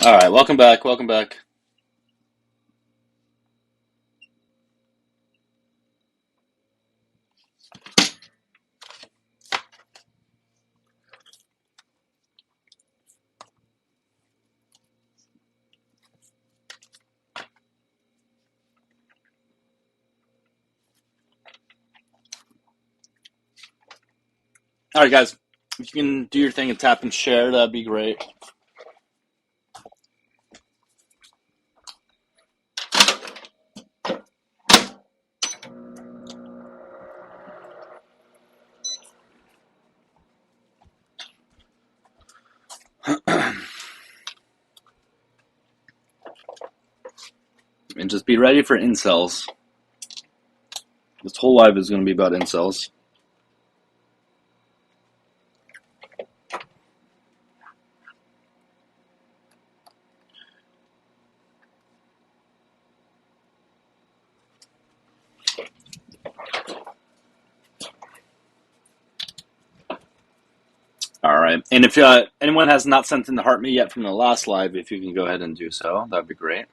All right, welcome back. Welcome back. All right, guys, if you can do your thing and tap and share, that'd be great. And just be ready for incels. This whole live is going to be about incels. All right, and if anyone has not sent in the heart me yet from the last live, if you can go ahead and do so, that'd be great.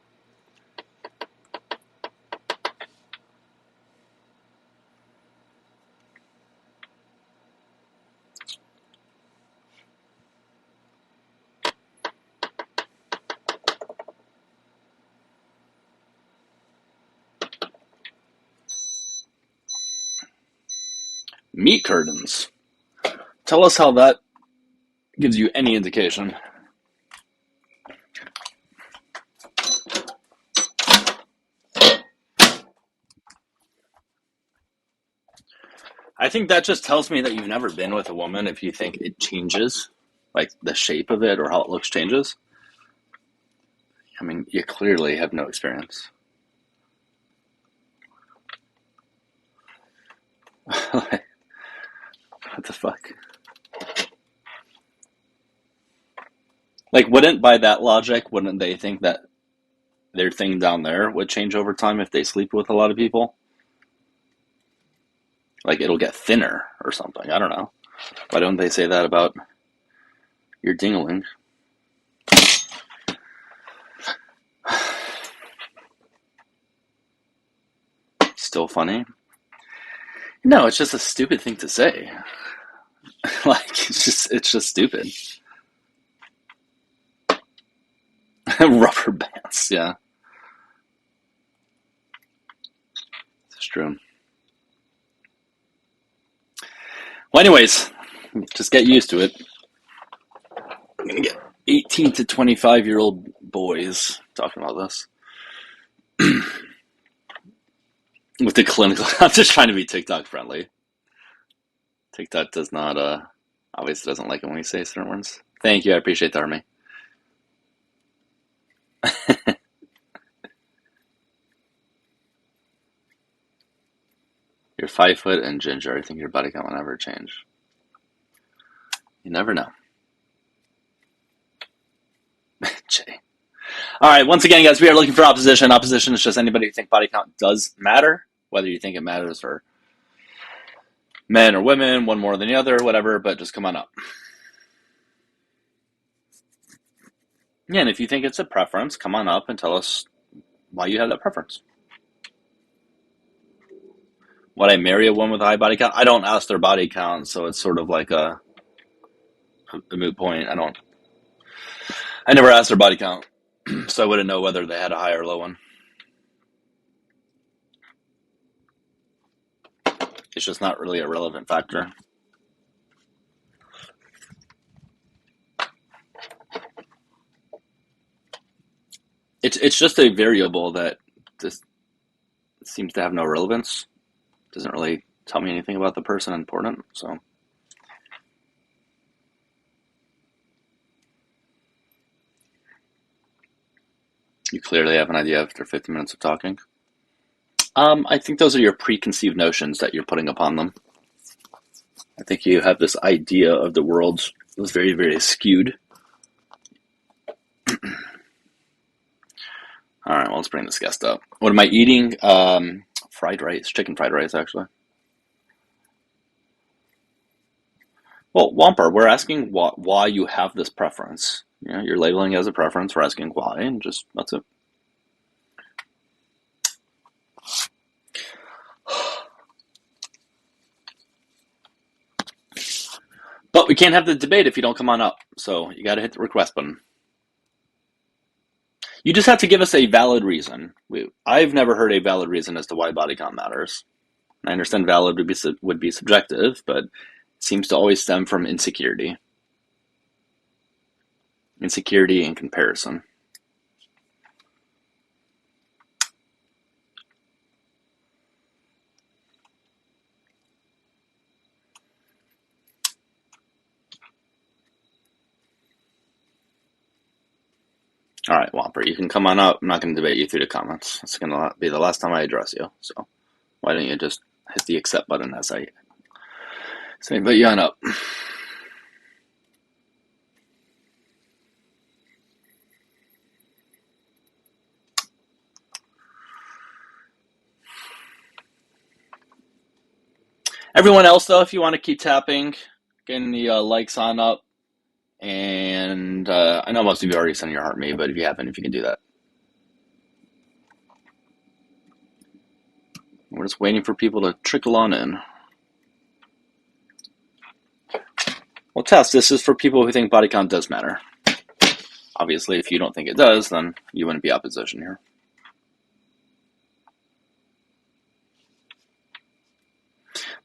Meat curtains. Tell us how that gives you any indication. I think that just tells me that you've never been with a woman if you think it changes, like the shape of it or how it looks changes. I mean, you clearly have no experience. What the fuck? Like, wouldn't, by that logic, wouldn't they think that their thing down there would change over time if they sleep with a lot of people? Like, it'll get thinner or something. I don't know. Why don't they say that about your dingling? Still funny? No, it's just a stupid thing to say. Like, it's just stupid. Rubber bands, yeah. It's true. Well, anyways, just get used to it. I'm gonna get 18 to 25-year-old boys talking about this. With the clinical, I'm just trying to be TikTok friendly. TikTok does not, obviously doesn't like it when we say certain words. Thank you, I appreciate the army. You're 5 foot and ginger. I think your body count will never change. You never know. Jay. All right, once again, guys, we are looking for opposition. Opposition is just anybody who think body count does matter, whether you think it matters for men or women, one more than the other, whatever, but just come on up. Yeah, and if you think it's a preference, come on up and tell us why you have that preference. Would I marry a woman with a high body count? I don't ask their body count, so it's sort of like a moot point. I never asked their body count, so I wouldn't know whether they had a high or low one. It's just not really a relevant factor. It's just a variable that just seems to have no relevance. Doesn't really tell me anything about the person important, so. You clearly have an idea after 50 minutes of talking. I think those are your preconceived notions that you're putting upon them. I think you have this idea of the world was very, very skewed. All right, well, let's bring this guest up. What am I eating? Fried rice, chicken fried rice, actually. Well, Wamper, we're asking why you have this preference. You're labeling as a preference, we're asking why, and just that's it. But we can't have the debate if you don't come on up, so you got to hit the request button. You just have to give us a valid reason. I've never heard a valid reason as to why body count matters. I understand valid would be subjective, but it seems to always stem from insecurity. Insecurity and comparison. All right, Whopper, you can come on up. I'm not going to debate you through the comments. It's going to be the last time I address you. So why don't you just hit the accept button as I invite you on up. Everyone else, though, if you want to keep tapping, getting the likes on up. And I know most of you already sent your heart me, but if you haven't, if you can do that. We're just waiting for people to trickle on in. Well, Tess, this is for people who think body count does matter. Obviously, if you don't think it does, then you wouldn't be opposition here.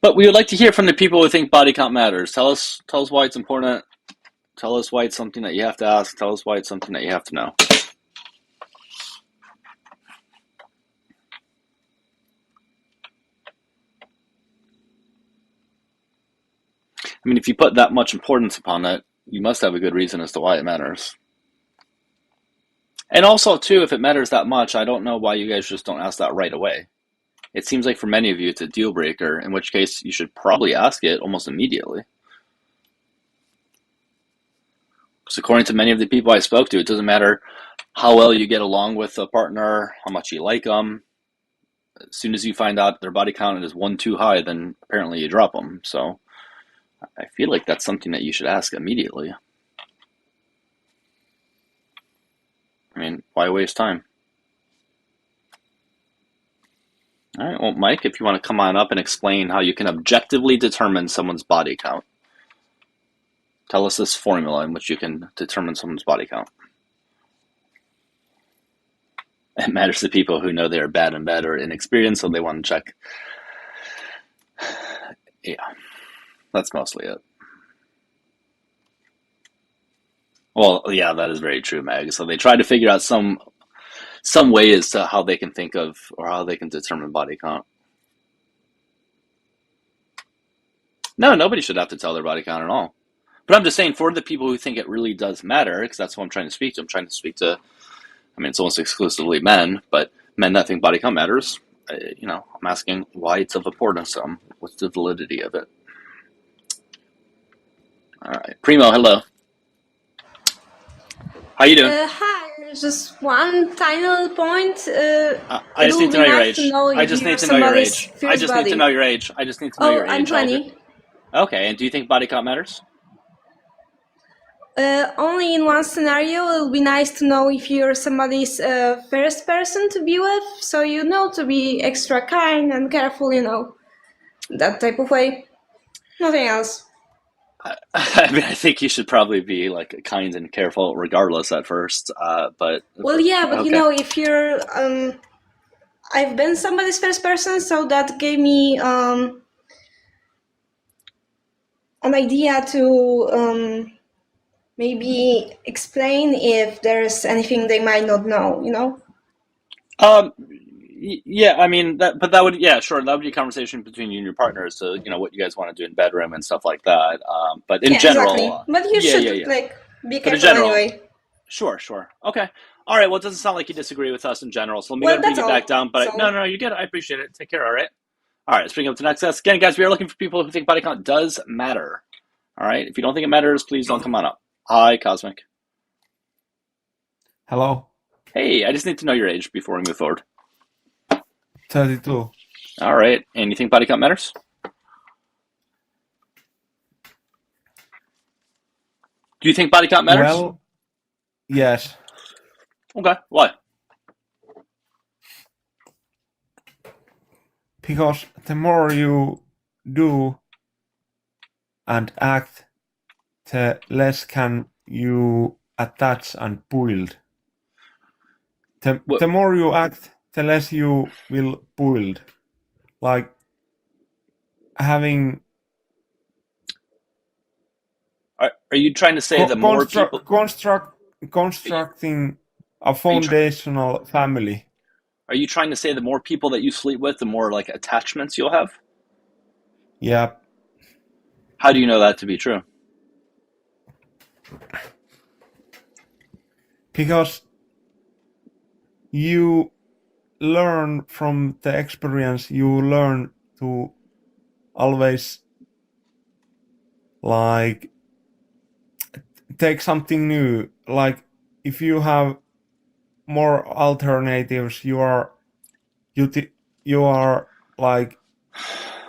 But we would like to hear from the people who think body count matters. Tell us why it's important. Tell us why it's something that you have to ask. Tell us why it's something that you have to know. I mean, if you put that much importance upon it, you must have a good reason as to why it matters. And also, too, if it matters that much, I don't know why you guys just don't ask that right away. It seems like for many of you it's a deal breaker, in which case you should probably ask it almost immediately. Because according to many of the people I spoke to, it doesn't matter how well you get along with a partner, how much you like them. As soon as you find out their body count is one too high, then apparently you drop them. So I feel like that's something that you should ask immediately. I mean, why waste time? All right, well, Mike, if you want to come on up and explain how you can objectively determine someone's body count. Tell us this formula in which you can determine someone's body count. It matters to people who know they're bad in bed or inexperienced, so they want to check. Yeah, that's mostly it. Well, yeah, that is very true, Meg. So they try to figure out some way as to how they can think of or how they can determine body count. No, nobody should have to tell their body count at all. But I'm just saying, for the people who think it really does matter, because that's what I'm trying to speak to. I'm trying to speak to, I mean, it's almost exclusively men, but men that think body count matters. I'm asking why it's of importance to them. What's the validity of it? All right, Primo, hello. How you doing? Hi, just one tiny little point. I just need to know your age. I just need to know your age. I just need to know your age. I just need to know your age. I'm 20. Okay, and do you think body count matters? Only in one scenario, it will be nice to know if you're somebody's first person to be with, so to be extra kind and careful, that type of way. Nothing else. I mean, I think you should probably be like kind and careful regardless at first, but... Well, yeah, but okay. If you're... I've been somebody's first person, so that gave me an idea to maybe explain if there's anything they might not know, Yeah, I mean, that would be a conversation between you and your partner as to, what you guys want to do in bedroom and stuff like that. But in general... Exactly. But you should, be careful anyway. Sure. Okay. All right, well, it doesn't sound like you disagree with us in general, so let me bring you back down. But no, you get it. I appreciate it. Take care, all right? All right, let's bring up the next test. Again, guys, we are looking for people who think body count does matter. All right? If you don't think it matters, please don't come on up. Hi, Cosmic. Hello. Hey, I just need to know your age before we move forward. 32. All right, and you think body count matters? Do you think body count matters? Well, Yes. Okay, why? Because the more you do and act, the less can you attach and build. The more you act, the less you will build. Like having Are you trying to say that more people? constructing a foundational family. Are you trying to say the more people that you sleep with, the more like attachments you'll have? Yeah. How do you know that to be true? Because you learn from the experience, you learn to always like take something new. Like if you have more alternatives, you are like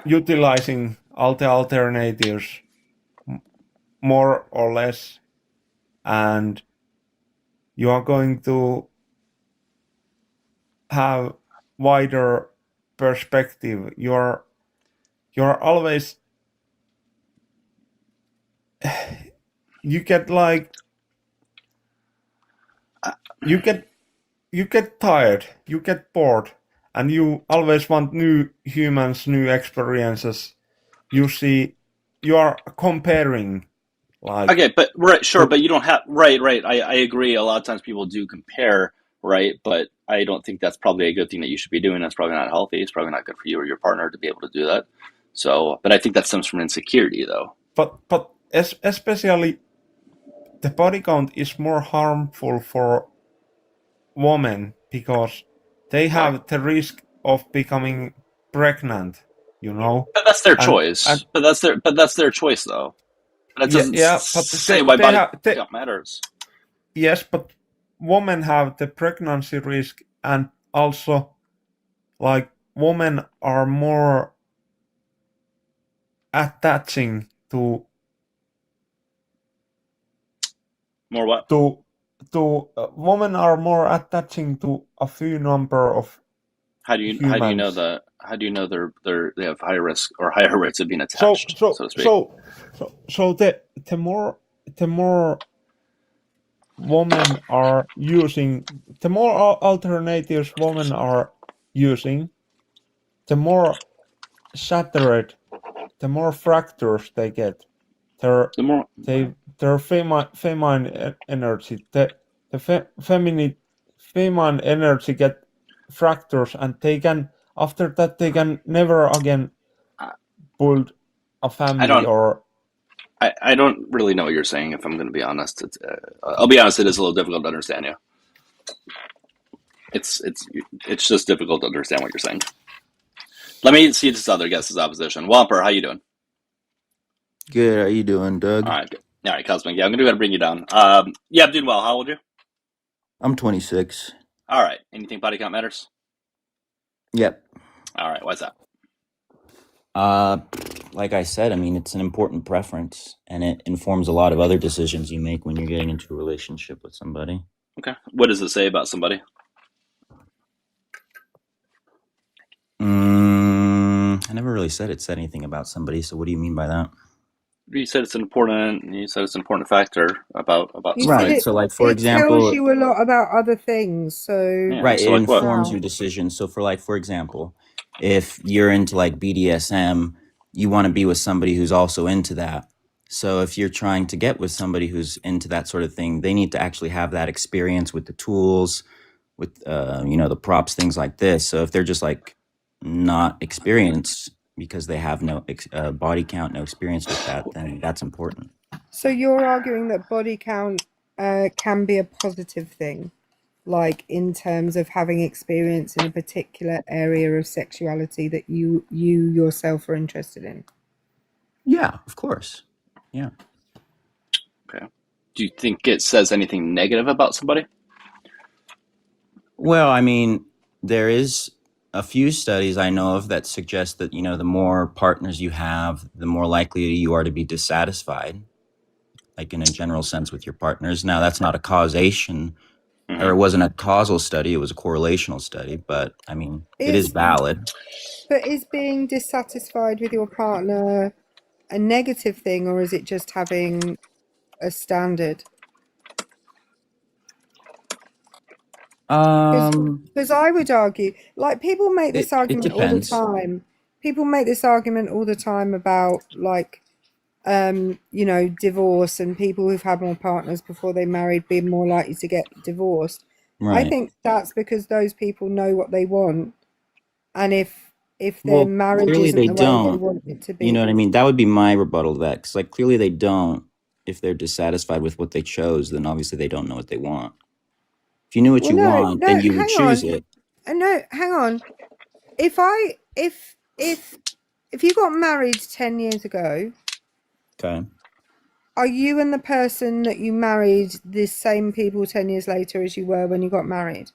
utilizing all the alternatives more or less, and you are going to have wider perspective. You're always you get like you get tired, you get bored, and you always want new humans, new experiences. You see, you are comparing. Like okay, but right, sure, but you don't have right. I agree. A lot of times people do compare, right? But I don't think that's probably a good thing that you should be doing. That's probably not healthy. It's probably not good for you or your partner to be able to do that. So, but I think that stems from insecurity, though. But especially the body count is more harmful for women because they have the risk of becoming pregnant. But that's their and choice. But that's their choice, though. That doesn't but say why body count matters. Yes, but women have the pregnancy risk, and also like women are more attaching to More what? Women are more attaching to a few number of How do you know humans. that? How do you know they have higher risk or higher rates of being attached, so to speak? So the more women are using, the more alternatives women are using, the more shattered, the more fractures they get. Their feminine energy, the feminine energy get fractures, and they can after that they can never again build a family. I don't really know what you're saying. If I'm going to be honest, I'll be honest. It is a little difficult to understand you. It's just difficult to understand what you're saying. Let me see this other guest's opposition. Whomper, how you doing? Good. How you doing, Doug? All right, Cosmic. Yeah, I'm going to go ahead and bring you down. Yeah, I'm doing well. How old are you? I'm 26. All right. Anything body count matters? Yep. All right. Why's that? Like I said, I mean, it's an important preference, and it informs a lot of other decisions you make when you're getting into a relationship with somebody. Okay. What does it say about somebody? I never really said it said anything about somebody. So what do you mean by that? You said it's important. You said it's an important factor about You somebody. Right. So, like for it example, tells you a lot about other things. So right, so it like what? informs your decision. So for example, if you're into like BDSM, you want to be with somebody who's also into that. So if you're trying to get with somebody who's into that sort of thing, they need to actually have that experience with the tools, with the props, things like this. So if they're just like not experienced because they have no body count, no experience with that, then that's important. So you're arguing that body count can be a positive thing, like in terms of having experience in a particular area of sexuality that you yourself are interested in. Yeah, of course. Yeah. Okay. Do you think it says anything negative about somebody? Well, I mean, there is a few studies I know of that suggest that, the more partners you have, the more likely you are to be dissatisfied. like in a general sense with your partners. Now, that's not a causation, or Mhm. it wasn't a causal study, it was a correlational study, but I mean, it is Is valid. but is being dissatisfied with your partner a negative thing, or is it just having a standard? Um, Because I would argue, like people make this it argument all the depends. time. People make this argument all the time about like you know, divorce and people who've had more partners before they married being more likely to get divorced. I Right. think that's because those people know what they want, and if their Well, marriage clearly isn't they the way they don't. want it to You know be. what I mean? That would be my rebuttal to that. Because, like, clearly they don't. If they're dissatisfied with what they chose, then obviously they don't know what they want. If you knew what Well, you no, want, then no, you would hang choose on, it. no, hang on. If I if you got married 10 years ago, Okay. are you and the person that you married the same people 10 years later as you were when you got married?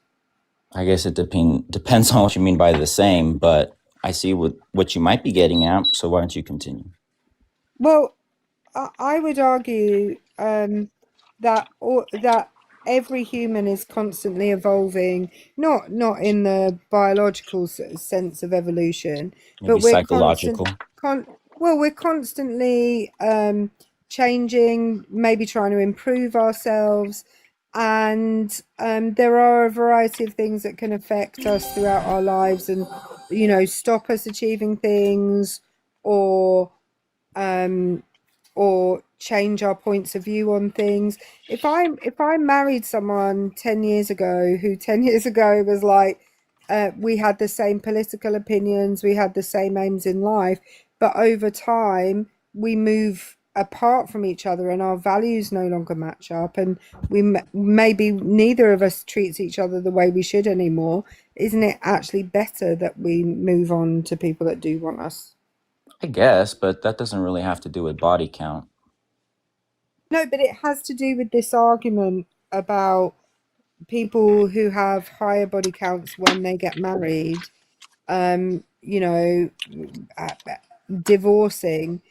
I guess it depends on what you mean by the same, but I see what you might be getting at. So why don't you continue? Well, I would argue that every human is constantly evolving, not in the biological sense of evolution, but Maybe psychological. con well, we're constantly changing, maybe trying to improve ourselves, and there are a variety of things that can affect us throughout our lives, and you know, stop us achieving things, or um or change our points of view on things. If I married someone 10 years ago who 10 years ago was like we had the same political opinions, we had the same aims in life, but over time we move apart from each other and our values no longer match up, and maybe neither of us treats each other the way we should anymore, isn't it actually better that we move on to people that do want us? I guess, but that doesn't really have to do with body count. No, but it has to do with this argument about people who have higher body counts when they get married, you know, divorcing.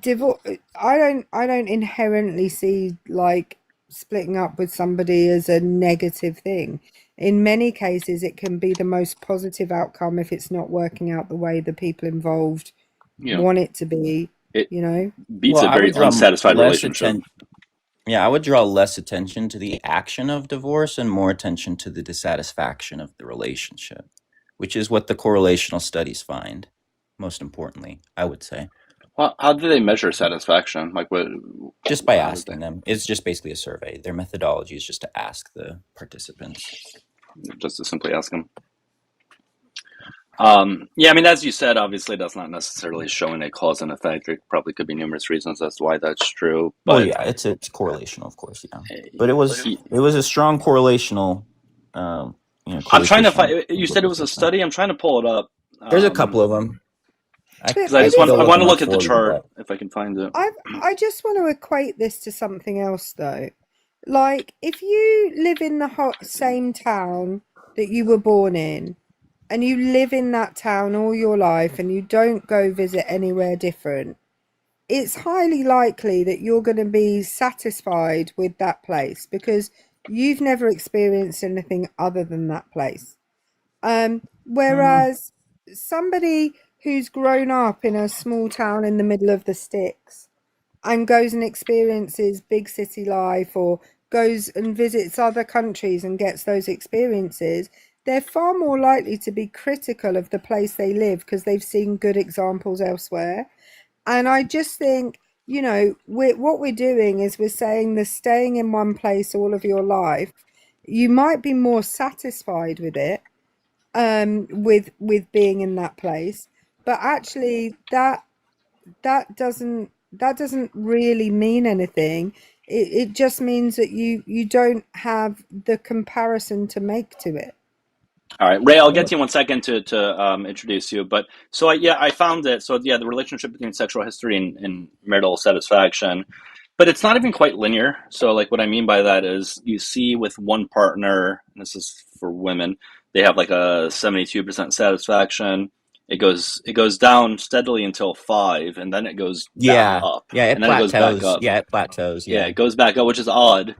Divorce. I don't inherently see like splitting up with somebody as a negative thing. In many cases, it can be the most positive outcome if it's not working out the way the people involved You know, want it to be, it you know? beats Well, a I very would draw unsatisfied less relationship. attention. Yeah, I would draw less attention to the action of divorce and more attention to the dissatisfaction of the relationship, which is what the correlational studies find. Most importantly, I would say, Well, how do they measure satisfaction? Like, what? just by How did they asking them. It's just basically a survey. Their methodology is just to ask the participants. just to simply ask them? Yeah, I mean, as you said, obviously that's not necessarily showing a cause and effect. There probably could be numerous reasons as to why that's true. Well, But yeah, it's correlational, of course, yeah, but it was a strong correlational, I'm trying to coefficient. find. You Is what said it this was a is saying. study. I'm trying to pull it up There's a couple of them. But because I I just could maybe want. go I look want to them up look at the for you, chart but if I can find it. I just want to equate this to something else though. Like if you live in the same town that you were born in, and you live in that town all your life and you don't go visit anywhere different, it's highly likely that you're going to be satisfied with that place because you've never experienced anything other than that place. Whereas somebody who's grown up in a small town in the middle of the sticks and goes and experiences big city life, or goes and visits other countries and gets those experiences, they're far more likely to be critical of the place they live because they've seen good examples elsewhere. And I just think, you know, what we're doing is we're saying that staying in one place all of your life, you might be more satisfied with it, with being in that place, but actually that doesn't really mean anything. It just means that you don't have the comparison to make to it. All right, Ray, I'll get to you in 1 second to introduce you. But so I found it. So yeah, the relationship between sexual history and marital satisfaction, but it's not even quite linear. So like what I mean by that is you see with one partner, and this is for women, they have like a 72% satisfaction. It goes down steadily until 5, and then it goes back up, Yeah, it and then it goes back plateaus. up. Yeah, it plateaus. Yeah, Yeah, it goes back up, which is odd.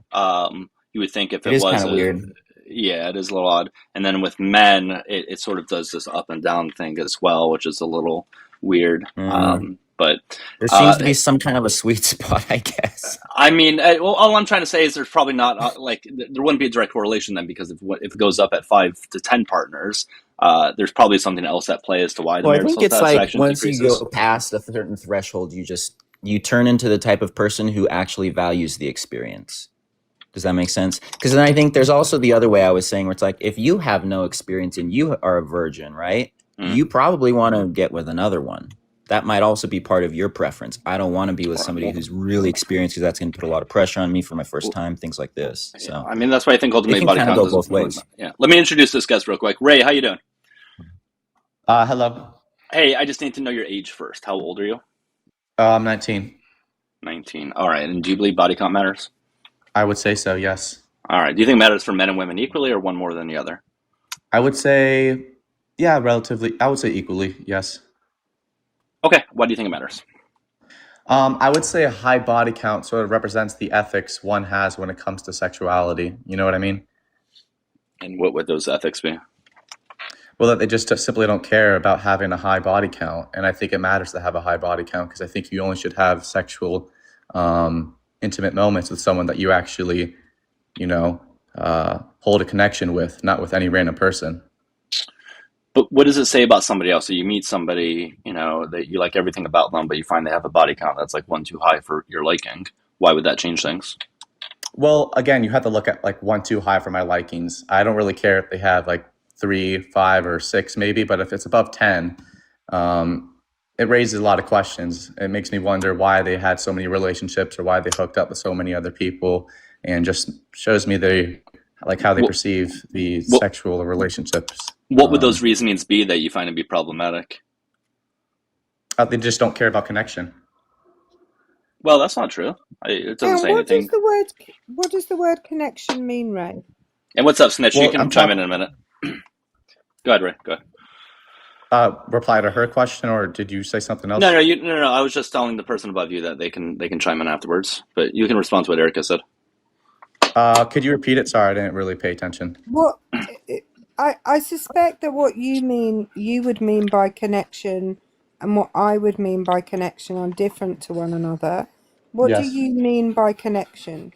You would think if it it is was kind of weird. yeah, it is a little odd. And then with men, it sort of does this up and down thing as well, which is a little weird. But There seems to be some kind of a sweet spot, I guess. I mean, well, all I'm trying to say is there's probably not there wouldn't be a direct correlation then, because if it goes up at 5 to 10 partners, there's probably something else at play as to why the Well, I marital think it's like satisfaction once you decreases. go past a certain threshold, you turn into the type of person who actually values the experience. Does that make sense? Because then I think there's also the other way I was saying, where it's like, if you have no experience and you are a virgin, right? You probably want to get with another one. That might also be part of your preference. I don't want to be with somebody who's really experienced, because that's going to put a lot of pressure on me for my first time, things like this. So I mean, that's why I think ultimately can body kind of count go doesn't both ways. Yeah. Let me introduce this guest real quick. Ray, how you doing? Hello. Hey, I just need to know your age first. How old are you? I'm 19. 19. All right. And do you believe body count matters? I would say so, yes. All right. Do you think it matters for men and women equally, or one more than the other? I would say, yeah, relatively. I would say equally, yes. Okay. Why do you think it matters? I would say a high body count sort of represents the ethics one has when it comes to sexuality. You know what I mean? And what would those ethics be? Well, that they just simply don't care about having a high body count. And I think it matters to have a high body count, because I think you only should have sexual, intimate moments with someone that you actually, hold a connection with, not with any random person. But what does it say about somebody else? So you meet somebody, that you like everything about them, but you find they have a body count that's like one too high for your liking. Why would that change things? Well, again, you have to look at like one too high for my likings. I don't really care if they have like 3, 5, or 6 maybe, but if it's above 10, it raises a lot of questions. It makes me wonder why they had so many relationships, or why they hooked up with so many other people, and just shows me how they perceive the sexual relationships. What would those reasonings be that you find to be problematic? They just don't care about connection. Well, that's not true. It doesn't say anything. What does the word connection mean, Ray? And what's up, Snitch? Well, You can chime in a minute. Go ahead, Ray. Go ahead. Reply to her question, or did you say something else? No. I was just telling the person above you that they can chime in afterwards, but you can respond to what Erica said. Could you repeat it? Sorry, I didn't really pay attention. What I suspect that what you would mean by connection, and what I would mean by connection, are different to one another. What do Yes. you mean by connection?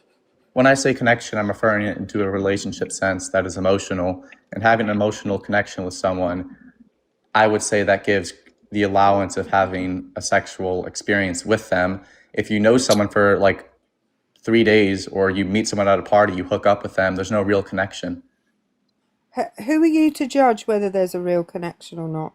When I say connection, I'm referring it into a relationship sense that is emotional, and having an emotional connection with someone, I would say that gives the allowance of having a sexual experience with them. If you know someone for like 3 days, or you meet someone at a party, you hook up with them, there's no real connection. Who are you to judge whether there's a real connection or not?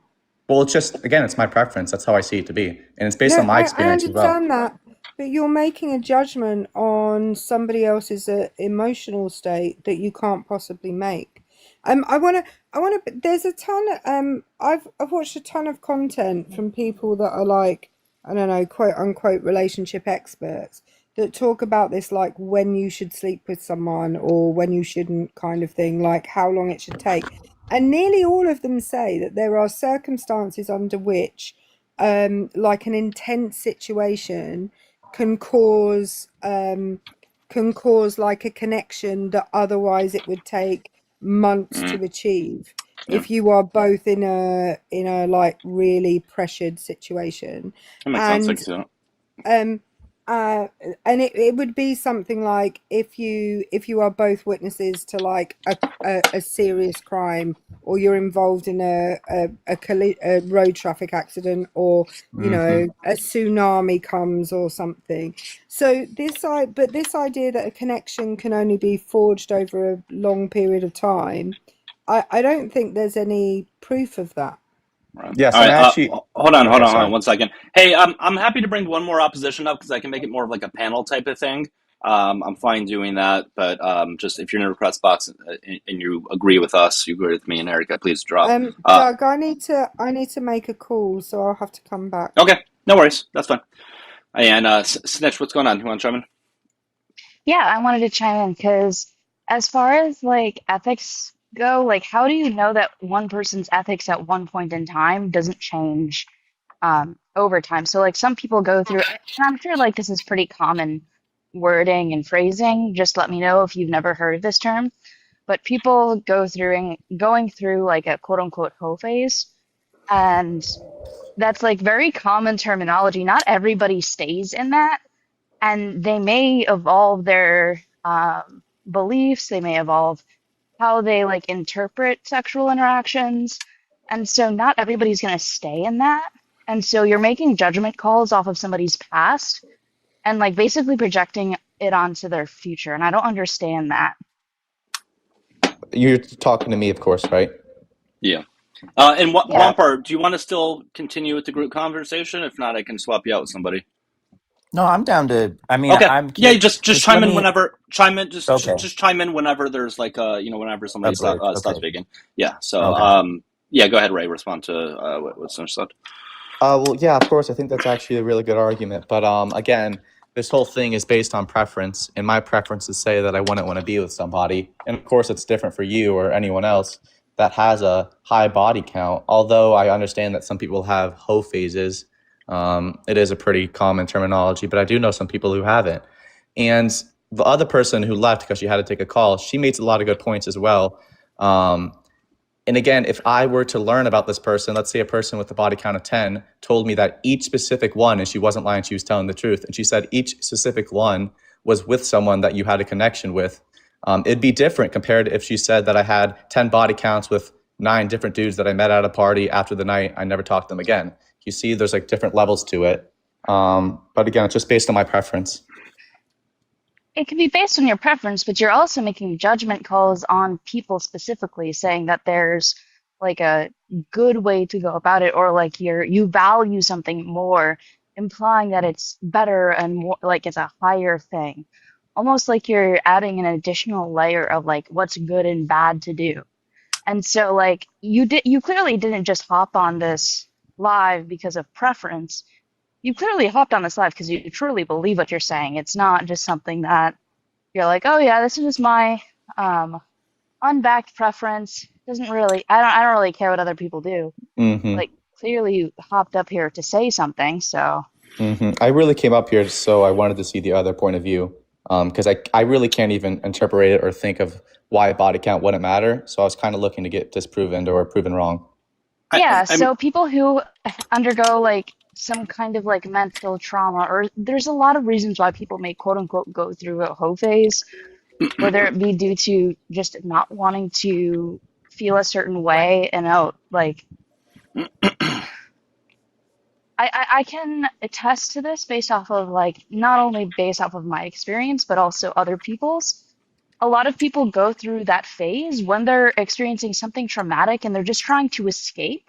Well, it's just, again, it's my preference. That's how I see it to be. And it's based on my experience I as well. understand that, but you're making a judgment on somebody else's emotional state that you can't possibly make. I want to. There's a ton. I've watched a ton of content from people that are like, I don't know, quote unquote relationship experts, that talk about this, like when you should sleep with someone or when you shouldn't, kind of thing, like how long it should take. And nearly all of them say that there are circumstances under which, like an intense situation can cause like a connection that otherwise it would take months to achieve. Yeah. If you are both in a like really pressured situation. That makes sense. I can see that. And it would be something like if you are both witnesses to like a serious crime, or you're involved in a road traffic accident, or a tsunami comes or something. So this idea that a connection can only be forged over a long period of time, I don't think there's any proof of that. Right. Yes, All and right. actually, Hold on sorry. 1 second. Hey, I'm happy to bring one more opposition up, because I can make it more of like a panel type of thing. I'm fine doing that, but just if you're in a request box and you agree with us, you agree with me and Erica, please drop. Doug, I need to make a call, so I'll have to come back. Okay, no worries, that's fine. And Snitch, what's going on? You want to chime in? Yeah, I wanted to chime in because as far as like ethics go, like, how do you know that one person's ethics at one point in time doesn't change over time? So, like, some people go through, and I'm sure, like, this is pretty common wording and phrasing. Just let me know if you've never heard of this term. But people going through like a quote unquote hoe phase, and that's like very common terminology. Not everybody stays in that, and they may evolve their beliefs. They may evolve how they like interpret sexual interactions. And so not everybody's going to stay in that. And so you're making judgment calls off of somebody's past and like basically projecting it onto their future. And I don't understand that. You're talking to me, of course, right? Yeah. And Yeah. Wampar, do you want to still continue with the group conversation? If not, I can swap you out with somebody. No, I'm down to. I mean, Okay. I'm Yeah, curious. just Just chime let in me. whenever. Chime in. Just Okay. just chime in whenever there's like whenever somebody A break. stops Okay. speaking. Yeah. So Okay. yeah, go ahead, Ray. Respond to what's said. Well, yeah, of course. I think that's actually a really good argument. But again, this whole thing is based on preference, and my preference is say that I wouldn't want to be with somebody. And of course, it's different for you or anyone else that has a high body count. Although I understand that some people have hoe phases, it is a pretty common terminology. But I do know some people who haven't. And the other person who left because she had to take a call, she made a lot of good points as well. And again, if I were to learn about this person, let's say a person with a body count of 10 told me that each specific one, and she wasn't lying, she was telling the truth, and she said each specific one was with someone that you had a connection with, it'd be different compared to if she said that I had 10 body counts with 9 different dudes that I met at a party after the night, I never talked to them again. You see, there's like different levels to it. But again, it's just based on my preference. It can be based on your preference, but you're also making judgment calls on people specifically, saying that there's like a good way to go about it, or like you value something more, implying that it's better and more like it's a higher thing. Almost like you're adding an additional layer of like what's good and bad to do. And so like you clearly didn't just hop on this live because of preference. You clearly hopped on this live because you truly believe what you're saying. It's not just something that you're like, oh yeah, this is just my unbacked preference. Doesn't really, I don't really care what other people do. Mm-hmm. Like clearly you hopped up here to say something, so. Mm-hmm. I really came up here so I wanted to see the other point of view, because I really can't even interpret it or think of why body count wouldn't matter. So I was kind of looking to get disproven or proven wrong. Yeah, I'm so people who undergo like some kind of like mental trauma, or there's a lot of reasons why people may quote unquote go through a hoe phase, whether it be due to just not wanting to feel a certain way and out like I can attest to this based off of like not only based off of my experience but also other people's. A lot of people go through that phase when they're experiencing something traumatic and they're just trying to escape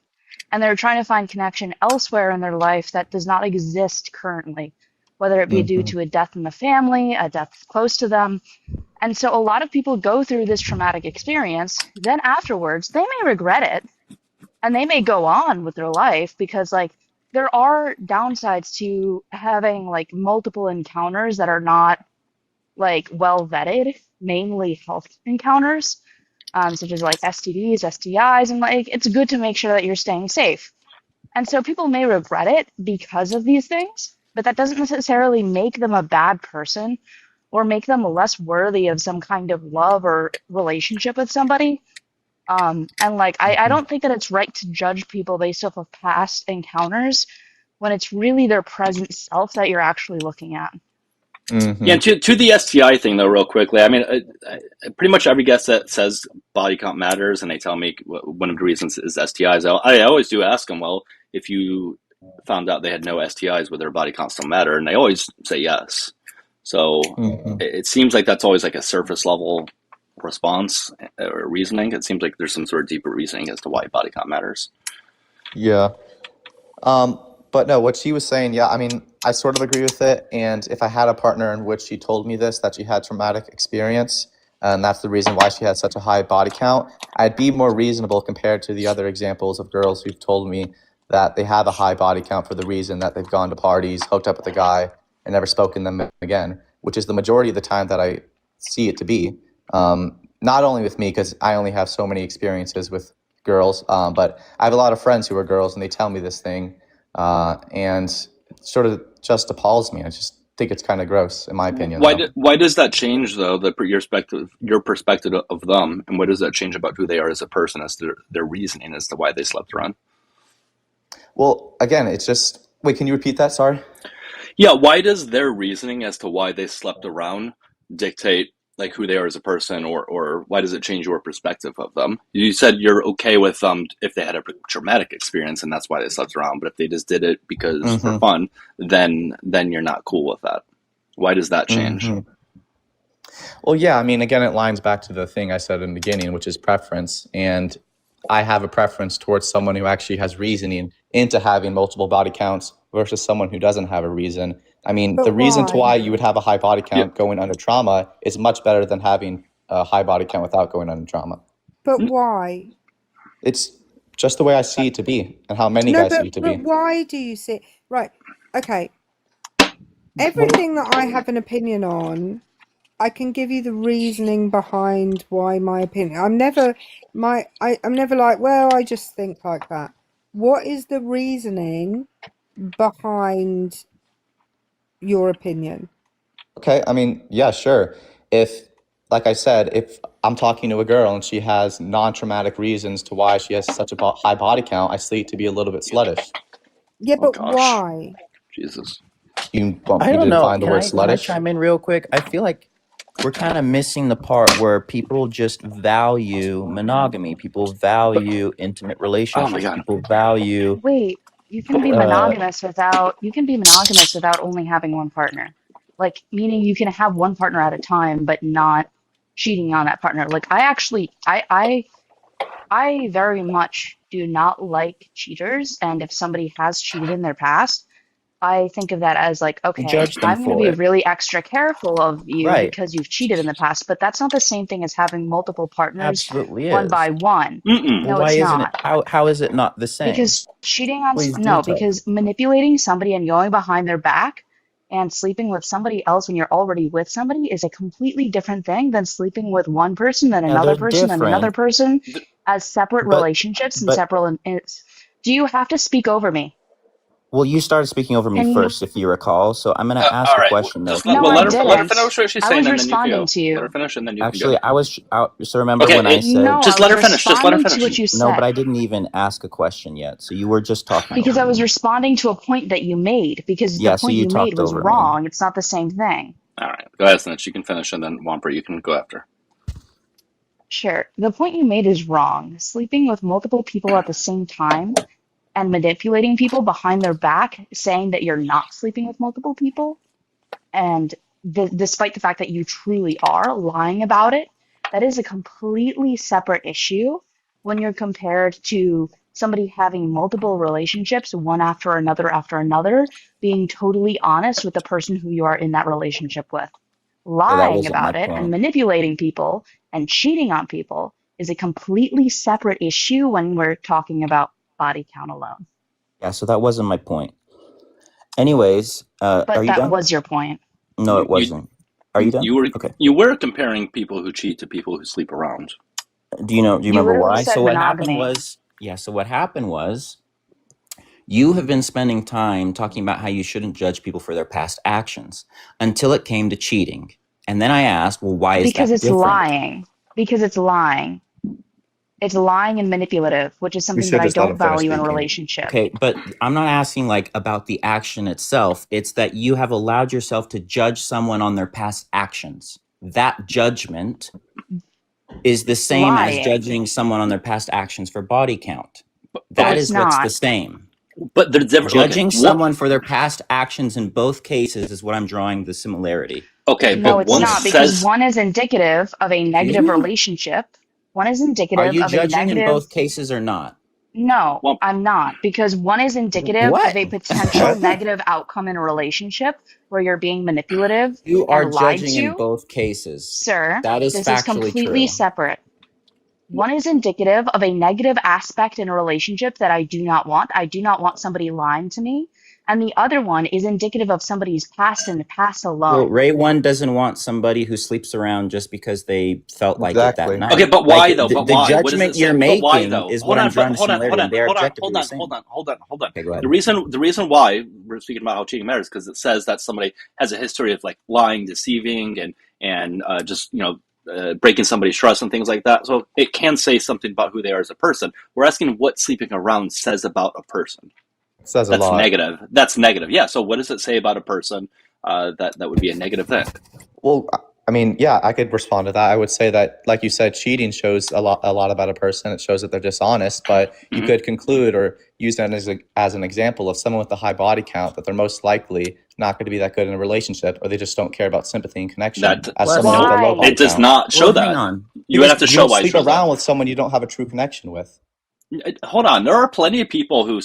and they're trying to find connection elsewhere in their life that does not exist currently, whether it be due Mm-hmm. to a death in the family, a death close to them. And so a lot of people go through this traumatic experience, then afterwards they may regret it and they may go on with their life because like there are downsides to having like multiple encounters that are not like well vetted, mainly health encounters, such as like STDs, STIs, and like it's good to make sure that you're staying safe. And so people may regret it because of these things, but that doesn't necessarily make them a bad person or make them less worthy of some kind of love or relationship with somebody. And like I Mm-hmm. don't think that it's right to judge people based off of past encounters when it's really their present self that you're actually looking at. Mm-hmm. Yeah, and to the STI thing though, real quickly. I mean, pretty much every guest that says body count matters, and they tell me one of the reasons is STIs. I always do ask them, well, if you found out they had no STIs, would their body count still matter? And they always say yes. So Mm-hmm. it seems like that's always like a surface level response or reasoning. It seems like there's some sort of deeper reasoning as to why body count matters. Yeah. But no, what she was saying, yeah, I mean, I sort of agree with it. And if I had a partner in which she told me this, that she had traumatic experience, and that's the reason why she had such a high body count, I'd be more reasonable compared to the other examples of girls who've told me that they have a high body count for the reason that they've gone to parties, hooked up with a guy, and never spoken to them again, which is the majority of the time that I see it to be. not only with me, because I only have so many experiences with girls, but I have a lot of friends who are girls, and they tell me this thing, and it sort of just appalls me. I just think it's kind of gross, in my opinion. Why does that change though? Your perspective of them, and what does that change about who they are as a person, as their reasoning as to why they slept around? Well, again, it's just wait. Can you repeat that? Sorry. Yeah, why does their reasoning as to why they slept around dictate like who they are as a person, or why does it change your perspective of them? You said you're okay with them if they had a traumatic experience and that's why they slept around, but if they just did it because for fun, then you're not cool with that. Why does that change? Well, yeah, I mean, again, it lines back to the thing I said in the beginning, which is preference. And I have a preference towards someone who actually has reasoning into having multiple body counts versus someone who doesn't have a reason. I mean, But the reason to why? why you would have a high body count going under trauma is much better than having a high body count without going under trauma. But why? It's just the way I see it to be and how many No, guys see it to but be. why do you see? Right. Okay. Everything that I have an opinion on, I can give you the reasoning behind why my opinion. I'm never like, well, I just think like that. What is the reasoning behind your opinion? Okay, I mean, yeah, sure. If, like I said, if I'm talking to a girl and she has non-traumatic reasons to why she has such a high body count, I see it to be a little bit sluttish. Yeah, Oh, but gosh. why? Jesus. You want I me to don't know. define the word Can I sluttish? chime in real quick? I feel like we're kind of missing the part where people just value monogamy. People value intimate relationships. God. People value Wait, you can be monogamous without only having one partner. Like, meaning you can have one partner at a time, but not cheating on that partner. Like, I very much do not like cheaters, and if somebody has cheated in their past, I think of that as like, okay, judge them I'm going to for be it. really extra careful of you Right. because you've cheated in the past, but that's not the same thing as having multiple partners Absolutely one is. by one. Mm-mm. No, Why it's isn't not. it? How is it not the same? Because cheating on Please do no, tell. because manipulating somebody and going behind their back and sleeping with somebody else when you're already with somebody is a completely different thing than sleeping with one person, then Yeah, another they're person, then another different. person as separate But relationships and but separate. Do you have to speak over me? well, you started speaking over me Can you? first, if you recall. So I'm gonna ask All a right. question though. Just No, let I her didn't. finish what she's I saying, was and then you can responding go. to Let her you. finish, and then you can Actually, go. so remember Okay. when I said No, Just I let was her finish. Just let her responding to finish. what you no, but said I didn't even ask a question yet. So you were just talking because over I was me. responding to a point that you made because the Yeah, so point you you made talked was over me. wrong. It's not the same thing. All right. Go ahead, Snitch. You can finish, and then Wamper, you can go after. Sure. The point you made is wrong. Sleeping with multiple people at the same time and manipulating people behind their back, saying that you're not sleeping with multiple people, and despite the fact that you truly are lying about it, that is a completely separate issue when you're compared to somebody having multiple relationships, one after another, being totally honest with the person who you are in that relationship with. Yeah, that Lying wasn't my about it and point. manipulating people and cheating on people is a completely separate issue when we're talking about body count alone. Yeah, so that wasn't my point. Anyways, are But you that done? was your point. No, it wasn't. Are you done? Okay. You were comparing people who cheat to people who sleep around. Do you You remember literally why? said So what happened monogamy. was, so what happened was you have been spending time talking about how you shouldn't judge people for their past actions until it came to cheating. And then I asked, well, why is Because that it's different? lying. Because it's lying. It's lying and manipulative, which is We something should that I just let don't him finish value in a speaking. relationship. Okay, but I'm not asking like about the action itself. It's that you have allowed yourself to judge someone on their past actions. That judgment is the same as Lying. judging someone on their past actions for body count. No, That it's is what's the not. same. But they're different. Judging Okay. someone for their past actions in both cases is what I'm drawing the similarity. Okay, No, but it's one not, because says one is indicative of a negative Yeah. relationship. One is Are indicative you of a judging in negative. both cases or not? No, well, I'm not, because one is indicative What? of a potential What? negative outcome in a relationship where you're being manipulative You are and lied judging in to. both cases. Sir, That is this is factually completely true. separate. One is indicative of a negative aspect in a relationship that I do not want. I do not want somebody lying to me and the other one is indicative of somebody's past and past Well, alone. Ray 1 doesn't want somebody who sleeps around just because they felt like it Exactly. that night. Okay, but why Like, though? But the why? What does judgment it say? you're But why making though? is Hold what I'm on, drawing but the hold on, similarity, and they're objectively the same. hold on. Okay, go ahead. The reason why we're speaking about how cheating matters because it says that somebody has a history of like lying, deceiving, and just breaking somebody's trust and things like that. So it can say something about who they are as a person. We're asking what sleeping around says about a person. It says a That's lot. negative. That's negative. Yeah. So what does it say about a person that would be a negative thing? Well, I mean, yeah, I could respond to that. I would say that, like you said, cheating shows a lot about a person. It shows that they're dishonest, but you Mhm. could conclude or use that as an example of someone with a high body count that they're most likely not going to be that good in a relationship, or they just don't care about sympathy and connection That as Well, someone with a low Why? body it does count. not show Well, that. hang on. You would have to You show don't why it sleep shows around that. with someone you don't have a true connection with. Hold on. There are plenty of people who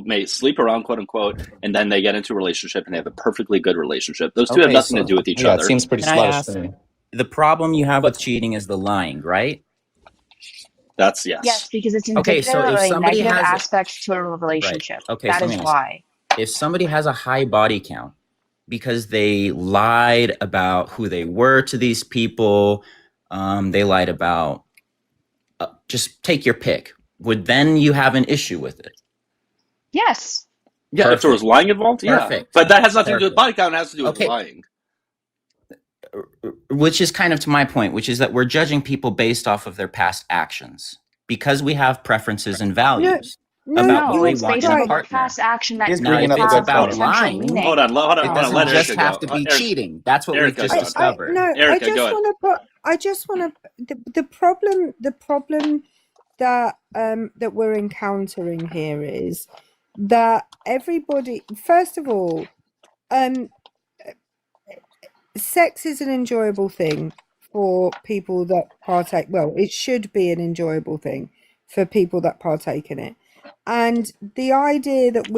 may sleep around, quote unquote, and then they get into a relationship and they have a perfectly good relationship. Those two have Okay, nothing to so do with each Yeah, it other. seems pretty can I sluttish ask, to me. the problem you have But with cheating is the lying, right? that's Yes, yes. because it's Okay, indicative so of if a somebody negative has aspect to a right, relationship. okay, That so let is me ask you. why. If somebody has a high body count because they lied about who they were to these people, they lied about, just take your pick, would then you have an issue with it? Yes. Yeah, if there was Perfect. lying involved, yeah. Perfect. But that has nothing to do with Perfect. body count. It has to do with Okay. lying. Which is kind of to my point, which is that we're judging people based off of their past actions because we have preferences and values No, about what No, we you're it's want based in a off right. of a partner. past action that He's Now, bringing if up a it's good about point. potential lying, meaning. Hold on, it let doesn't Erica just have go. to be cheating. That's what Erica, we've just go ahead. discovered. No, Erica, I go just ahead. want to put. I just want to. The problem that that we're encountering here is that everybody. First of all, sex is an enjoyable thing for people that partake. Well, it should be an enjoyable thing for people that partake in it. And the idea that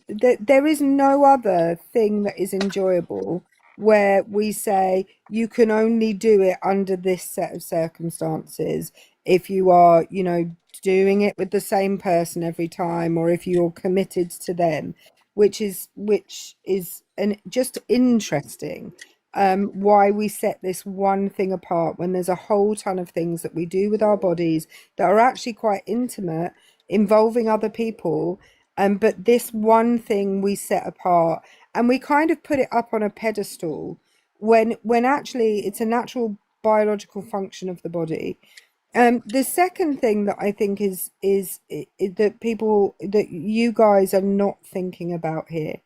that there is no other thing that is enjoyable where we say you can only do it under this set of circumstances if you are, doing it with the same person every time, or if you're committed to them, which is just interesting. Why we set this one thing apart when there's a whole ton of things that we do with our bodies that are actually quite intimate, involving other people, but this one thing we set apart, and we kind of put it up on a pedestal when actually it's a natural biological function of the body. The second thing that I think is that people, that you guys are not thinking about here,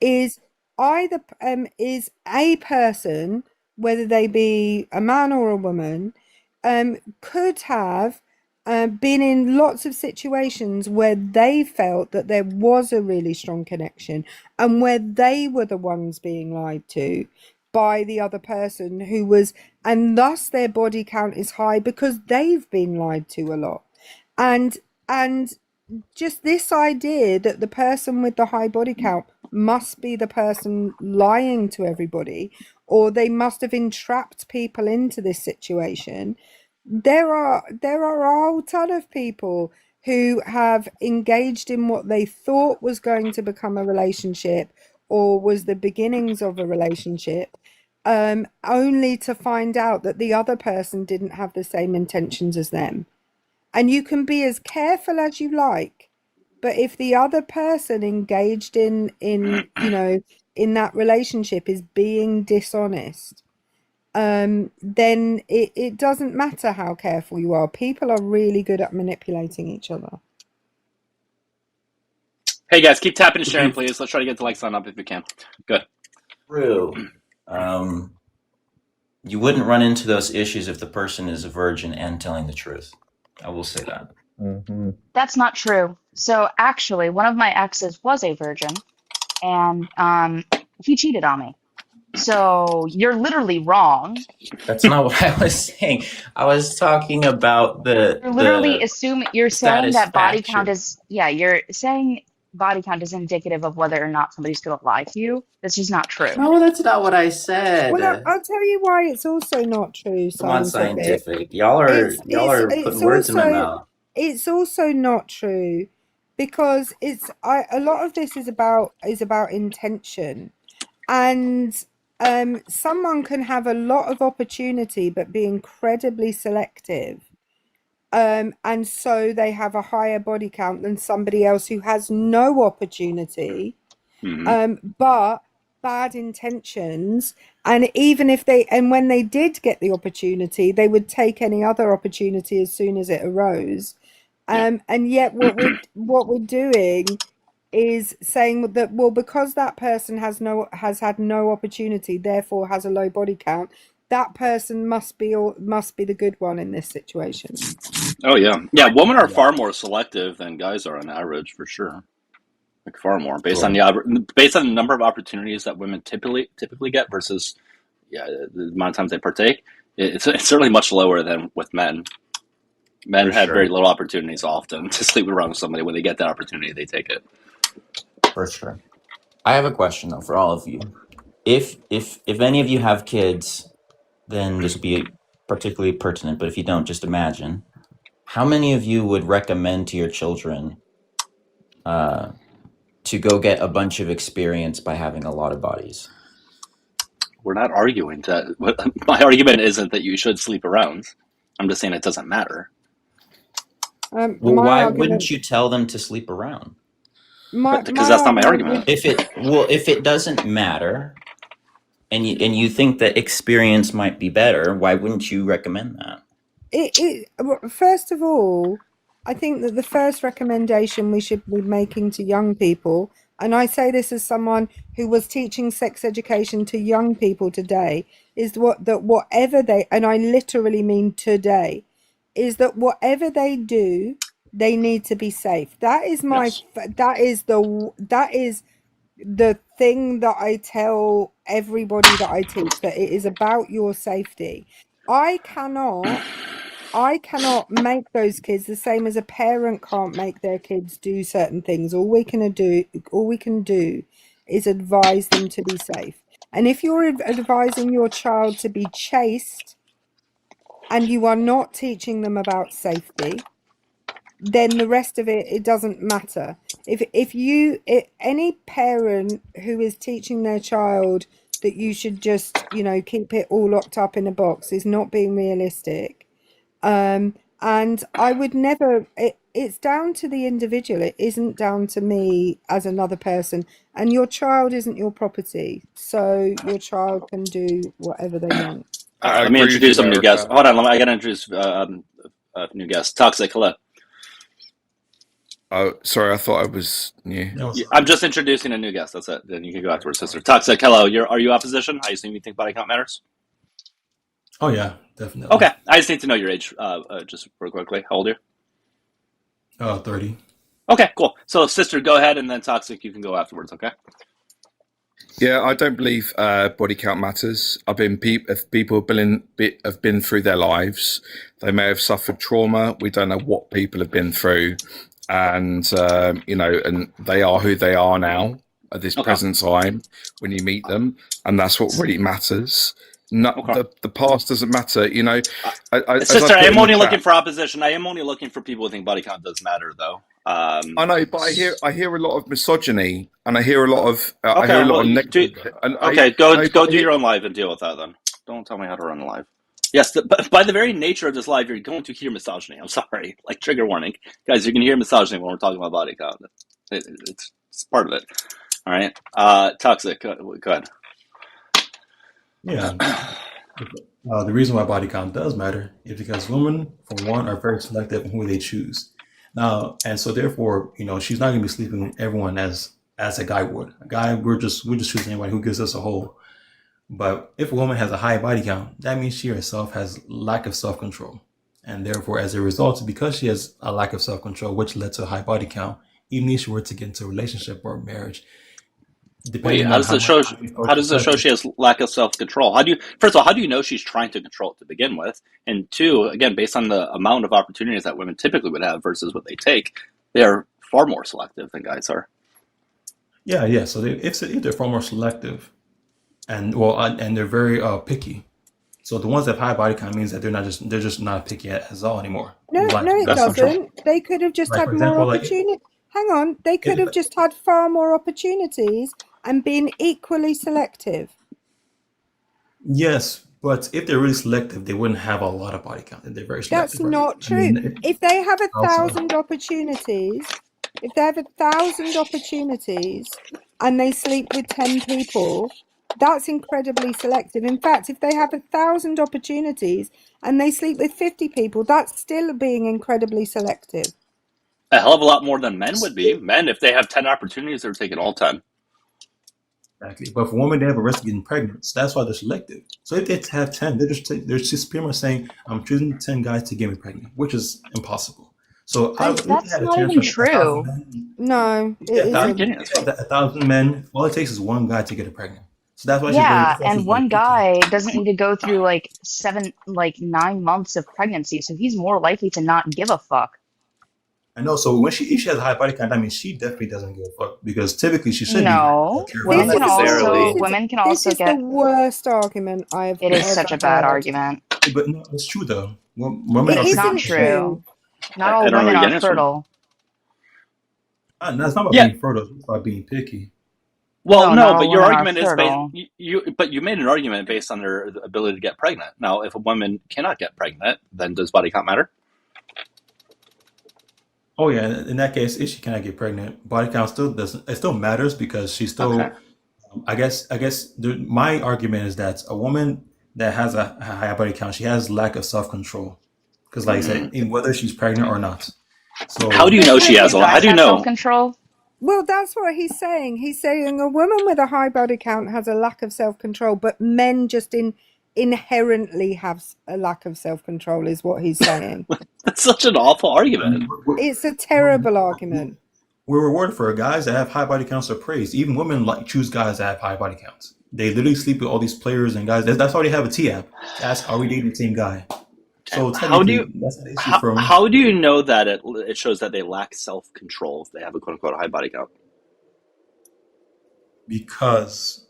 is either is a person, whether they be a man or a woman, could have been in lots of situations where they felt that there was a really strong connection, and where they were the ones being lied to by the other person who was, and thus their body count is high because they've been lied to a lot. And just this idea that the person with the high body count must be the person lying to everybody, or they must have entrapped people into this situation. There are a whole ton of people who have engaged in what they thought was going to become a relationship, or was the beginnings of a relationship, only to find out that the other person didn't have the same intentions as them. And you can be as careful as you like, but if the other person engaged in that relationship is being dishonest, then it doesn't matter how careful you are. People are really good at manipulating each other. Hey guys, keep tapping and sharing, please. Let's try to get the likes on up if we can. Good. True. You wouldn't run into those issues if the person is a virgin and telling the truth. I will say that. Mm-hmm. That's not true. So actually, one of my exes was a virgin, and he cheated on me. So you're literally wrong. That's not what I was saying. I was talking about You're literally the you're saying that body count satisfaction. you're saying body count is indicative of whether or not somebody's going to lie to you. That's just not true. No, that's not what I said. Well, I'll tell you why it's also not true, Come on, scientific. scientific. Y'all are It's putting words in my also mouth. it's also not true because a lot of this is about intention, and someone can have a lot of opportunity but be incredibly selective, and so they have a higher body count than somebody else who has no opportunity, but bad intentions. And even if when they did get the opportunity, they would take any other opportunity as soon as it arose. And yet what we're doing is saying that, well, because that person has had no opportunity, therefore has a low body count, that person must be the good one in this situation. Oh yeah, women are far more selective than guys are on average, for sure. Like far more, based on the number of opportunities that women typically get versus the amount of times they partake. It's certainly much lower than with men. Men For have sure. very little opportunities often to sleep around with somebody. When they get that opportunity, they take it. For sure. I have a question though for all of you. If any of you have kids, then this would be particularly pertinent. But if you don't, just imagine. How many of you would recommend to your children to go get a bunch of experience by having a lot of bodies? We're not arguing that. My argument isn't that you should sleep around. I'm just saying it doesn't matter. Well, why wouldn't you tell them to sleep around? Because that's not my argument. If it doesn't matter, and you think that experience might be better, why wouldn't you recommend that? First of all, I think that the first recommendation we should be making to young people, and I say this as someone who was teaching sex education to young people today, is that whatever they, and I literally mean today, is that whatever they do, they need to be safe. That is that is the thing that I tell everybody that I teach, that it is about your safety. I cannot make those kids the same as a parent can't make their kids do certain things. All we can do is advise them to be safe. And if you're advising your child to be chaste and you are not teaching them about safety, then the rest of it doesn't matter. If any parent who is teaching their child that you should just, keep it all locked up in a box is not being realistic. And I would never, it's down to the individual. It isn't down to me as another person. And your child isn't your property. So your child can do whatever they want. Let me introduce some new guests. Hold on, I got to introduce new guests. Toxic, hello. Oh, sorry, I thought I was new. I'm just introducing a new guest. That's it. Then you can go afterwards, sister. Toxic, hello. Are you opposition? I assume you think body count matters? Oh yeah, definitely. Okay, I just need to know your age, just real quickly. How old are you? 30. Okay, cool. So, sister, go ahead, and then Toxic, you can go afterwards. Okay. Yeah, I don't believe body count matters. If people have been through their lives, they may have suffered trauma. We don't know what people have been through, and and they are who they are now at this present time when you meet them, and that's what really matters. The past doesn't matter, Sister, I am only looking for opposition. I am only looking for people who think body count does matter, though. I know, but I hear a lot of misogyny, and I hear a lot of negative. Go do your own live and deal with that. Then don't tell me how to run a live. Yes, but by the very nature of this live, you're going to hear misogyny. I'm sorry, like trigger warning, guys. You can hear misogyny when we're talking about body count. It's part of it. All right, Toxic. Go ahead. Yeah. The reason why body count does matter is because women, for one, are very selective in who they choose. Now, and so therefore, she's not going to be sleeping with everyone as a guy would. A guy, we're just choosing anyone who gives us a hole. But if a woman has a high body count, that means she herself has lack of self-control. And therefore, as a result, because she has a lack of self-control, which led to a high body count, even if she were to get into a relationship or a marriage, wait, how does it show she has lack of self-control? First of all, how do you know she's trying to control it to begin with? And two, again, based on the amount of opportunities that women typically would have versus what they take, they are far more selective than guys are. Yeah. So if they're far more selective, and they're very picky. So the ones that have high body count means that they're just not picky at all anymore. No, it doesn't. They could have just had more opportunity. hang on. They could have just had far more opportunities and been equally selective. Yes, but if they're really selective, they wouldn't have a lot of body count. And they're very selective. That's not true. If they have 1,000 opportunities, if they have 1,000 opportunities and they sleep with 10 people, that's incredibly selective. In fact, if they have 1,000 opportunities and they sleep with 50 people, that's still being incredibly selective. A hell of a lot more than men would be. Men, if they have 10 opportunities, they're taking all 10. Exactly. But for women, they have a risk of getting pregnant. So that's why they're selective. So if they have 10, they're just pretty much saying, I'm choosing 10 guys to get me pregnant, which is impossible. So That's not even true. No, it isn't. 1,000 men, all it takes is one guy to get her pregnant. So that's why Yeah, she's very, and one guy doesn't need to go through like 9 months of pregnancy, so he's more likely to not give a fuck. I know. So when if she has a high body count, I mean, she definitely doesn't give a fuck because typically she should No, be. women can This also is get. the worst argument I've It is ever such a bad heard. argument. But no, it's true though. Women It are isn't Not true. Not all I don't know women where you're are getting this from. fertile. That's not about Yeah. being fertile. It's about being picky. Well, No, no, not but all your women are argument is fertile. but you made an argument based on their ability to get pregnant. Now, if a woman cannot get pregnant, then does body count matter? Oh yeah, in that case, if she cannot get pregnant, body count still doesn't. It still matters because she's still. Okay. I guess my argument is that a woman that has a high body count, she has lack of self control. Because, like I said, in whether she's pregnant or not. So How do you know she has a? How do you know? Self-control? Well, that's what he's saying. He's saying a woman with a high body count has a lack of self-control, but men just inherently have a lack of self-control is what he's saying. That's such an awful argument. It's a terrible argument. We're rewarded for guys that have high body counts are praised. Even women choose guys that have high body counts. They literally sleep with all these players and guys. That's why they have a T app to ask, are we dating the same guy? So How do you that's an issue for me. how do you know that it shows that they lack self control if they have a quote unquote high body count? Because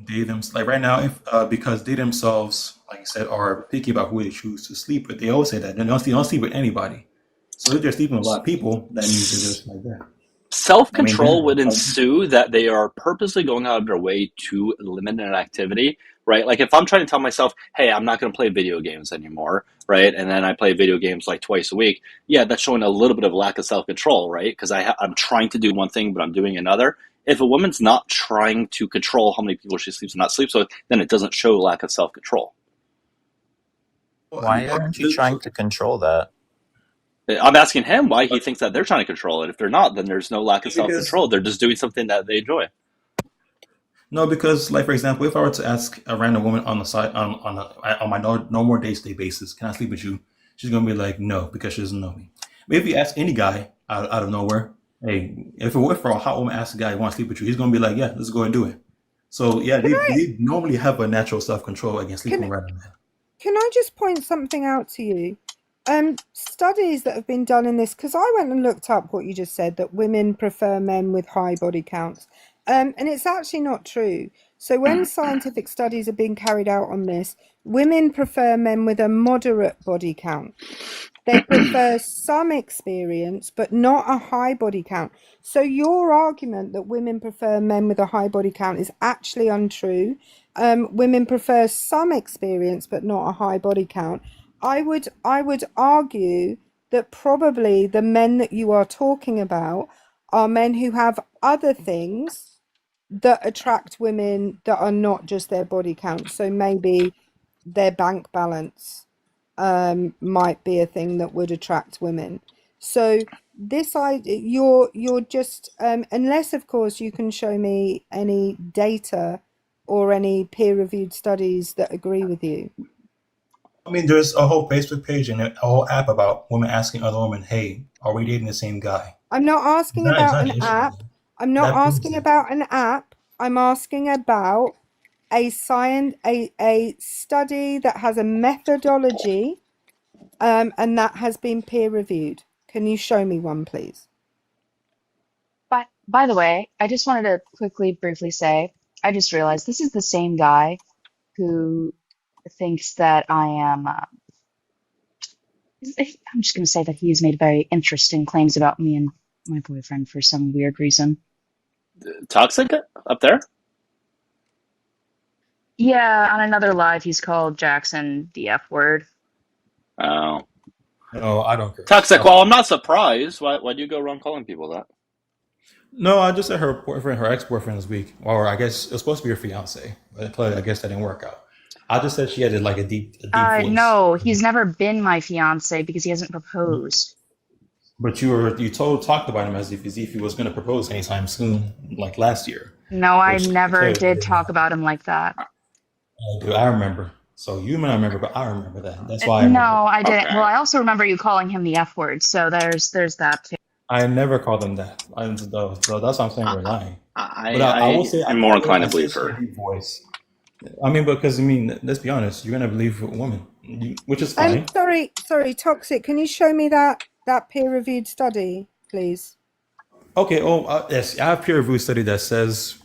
right now, if because they themselves, like I said, are picky about who they choose to sleep with. They always say that they don't sleep with anybody. So if they're sleeping with a lot of people, that means they're just like that. Self control would ensue that they are purposely going out of their way to limit an activity, right? Like if I'm trying to tell myself, hey, I'm not going to play video games anymore, right? And then I play video games like twice a week. Yeah, that's showing a little bit of lack of self control, right? Because I'm trying to do one thing, but I'm doing another. If a woman's not trying to control how many people she sleeps and not sleeps with, then it doesn't show lack of self control. Why aren't you trying to control that? I'm asking him why he thinks that they're trying to control it. If they're not, then there's no lack of self-control. They're just doing something that they enjoy. No, because like for example, if I were to ask a random woman on the side on my normal day-to-day basis, can I sleep with you? She's gonna be like, no, because she doesn't know me. But if you ask any guy out of nowhere, hey, if a hot woman asks a guy, want to sleep with you, he's gonna be like, yeah, let's go and do it. So yeah, they normally have a natural self-control against sleeping with random men. Can I just point something out to you? Studies that have been done in this, because I went and looked up what you just said, that women prefer men with high body counts. And it's actually not true. So when scientific studies are being carried out on this, women prefer men with a moderate body count. They prefer some experience, but not a high body count. So your argument that women prefer men with a high body count is actually untrue. Women prefer some experience, but not a high body count. I would argue that probably the men that you are talking about are men who have other things that attract women that are not just their body count. So maybe their bank balance might be a thing that would attract women. So you're just unless of course you can show me any data or any peer-reviewed studies that agree with you. I mean, there's a whole Facebook page and a whole app about women asking other women, hey, are we dating the same guy? I'm not asking about an app. I'm not asking about an app. I'm asking about a study that has a methodology and that has been peer reviewed. Can you show me one, please? By the way, I just wanted to briefly say, I just realized this is the same guy who thinks that I am. I'm just going to say that he's made very interesting claims about me and my boyfriend for some weird reason. Toxic up there? Yeah, on another live, he's called Jackson the F word. Oh. No, I don't care. Toxic, well, I'm not surprised. Why do you go around calling people that? No, I just said her boyfriend, her ex-boyfriend was weak, or I guess it was supposed to be her fiance, but I guess that didn't work out. I just said she had like a deep voice. No, he's never been my fiance because he hasn't proposed. But you talked about him as if he was going to propose anytime soon, like last year. No, I never did talk about him like that. I remember. So you may not remember, but I remember that. That's why I No, remember. I didn't. Okay. Well, I also remember you calling him the F word, so there's that too. I never called him that. So that's why I'm saying we're lying. But I will say I'm more inclined to believe her. Voice. I mean, because let's be honest, you're gonna believe a woman, which is fine. Sorry, Toxic. Can you show me that peer-reviewed study, please? Okay. Yes, I have peer-reviewed study that says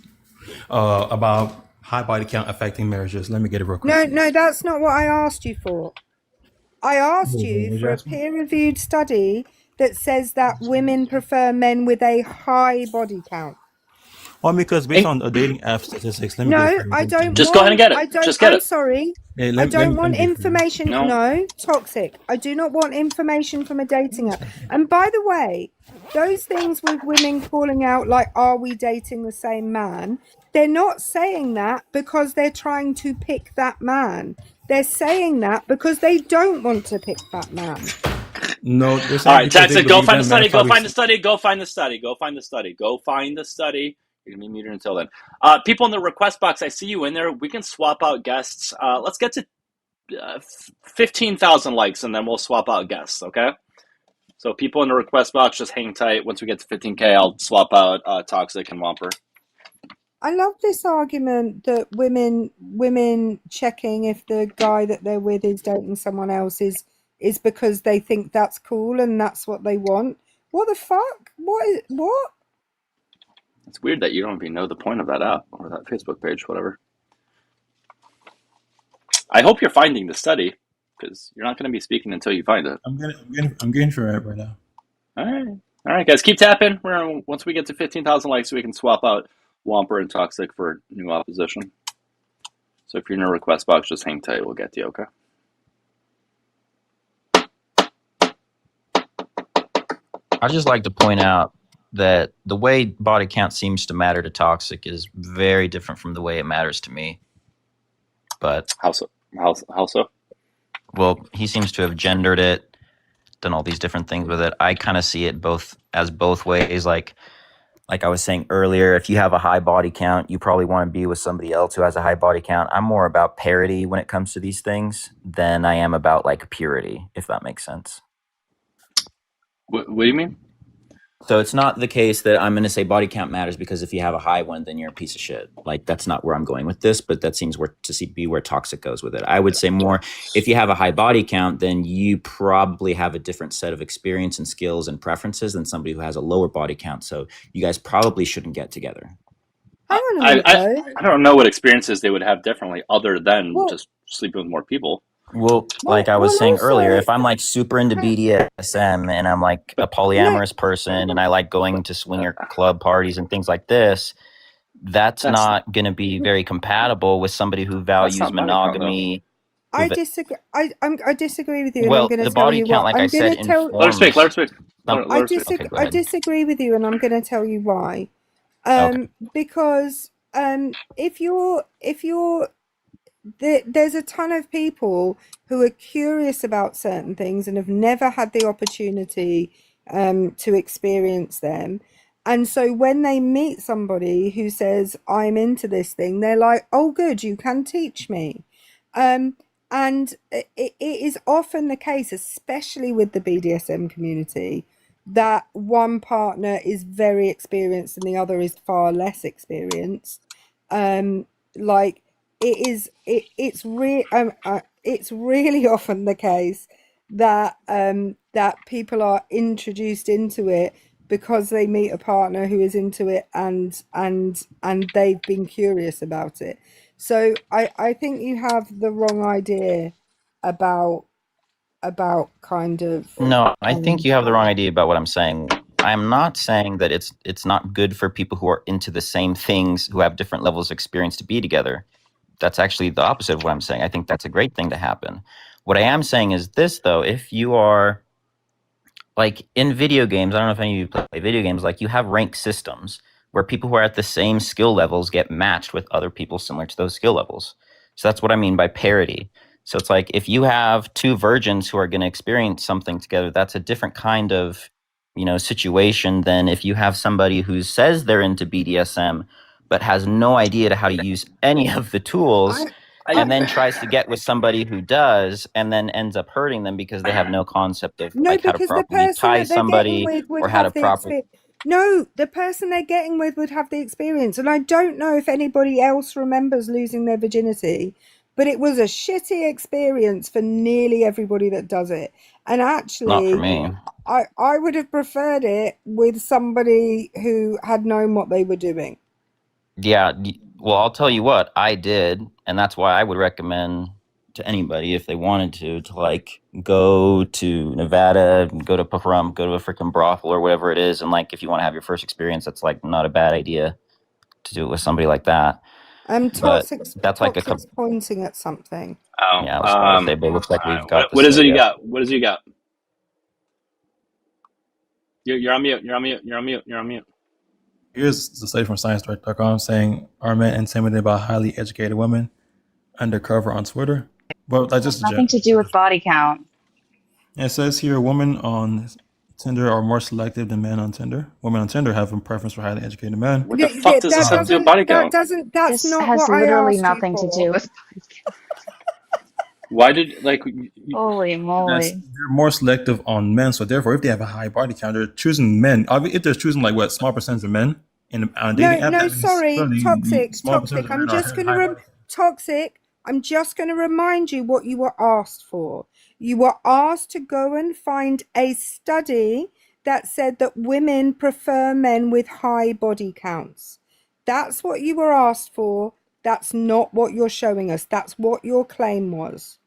about high body count affecting marriages. Let me get it real quick. No, that's not what I asked you for. I asked you for a peer-reviewed study that says that women prefer men with a high body count. Well, because based on dating app statistics, let me get it. I don't. Just go ahead and get it. Just get I'm it. sorry. Hey, I don't want information. No. Toxic. I do not want information from a dating app. And by the way, those things with women calling out like, "Are we dating the same man?" They're not saying that because they're trying to pick that man. They're saying that because they don't want to pick that man. No, all right, Toxic, go find the study. Go find the study. Go find the study. Go find the study. Go find the study. You're gonna be muted until then. People in the request box, I see you in there. We can swap out guests. Let's get to 15,000 likes, and then we'll swap out guests. Okay. So people in the request box, just hang tight. Once we get to 15K, I'll swap out Toxic and Whomper. I love this argument that women checking if the guy that they're with is dating someone else is because they think that's cool and that's what they want. What the fuck? What? It's weird that you don't even know the point of that app or that Facebook page, whatever. I hope you're finding the study, because you're not going to be speaking until you find it. I'm getting for it right now. All right, guys, keep tapping. Once we get to 15,000 likes, we can swap out Whomper and Toxic for new opposition. So if you're in a request box, just hang tight. We'll get to you, okay? I just like to point out that the way body count seems to matter to Toxic is very different from the way it matters to me. But how so? Well, he seems to have gendered it, done all these different things with it. I kind of see it both ways. Like I was saying earlier, if you have a high body count, you probably want to be with somebody else who has a high body count. I'm more about parity when it comes to these things than I am about like purity, if that makes sense. What do you mean? So it's not the case that I'm going to say body count matters because if you have a high one, then you're a piece of shit. Like that's not where I'm going with this, but that seems be where Toxic goes with it. I would say more, if you have a high body count, then you probably have a different set of experience and skills and preferences than somebody who has a lower body count. So you guys probably shouldn't get together. I don't know what experiences they would have differently other than just sleeping with more people. Well, like I was saying earlier, if I'm like super into BDSM and I'm like a polyamorous person and I like going to swinger club parties and things like this, that's not going to be very compatible with somebody who values monogamy. I disagree. I disagree with you. Well, and I'm the body count, like I said, let her speak. I disagree with you, and I'm going to tell you why. Because if you're there's a ton of people who are curious about certain things and have never had the opportunity to experience them. And so when they meet somebody who says, I'm into this thing, they're like, oh, good, you can teach me. And it is often the case, especially with the BDSM community, that one partner is very experienced and the other is far less experienced. It's really often the case that that people are introduced into it because they meet a partner who is into it and they've been curious about it. So I think you have the wrong idea about kind of. No, I think you have the wrong idea about what I'm saying. I'm not saying that it's not good for people who are into the same things, who have different levels of experience, to be together. That's actually the opposite of what I'm saying. I think that's a great thing to happen. What I am saying is this, though: if you are like in video games, I don't know if any of you play video games, like you have rank systems where people who are at the same skill levels get matched with other people similar to those skill levels. So that's what I mean by parity. So it's like if you have two virgins who are going to experience something together, that's a different kind of, situation than if you have somebody who says they're into BDSM but has no idea to how to use any of the tools, and then tries to get with somebody who does, and then ends up hurting them because they have no concept of No, like how to because the properly person tie that they're getting somebody with would or how to have the properly. experience. No, the person they're getting with would have the experience. And I don't know if anybody else remembers losing their virginity, but it was a shitty experience for nearly everybody that does it. And Not for actually, me. I would have preferred it with somebody who had known what they were doing. Yeah. Well, I'll tell you what I did, and that's why I would recommend to anybody if they wanted to like go to Nevada, go to Pahrump, go to a freaking brothel or whatever it is, and like if you want to have your first experience, that's like not a bad idea to do it with somebody like that. But that's like a Toxic's pointing at something. Oh, yeah. I was about to say, but it looks like we've got what this. is it you got? What is it you got? You're on mute. You're on mute. You're on mute. You're on mute. Here's the study from ScienceDirect.com saying, are men intimidated by highly educated women? Undercover on Twitter. Well, that's just Nothing to do with body count. It says here, women on Tinder are more selective than men on Tinder. Women on Tinder have a preference for highly educated men. What the fuck does this have to do with body count? That's This not has what I literally asked nothing you to for. do with body count. Why did Holy moly! They're more selective on men, so therefore, if they have a high body count, they're choosing men. If they're choosing like what small percentage of men on dating app, No, sorry, toxic. I'm just going to remind you what you were asked for. You were asked to go and find a study that said that women prefer men with high body counts. That's what you were asked for. That's not what you're showing us. That's what your claim was.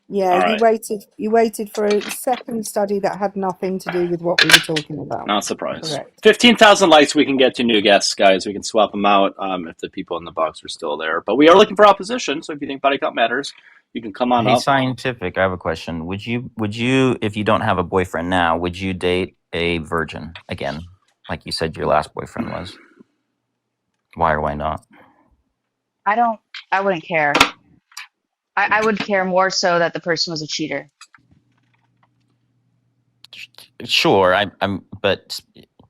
Yeah, right. you waited for a second study that had nothing to do with what we were talking about. Not surprised. Correct. 15,000 likes, we can get to new guests, guys. We can swap them out if the people in the box are still there. But we are looking for opposition, so if you think body count matters, you can come on Hey, up. Scientific, I have a question. Would you, if you don't have a boyfriend now, would you date a virgin again, like you said your last boyfriend was? Why or why not? I wouldn't care. I would care more so that the person was a cheater. Sure, but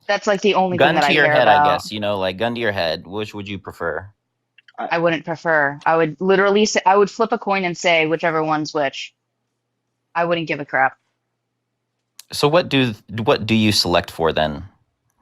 that's like the only gun thing that to I your care head, about. I guess. Like gun to your head. Which would you prefer? I wouldn't prefer. I would literally say, I would flip a coin and say whichever one's which. I wouldn't give a crap. So what do you select for then?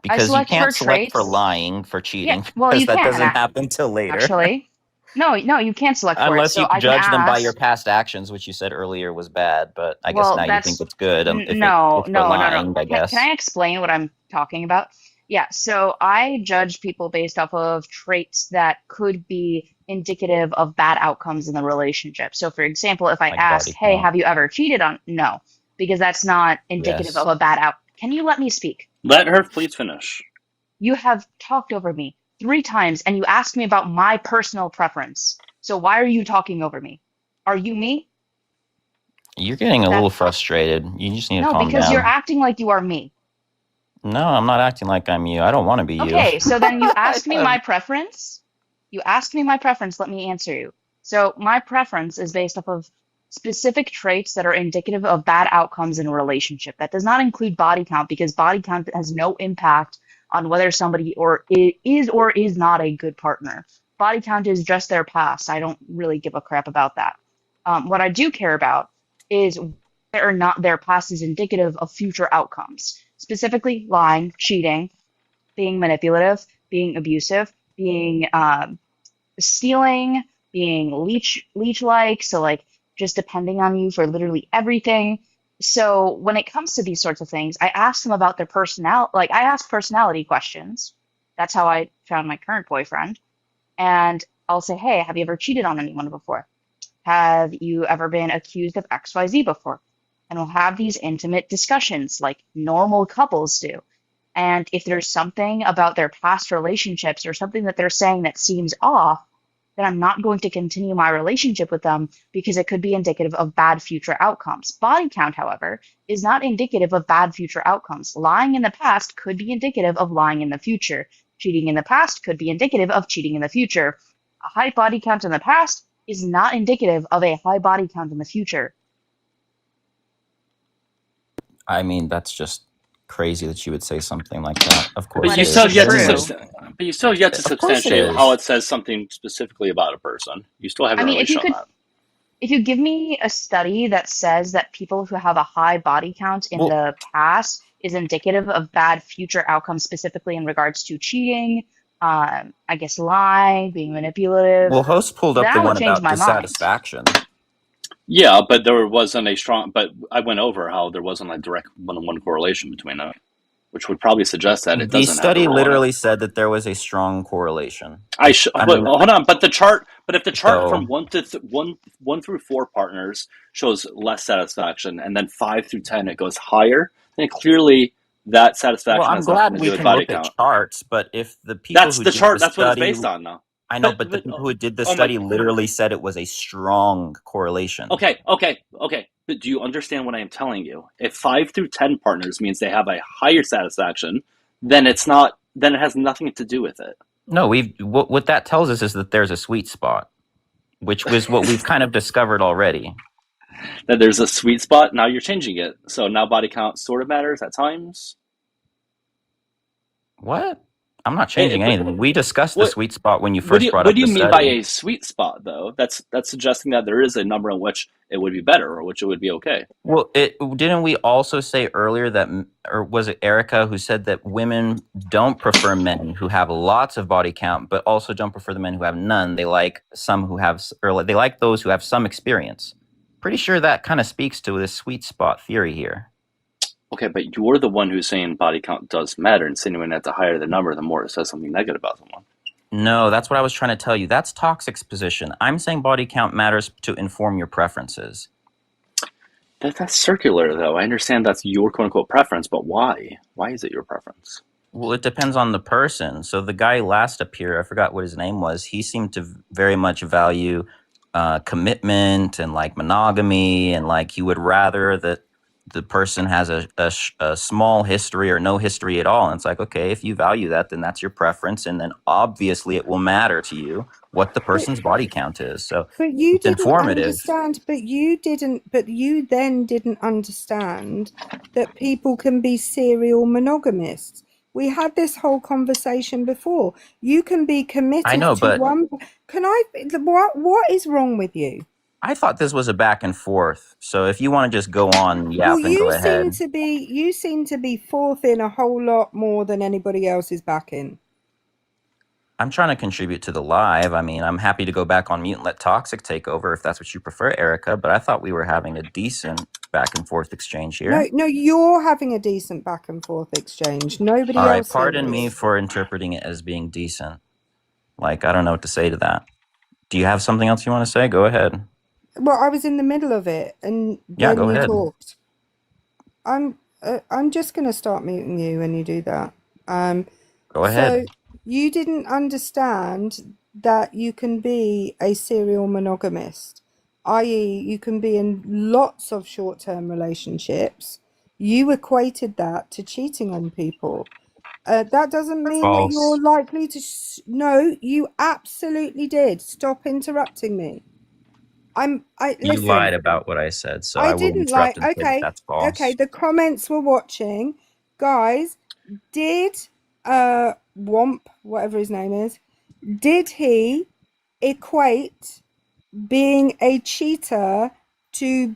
Because you can't select for lying, for cheating. Yeah, well, you that can, doesn't happen till later. Actually, no, you can't select for it. Unless So you I can judge them by ask- your past actions, which you said earlier was bad, but I guess now you think it's good. No. I guess. Can I explain what I'm talking about? Yeah, so I judge people based off of traits that could be indicative of bad outcomes in the relationship. So, for example, if I ask, hey, have you ever cheated on? No, because that's not indicative of a bad out. Can you let me speak? Let her please finish. You have talked over me 3 times and you asked me about my personal preference. So why are you talking over me? Are you me? You're getting a little frustrated. You just need to calm down. No, because you're acting like you are me. No, I'm not acting like I'm you. I don't want to be you. Okay, so then you asked me my preference. You asked me my preference. Let me answer you. So my preference is based off of specific traits that are indicative of bad outcomes in a relationship. That does not include body count, because body count has no impact on whether somebody is or is not a good partner. Body count is just their past. I don't really give a crap about that. What I do care about is whether or not their past is indicative of future outcomes. Specifically, lying, cheating, being manipulative, being abusive, being stealing, being leech-like, so like just depending on you for literally everything. So when it comes to these sorts of things, I ask them about their personality. Like, I ask personality questions. That's how I found my current boyfriend. And I'll say, hey, have you ever cheated on anyone before? Have you ever been accused of XYZ before? And we'll have these intimate discussions like normal couples do. And if there's something about their past relationships or something that they're saying that seems off, then I'm not going to continue my relationship with them because it could be indicative of bad future outcomes. Body count, however, is not indicative of bad future outcomes. Lying in the past could be indicative of lying in the future. Cheating in the past could be indicative of cheating in the future. A high body count in the past is not indicative of a high body count in the future. I mean, that's just crazy that you would say something like that. Of course, But you it's still have yet to true. but you still have yet to Of course it substantiate how is. it says something specifically about a person. You still I haven't mean, really shown that. if you give me a study that says that people who have a high body count in the past is indicative of bad future outcomes, specifically in regards to cheating, I guess lying, being manipulative, well, host pulled up the that would one change about my mind. dissatisfaction. Yeah, but there wasn't a strong. But I went over how there wasn't a direct one-on-one correlation between that, which would probably suggest that it The doesn't have a study role in it. literally said that there was a strong correlation. Hold on, but the chart. But if the chart So- from one through 4 partners shows less satisfaction, and then 5 through 10 it goes higher, then clearly that satisfaction Well, I'm has nothing glad to we do with can body look count. at charts, but if the people That's who the did chart. the That's what it's study, based on, though. I know, but the people who did the oh my- study literally said it was a strong correlation. Okay. But do you understand what I am telling you? If 5 through 10 partners means they have a higher satisfaction, then it's not. Then it has nothing to do with it. No, what that tells us is that there's a sweet spot, which was what we've kind of discovered already. That there's a sweet spot. Now you're changing it. So now body count sort of matters at times. What? I'm not changing anything. We discussed the sweet spot when you What first do brought up the you mean study. by a sweet spot, though? That's suggesting that there is a number in which it would be better or which it would be okay. Well, didn't we also say earlier that, or was it Erica who said that women don't prefer men who have lots of body count, but also don't prefer the men who have none? They like some who have, or they like those who have some experience. Pretty sure that kind of speaks to this sweet spot theory here. Okay, but you're the one who's saying body count does matter, insinuating that the higher the number, the more it says something negative about someone. No, that's what I was trying to tell you. That's Toxic's position. I'm saying body count matters to inform your preferences. That's circular, though. I understand that's your quote-unquote preference, but why? Why is it your preference? Well, it depends on the person. So the guy last up here, I forgot what his name was, he seemed to very much value commitment and like monogamy, and like he would rather that the person has a small history or no history at all. And it's like, okay, if you value that, then that's your preference. And then obviously it will matter to you what the person's body count is. So But you it's didn't informative. understand. But you then didn't understand that people can be serial monogamists. We had this whole conversation before. You can be committed I know, to but one. Can I? What is wrong with you? I thought this was a back and forth. So if you want to just go on yap and go ahead. You seem to be fourth in a whole lot more than anybody else is back in. I'm trying to contribute to the live. I mean, I'm happy to go back on mute and let Toxic take over if that's what you prefer, Erica. But I thought we were having a decent back and forth exchange here. No, you're having a decent back and forth exchange. Nobody All right, else. pardon me for interpreting it as being decent. Like, I don't know what to say to that. Do you have something else you want to say? Go ahead. Well, I was in the middle of it, and Yeah, then go you ahead. talked. I'm just going to start muting you when you do that. Go ahead. So you didn't understand that you can be a serial monogamist, i.e., you can be in lots of short-term relationships. You equated that to cheating on people. That doesn't mean that you're likely to. No, you absolutely did. Stop interrupting me. You Listen. lied about what I said, so I will didn't interrupt lie. and say that's false. Okay, the comments were watching. Guys, did Womp, whatever his name is, did he equate being a cheater to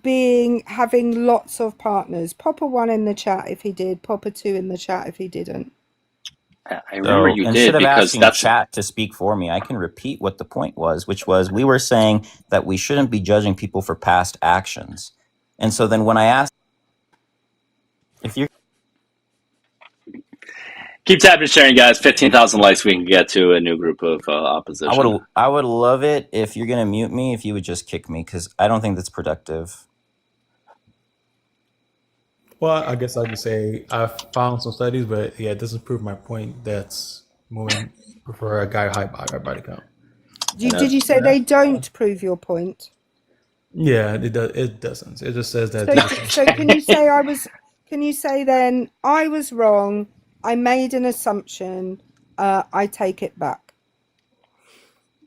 having lots of partners? Pop a 1 in the chat if he did. Pop a 2 in the chat if he didn't. I remember you did, instead of because asking that's chat to speak for me, I can repeat what the point was, which was we were saying that we shouldn't be judging people for past actions. And so then when I asked if you're Keep tapping and sharing, guys. 15,000 likes, we can get to a new group of opposition. I would love it if you're gonna mute me, if you would just kick me, because I don't think that's productive. Well, I guess I could say I've found some studies, but yeah, it doesn't prove my point that women prefer a guy high body count. Did you say they don't prove your point? Yeah, it does. It doesn't. It just says that. So can you say I was? Can you say then I was wrong? I made an assumption. I take it back.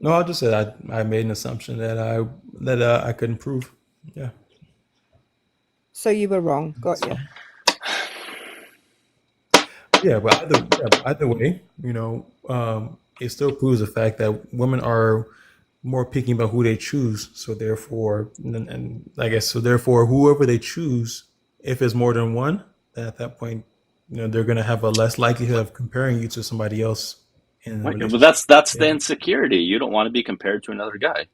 No, I just said I made an assumption that I couldn't prove. Yeah. So you were wrong. Got you. Yeah, but either way, it still proves the fact that women are more picky about who they choose. So therefore, and I guess so therefore, whoever they choose, if it's more than one, then at that point, they're going to have a less likelihood of comparing you to somebody else. But that's the insecurity. You don't want to be compared to another guy.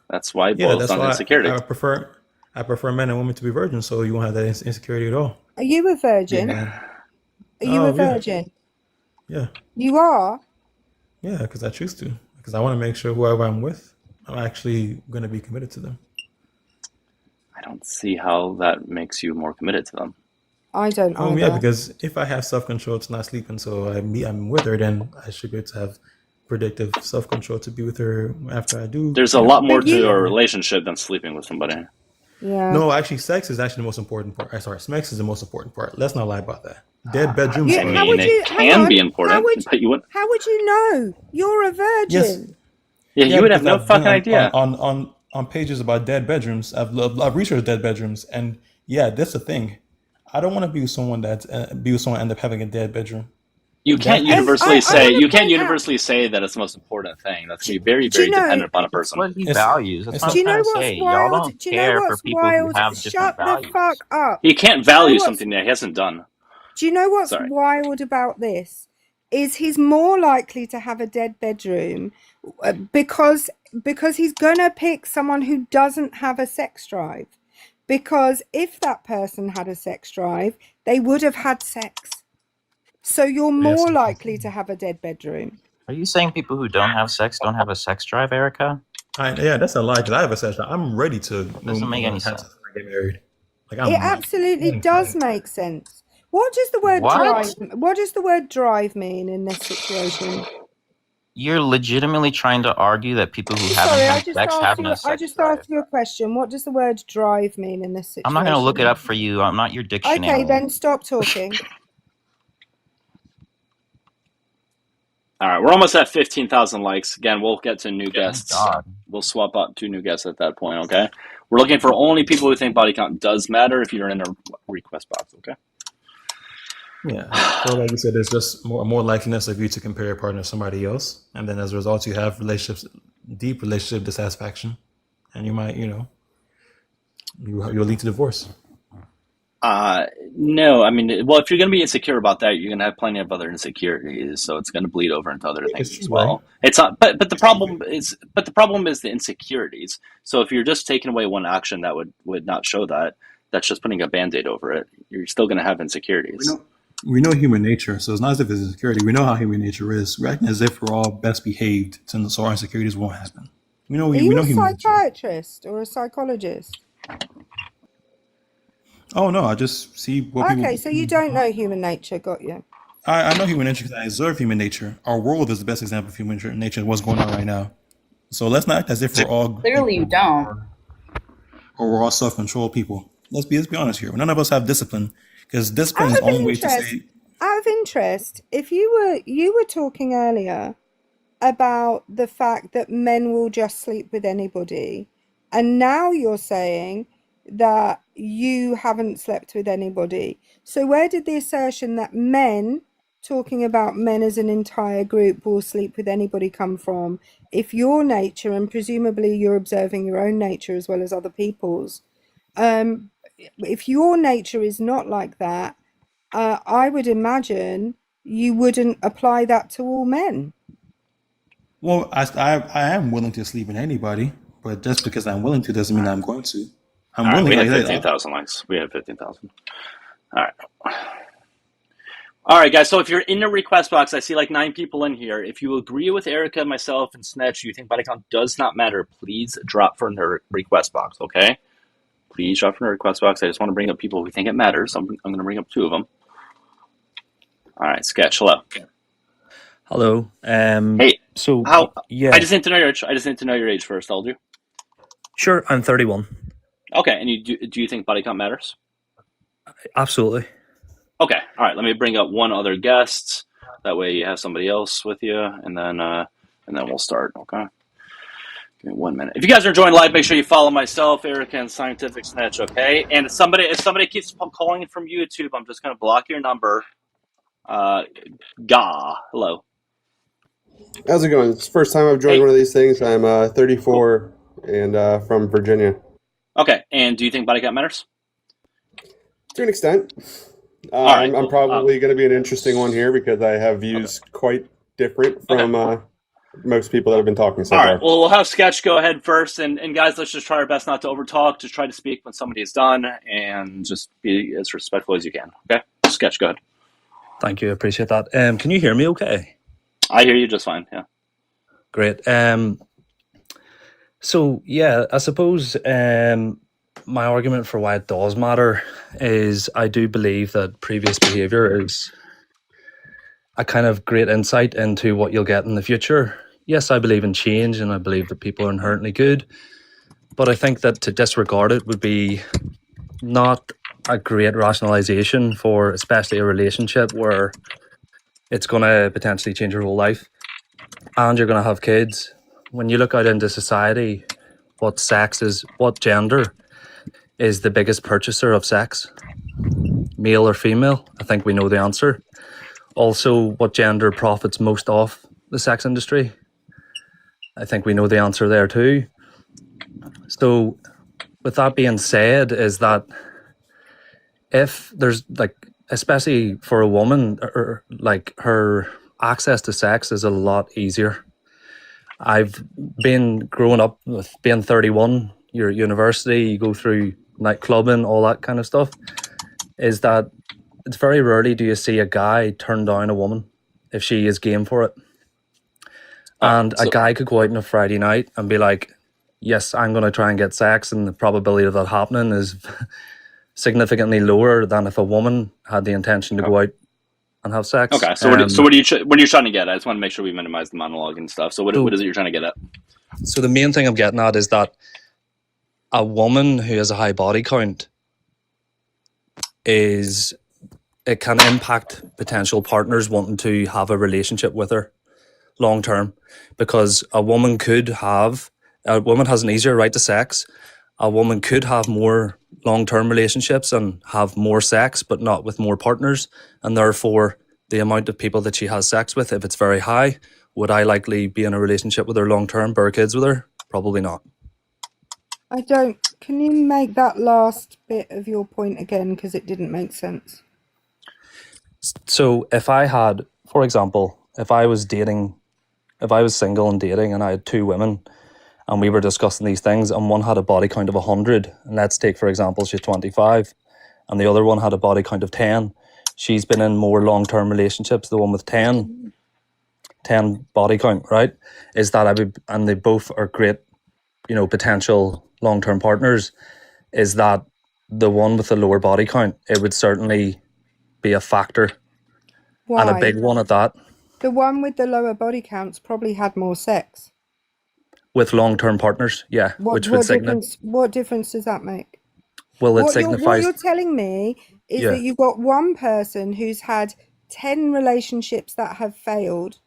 That's why it boils down to insecurity. I prefer men and women to be virgins, so you won't have that insecurity at all. Are you a virgin? Yeah. Are you a virgin? Yeah. You are? Yeah, because I choose to. Because I want to make sure whoever I'm with, I'm actually going to be committed to them. I don't see how that makes you more committed to them. I don't either. Yeah, because if I have self-control to not sleep until I'm with her, then I should be able to have predictive self-control to be with her after I do. There's a lot more to a relationship than sleeping with somebody. Yeah. No, actually, sex is actually the most important part. Sorry, sex is the most important part. Let's not lie about that. Dead bedrooms. I mean, it can be important, but you wouldn't. How would you know? You're a virgin. Yes. Yeah, you would have no fucking idea. On pages about dead bedrooms, I've researched dead bedrooms, and yeah, that's the thing. I don't want to be with someone end up having a dead bedroom. You can't universally say that it's the most important thing. That's going to be very, very dependent upon a person. That's what he values. That's what Do you know I'm what's saying. wild? Y'all don't Do you know care for what's people wild? who have different Shut values. the fuck up. He can't value something that he hasn't done. Do you know what's wild about this? Is he's more likely to have a dead bedroom because he's gonna pick someone who doesn't have a sex drive. Because if that person had a sex drive, they would have had sex. So you're more likely to have a dead bedroom. Are you saying people who don't have sex don't have a sex drive, Erica? Yeah, that's a lie. Because I have a sex drive. I'm ready to. Doesn't make any sense. Get married. It absolutely does make sense. What does the word drive? What does the word drive mean in this situation? You're legitimately trying to argue that people who haven't had sex have no sex drive. I just asked you a question. What does the word drive mean in this situation? I'm not going to look it up for you. I'm not your dictionary. Okay, then stop talking. All right, we're almost at 15,000 likes. Again, we'll get to new guests. We'll swap out 2 new guests at that point, okay? We're looking for only people who think body count does matter if you're in a request box, okay? Yeah. So like you said, there's just more likeliness of you to compare your partner to somebody else. And then as a result, you have deep relationship dissatisfaction. And you might, you'll lead to divorce. No, I mean, well, if you're going to be insecure about that, you're going to have plenty of other insecurities, so it's going to bleed over into other things as well. Right? It's not, but the problem is the insecurities. So if you're just taking away one action that would not show that, that's just putting a Band-Aid over it. You're still going to have insecurities. We know human nature, so it's not as if it's insecurity. We know how human nature is. We're acting as if we're all best behaved, so our insecurities won't happen. We know. Are you a psychiatrist or a psychologist? Oh no, I just see what people. Okay, so you don't know human nature, got you? I know human nature because I observe human nature. Our world is the best example of human nature. What's going on right now? So let's not act as if we're all clearly you don't, or we're all self-controlled people. Let's be honest here. None of us have discipline. Because discipline is the only way to say. Out of interest, if you were talking earlier about the fact that men will just sleep with anybody, and now you're saying that you haven't slept with anybody. So where did the assertion that men, talking about men as an entire group, will sleep with anybody come from? If your nature, and presumably you're observing your own nature as well as other people's, if your nature is not like that, I would imagine you wouldn't apply that to all men. Well, I am willing to sleep with anybody, but just because I'm willing to doesn't mean I'm going to. I'm willing. We have 15,000 likes. We have 15,000. All right. All right, guys. So if you're in the request box, I see like 9 people in here. If you agree with Erica, myself, and Snatch, you think body count does not matter, please drop from the request box, okay? Please drop from the request box. I just want to bring up people who think it matters. I'm going to bring up 2 of them. All right, Sketch, hello. Hello. Hey, So I just need to know your age. I just need to know your age first. How old are you? sure, I'm 31. Okay, and do you think body count matters? Absolutely. Okay, all right. Let me bring up one other guest. That way you have somebody else with you, and then we'll start. Okay. Give me 1 minute. If you guys are enjoying live, make sure you follow myself, Erica, and Scientific Snatch. Okay. And if somebody keeps calling from YouTube, I'm just gonna block your number. Hello. How's it going? It's the first time I've joined one of these things. I'm 34 and from Virginia. Okay. And do you think body count matters? To an extent. Right, I'm probably going to be an interesting one here because I have views quite different from most people that have been talking so far. All right. Well, we'll have Sketch go ahead first. And guys, let's just try our best not to overtalk. Just try to speak when somebody is done and just be as respectful as you can. Okay? Sketch, go ahead. Thank you. I appreciate that. Can you hear me okay? I hear you just fine. Yeah. Great. So, yeah, I suppose my argument for why it does matter is I do believe that previous behavior is a kind of great insight into what you'll get in the future. Yes, I believe in change and I believe that people are inherently good, but I think that to disregard it would be not a great rationalization for especially a relationship where it's going to potentially change your whole life and you're going to have kids. When you look out into society, what gender is the biggest purchaser of sex, male or female? I think we know the answer. Also, what gender profits most off the sex industry? I think we know the answer there too. So with that being said, is that if there's like, especially for a woman, or like her access to sex is a lot easier. I've been growing up with being 31, you're at university, you go through night clubbing, all that kind of stuff, is that it's very rarely do you see a guy turn down a woman if she is game for it. And a guy could go out on a Friday night and be like, yes, I'm going to try and get sex, and the probability of that happening is significantly lower than if a woman had the intention to go out and have sex. Okay, so what are you trying to get at? I just want to make sure we minimize the monologue and stuff. So what is it you're trying to get at? So the main thing I'm getting at is that a woman who has a high body count it can impact potential partners wanting to have a relationship with her long term, because a woman has an easier right to sex. A woman could have more long-term relationships and have more sex, but not with more partners. And therefore, the amount of people that she has sex with, if it's very high, would I likely be in a relationship with her long-term, bear kids with her? Probably not. Can you make that last bit of your point again? Because it didn't make sense. So if I had, for example, if I was single and dating and I had 2 women, and we were discussing these things, and one had a body count of 100, and let's take, for example, she's 25, and the other one had a body count of 10. She's been in more long-term relationships, the one with 10 body count, right? And they both are great, potential long-term partners. Is that the one with the lower body count? It would certainly be a factor. Why? And a big one at that. The one with the lower body counts probably had more sex. With long-term partners, yeah. What difference does that make? Well, what you're telling me is that you've got one person who's had 10 relationships that have failed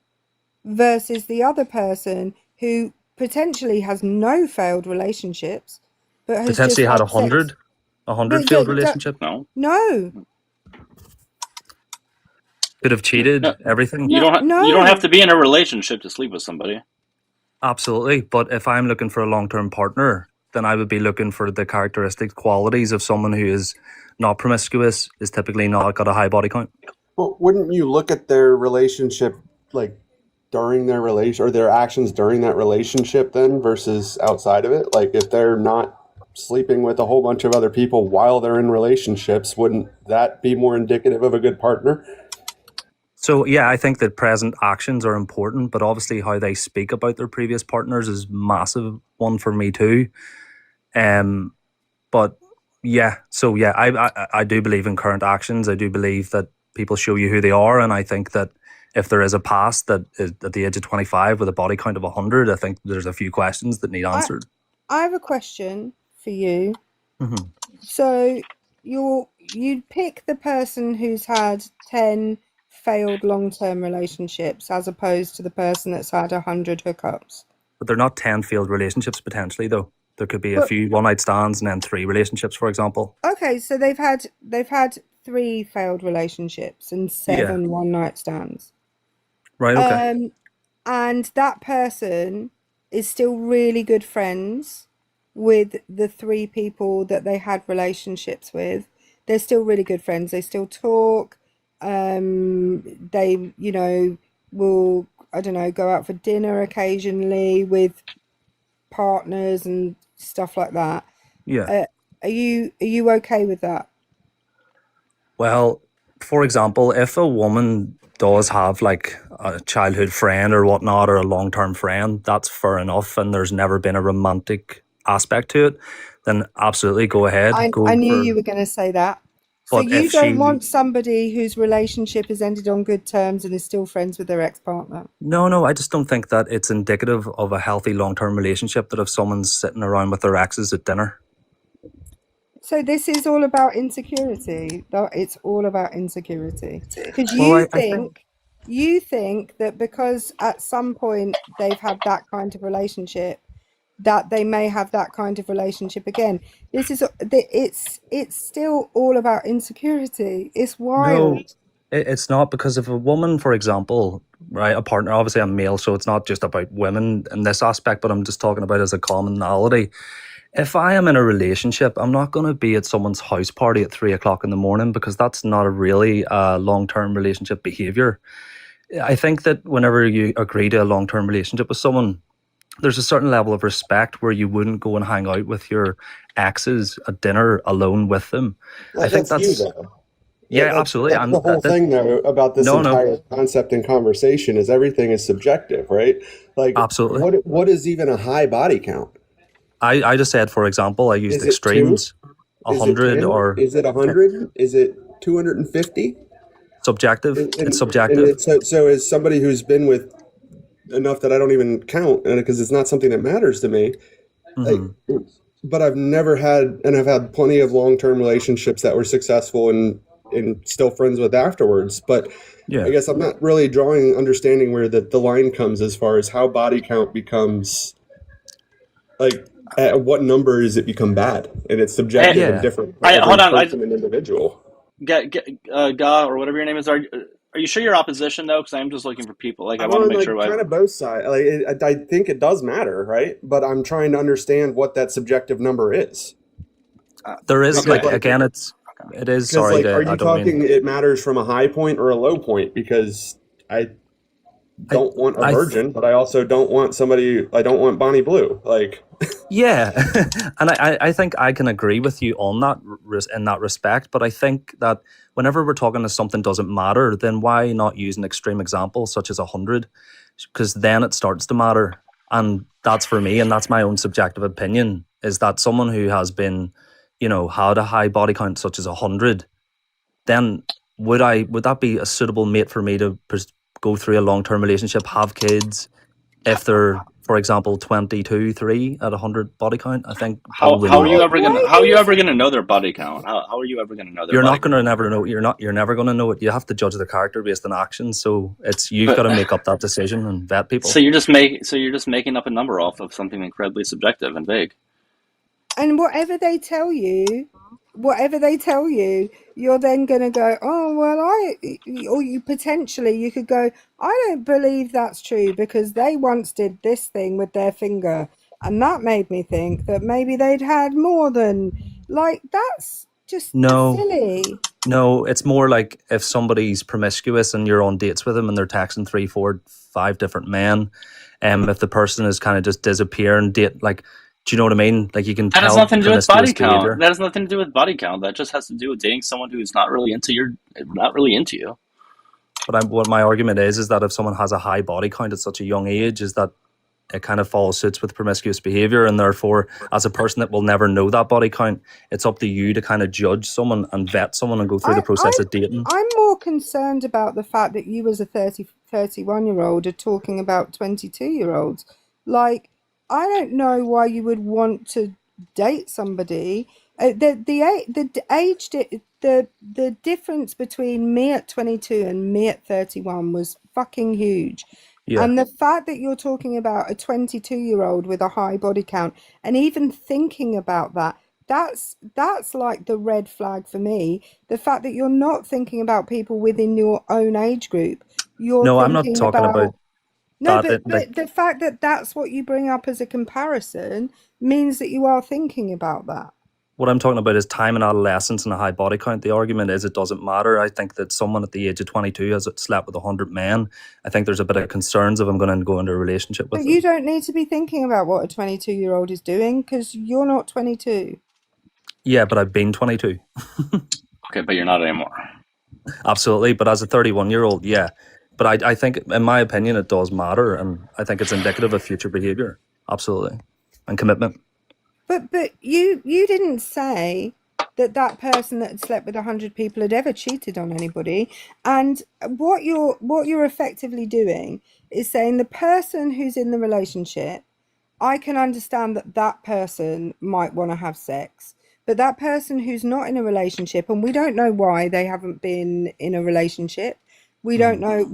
versus the other person who potentially has no failed relationships, but has potentially just had 100 failed relationships. No. Could have cheated, everything. You don't have to be in a relationship to sleep with somebody. Absolutely, but if I'm looking for a long-term partner, then I would be looking for the characteristic qualities of someone who is not promiscuous, is typically not got a high body count. Well, wouldn't you look at their relationship like during their relation, or their actions during that relationship then versus outside of it? Like if they're not sleeping with a whole bunch of other people while they're in relationships, wouldn't that be more indicative of a good partner? So yeah, I think that present actions are important, but obviously how they speak about their previous partners is massive one for me too. But yeah, so yeah, I do believe in current actions. I do believe that people show you who they are, and I think that if there is a past that is at the age of 25 with a body count of 100, I think there's a few questions that need answered. I have a question for you. Mhm. So you'd pick the person who's had 10 failed long-term relationships as opposed to the person that's had 100 hookups. But they're not 10 failed relationships potentially, though. There could be a But- few one-night stands and then 3 relationships, for example. Okay, so they've had 3 failed relationships and 7 one-night stands. Right, okay. And that person is still really good friends with the 3 people that they had relationships with. They're still really good friends. They still talk. They, will, I don't know, go out for dinner occasionally with partners and stuff like that. Yeah. Are you okay with that? Well, for example, if a woman does have like a childhood friend or whatnot, or a long-term friend, that's fair enough, and there's never been a romantic aspect to it, then absolutely go ahead. I knew you were going to say that. So But you if don't she- want somebody whose relationship has ended on good terms and is still friends with their ex-partner? No, I just don't think that it's indicative of a healthy long-term relationship that if someone's sitting around with their exes at dinner. So this is all about insecurity. It's all about insecurity. Because Well, you think that because at some point they've had that kind of relationship, that they may have that kind of relationship again. It's still all about insecurity. It's wild. No, it's not, because if a woman, for example, right, a partner, obviously I'm male, so it's not just about women in this aspect, but I'm just talking about as a commonality. If I am in a relationship, I'm not going to be at someone's house party at 3 o'clock in the morning, because that's not a really long-term relationship behavior. I think that whenever you agree to a long-term relationship with someone, there's a certain level of respect where you wouldn't go and hang out with your exes at dinner alone with them. I think that's you, though. Yeah, That's- absolutely. That's the whole thing, though, about this entire concept and conversation is everything is subjective, right? Like, Absolutely. What is even a high body count? I just said, for example, I used Is it extremes, 2? Is it 100 10? or Is it 100? Is it 250? subjective. And It's subjective. so as somebody who's been with enough that I don't even count, and because it's not something that matters to me. Mhm. But I've never had, and I've had plenty of long-term relationships that were successful and still friends with afterwards. But Yeah. I guess I'm not really understanding where the line comes as far as how body count becomes, like, at what number does it become bad? And it's subjective Yeah. and different for Hold every on, person and individual. Ga, or whatever your name is, are you sure you're opposition though? Because I'm just looking for people. Like, I I'm want to on, make sure. kind of both sides. Like, I think it does matter, right? But I'm trying to understand what that subjective number is. There is Okay. like, again, it is. Because, Sorry, like, are I you don't talking mean. it matters from a high point or a low point? Because I don't want a virgin, but I also don't want somebody. I don't want Bonnie Blue. Like, Yeah, and I think I can agree with you on that in that respect. But I think that whenever we're talking to something doesn't matter, then why not use an extreme example such as 100? Because then it starts to matter, and that's for me, and that's my own subjective opinion. Is that someone who has been, had a high body count such as 100, then would that be a suitable mate for me to go through a long-term relationship, have kids, if they're, for example, 22, 3 at 100 body count? I think How probably are you not. ever gonna know their body count? How are you ever gonna know their? You're body not going to never know. You're never going to know it. You have to judge the character based on actions. So you've got to make up that decision and vet people. So you're just making up a number off of something incredibly subjective and vague. And whatever they tell you, you're then going to go, oh, well, or you could go, I don't believe that's true because they once did this thing with their finger. And that made me think that maybe they'd had more than, like, that's just silly. No, it's more like if somebody's promiscuous and you're on dates with them and they're texting 3, 4, 5 different men, if the person is kind of just disappearing, do you know what I mean? Like, you can That tell has nothing to do with body promiscuous behavior. count. That has nothing to do with body count. That just has to do with dating someone who's not really into you. But what my argument is that if someone has a high body count at such a young age, is that it kind of follows suits with promiscuous behavior, and therefore, as a person that will never know that body count, it's up to you to kind of judge someone and vet someone and go through the process of dating. I'm more concerned about the fact that you as a 31-year-old are talking about 22-year-olds. Like, I don't know why you would want to date somebody. The difference between me at 22 and me at 31 was fucking huge. Yeah. And the fact that you're talking about a 22-year-old with a high body count and even thinking about that's like the red flag for me. The fact that you're not thinking about people within your own age group. No, I'm not talking about no, that. but the fact that that's what you bring up as a comparison means that you are thinking about that. What I'm talking about is time and adolescence and a high body count. The argument is it doesn't matter. I think that someone at the age of 22 has slept with 100 men. I think there's a bit of concerns if I'm going to go into a relationship with But them. you don't need to be thinking about what a 22-year-old is doing because you're not 22. Yeah, but I've been 22. Okay, but you're not anymore. Absolutely. But as a 31-year-old, yeah. But I think, in my opinion, it does matter. And I think it's indicative of future behavior. Absolutely. And commitment. But you didn't say that person that had slept with 100 people had ever cheated on anybody. And what you're effectively doing is saying the person who's in the relationship, I can understand that person might want to have sex, but that person who's not in a relationship, and we don't know why they haven't been in a relationship. We don't know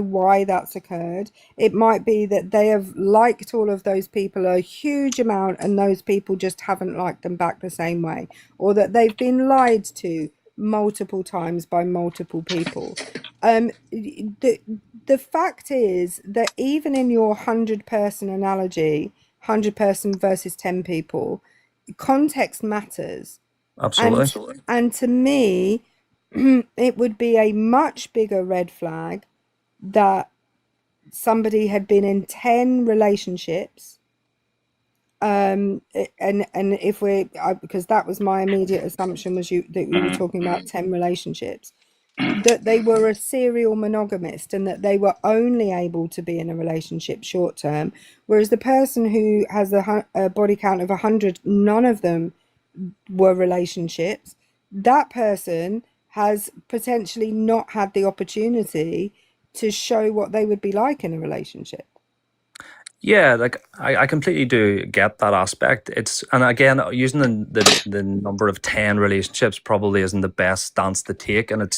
why that's occurred. It might be that they have liked all of those people a huge amount and those people just haven't liked them back the same way, or that they've been lied to multiple times by multiple people. The fact is that even in your 100-person analogy, 100 person versus 10 people, context matters. Absolutely. And to me, it would be a much bigger red flag that somebody had been in 10 relationships. And if because that was my immediate assumption was that you were talking about 10 relationships, that they were a serial monogamist and that they were only able to be in a relationship short term, whereas the person who has a body count of 100, none of them were relationships. That person has potentially not had the opportunity to show what they would be like in a relationship. Yeah, like I completely do get that aspect. And again, using the number of 10 relationships probably isn't the best stance to take. And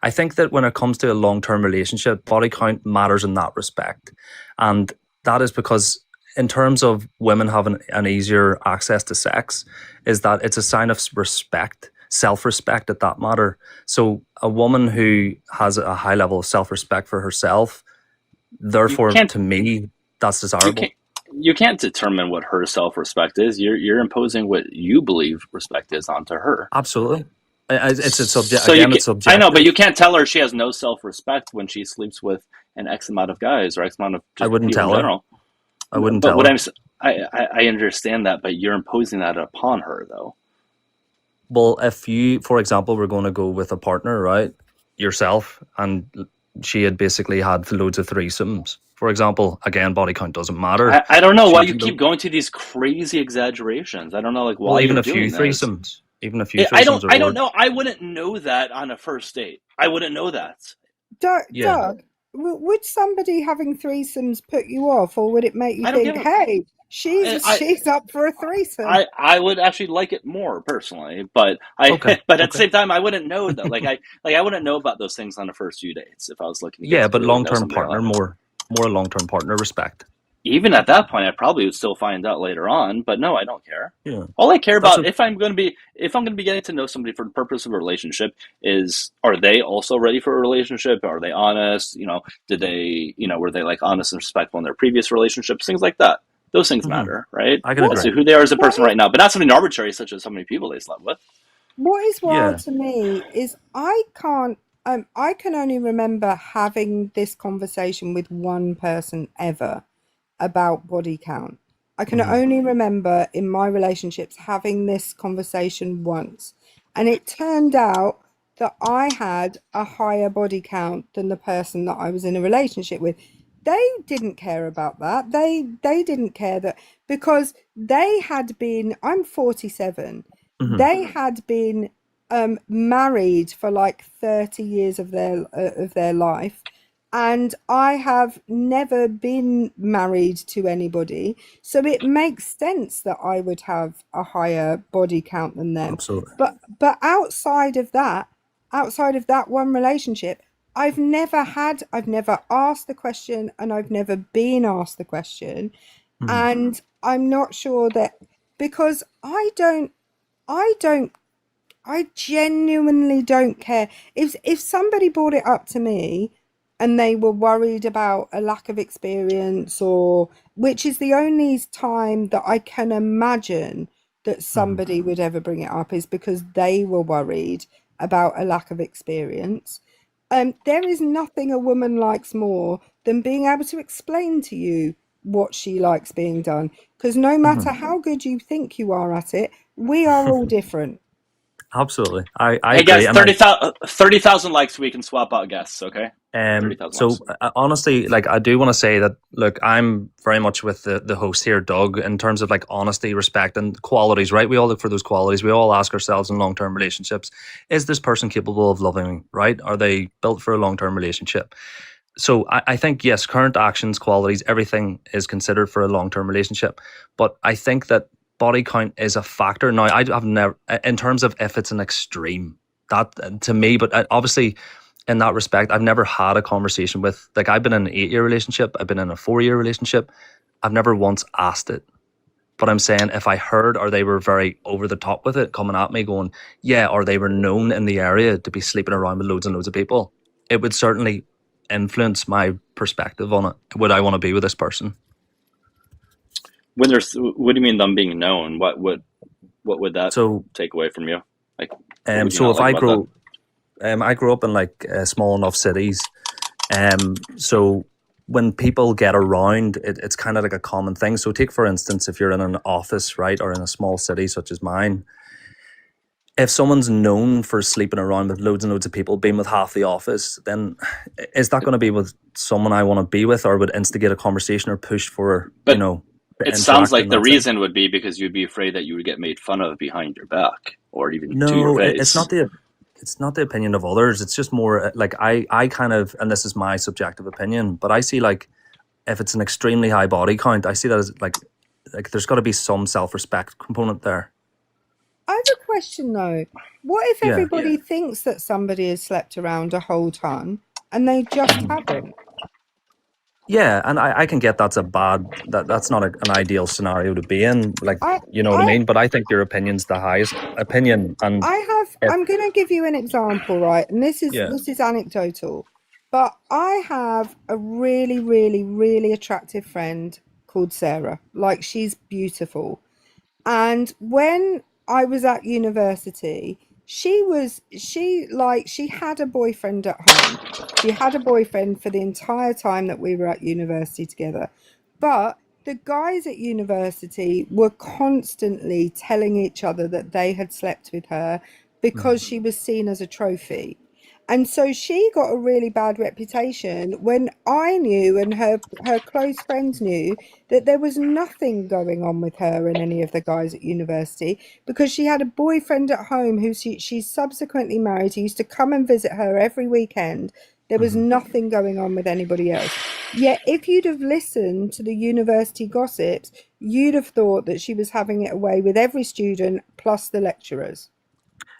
I think that when it comes to a long-term relationship, body count matters in that respect. And that is because in terms of women having an easier access to sex, is that it's a sign of respect, self-respect at that matter. So a woman who has a high level of self-respect for herself, therefore, to me, that's desirable. You can't determine what her self-respect is. You're imposing what you believe respect is onto her. Absolutely. It's subjective. So it's subjective. I know, but you can't tell her she has no self-respect when she sleeps with an X amount of guys or X amount of just people in general. I wouldn't tell her. I understand that, but you're imposing that upon her, though. Well, if you, for example, were going to go with a partner, right, yourself, and she had basically had loads of threesomes, for example, again, body count doesn't matter. I don't know why you keep going to these crazy exaggerations. I don't know, like, why. Well, even you're a few doing threesomes. This. Even a few threesomes. I don't know. I wouldn't know that on a first date. I wouldn't know that. Doug, would somebody having threesomes put you off, or would it make you think, hey, she's up for a threesome? I would actually like it more personally, but at the same time, I wouldn't know though. I wouldn't know about those things on the first few dates if I was looking. But long-term partner, more long-term partner respect. Even at that point, I probably would still find out later on. But no, I don't care. Yeah. All I care about if I'm going to be getting to know somebody for the purpose of a relationship is, are they also ready for a relationship? Are they honest? Did they were they like honest and respectful in their previous relationships? Things like that. Those things matter, right? I can agree. See who they are as a person right now, but not something arbitrary such as how many people they slept with. What is wild to me is I can only remember having this conversation with one person ever about body count. I can only remember in my relationships having this conversation once, and it turned out that I had a higher body count than the person that I was in a relationship with. They didn't care about that. They didn't care that, because they had been, I'm 47. They had been married for like 30 years of their life, and I have never been married to anybody, so it makes sense that I would have a higher body count than them. Absolutely. But outside of that one relationship, I've never asked the question, and I've never been asked the question. And I'm not sure that, because I genuinely don't care. If somebody brought it up to me and they were worried about a lack of experience, or which is the only time that I can imagine that somebody would ever bring it up, is because they were worried about a lack of experience. There is nothing a woman likes more than being able to explain to you what she likes being done, because no matter how good you think you are at it, we are all different. Absolutely. I Hey agree. guys, 30,000 likes, we can swap out guests, okay? 30,000 So likes. honestly, like, I do want to say that, look, I'm very much with the host here, Doug, in terms of like honesty, respect, and qualities, right? We all look for those qualities. We all ask ourselves in long-term relationships, is this person capable of loving me, right? Are they built for a long-term relationship? So I think, yes, current actions, qualities, everything is considered for a long-term relationship. But I think that body count is a factor. Now, I've never, in terms of if it's an extreme, that to me, but obviously in that respect, I've never had a conversation with, like, I've been in an 8-year relationship, I've been in a 4-year relationship. I've never once asked it. But I'm saying, if I heard, or they were very over the top with it, coming at me going, yeah, or they were known in the area to be sleeping around with loads and loads of people, it would certainly influence my perspective on it. Would I want to be with this person? What do you mean them being known? What would that So, take away from you? Like, what would you so not if like I about grow, I grew up in like small enough cities, so when people get around, it's kind of like a common thing. So take, for instance, if you're in an office, right, or in a small city such as mine, if someone's known for sleeping around with loads and loads of people, being with half the office, then is that going to be with someone I want to be with, or would instigate a conversation or push for, But to it sounds interact like in the that sense? reason would be because you'd be afraid that you would get made fun of behind your back, or even to your No, face. it's not the opinion of others. It's just more like I kind of, and this is my subjective opinion, but I see, like, if it's an extremely high body count, I see that as like there's got to be some self-respect component there. I have a question though. What if Yeah. everybody thinks that somebody has slept around a whole ton and they just haven't? Yeah, and I can get that's that's not an ideal scenario to be in, like, I you know what I mean? But I think your opinion's the highest opinion, and if, I'm going to give you an example, right? And this yeah. is anecdotal, but I have a really, really, really attractive friend called Sarah. Like, she's beautiful. And when I was at university, she had a boyfriend at home. She had a boyfriend for the entire time that we were at university together. But the guys at university were constantly telling each other that they had slept with her because she was seen as a trophy. And so she got a really bad reputation when I knew, and her close friends knew, that there was nothing going on with her and any of the guys at university, because she had a boyfriend at home who she subsequently married. He used to come and visit her every weekend. There was nothing going on with anybody else. Yet if you'd have listened to the university gossips, you'd have thought that she was having it away with every student plus the lecturers.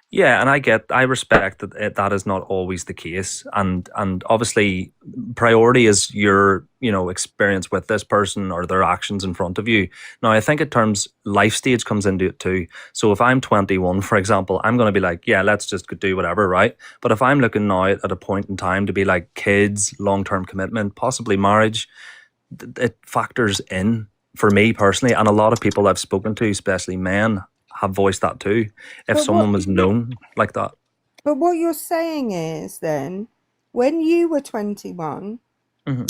Yeah, and I respect that that is not always the case, and obviously priority is your experience with this person or their actions in front of you. Now, I think in terms life stage comes into it too. So if I'm 21, for example, I'm going to be like, yeah, let's just do whatever, right? But if I'm looking now at a point in time to be like kids, long-term commitment, possibly marriage, it factors in for me personally, and a lot of people I've spoken to, especially men, have voiced that too. If someone was known like that. But what you're saying is, then, when you were 21,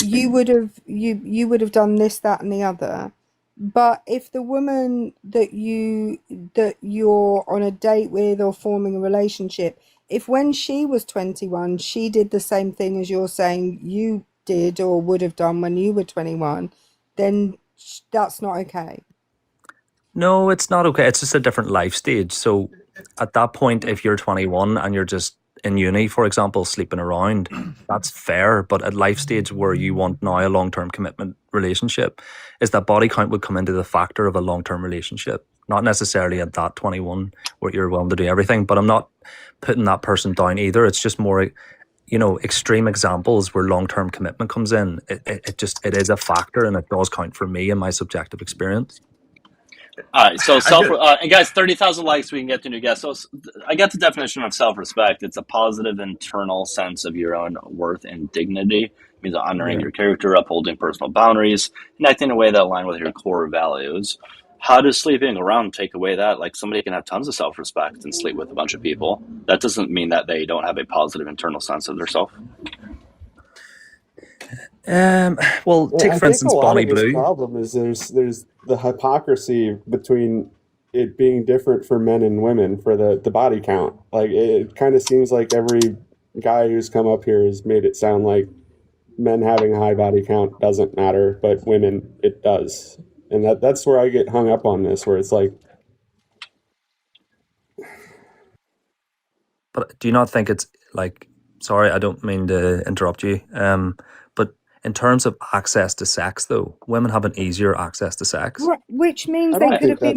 you would have done this, that, and the other. But if the woman that you're on a date with or forming a relationship if when she was 21, she did the same thing as you're saying you did or would have done when you were 21, then that's not okay. No, it's not okay. It's just a different life stage. So at that point, if you're 21 and you're just in uni, for example, sleeping around, that's fair. But at life stage where you want now a long-term commitment relationship, is that body count would come into the factor of a long-term relationship. Not necessarily at that 21 where you're willing to do everything, but I'm not putting that person down either. It's just more, you know, extreme examples where long-term commitment comes in. It is a factor, and it does count for me in my subjective experience. All right, so and guys, 30,000 likes, we can get to new guests. So I get the definition of self-respect. It's a positive internal sense of your own worth and dignity. It means honoring your character, upholding personal boundaries, and acting in a way that align with your core values. How does sleeping around take away that? Like, somebody can have tons of self-respect and sleep with a bunch of people. That doesn't mean that they don't have a positive internal sense of their self. Well, take for instance Bonnie Blue. The Blue. problem is there's the hypocrisy between it being different for men and women for the body count. Like, it kind of seems like every guy who's come up here has made it sound like men having a high body count doesn't matter, but women it does. And that's where I get hung up on this, where it's like. But do you not think it's like, sorry, I don't mean to interrupt you, but in terms of access to sex, though, women have an easier access to sex. Right, which means they could have been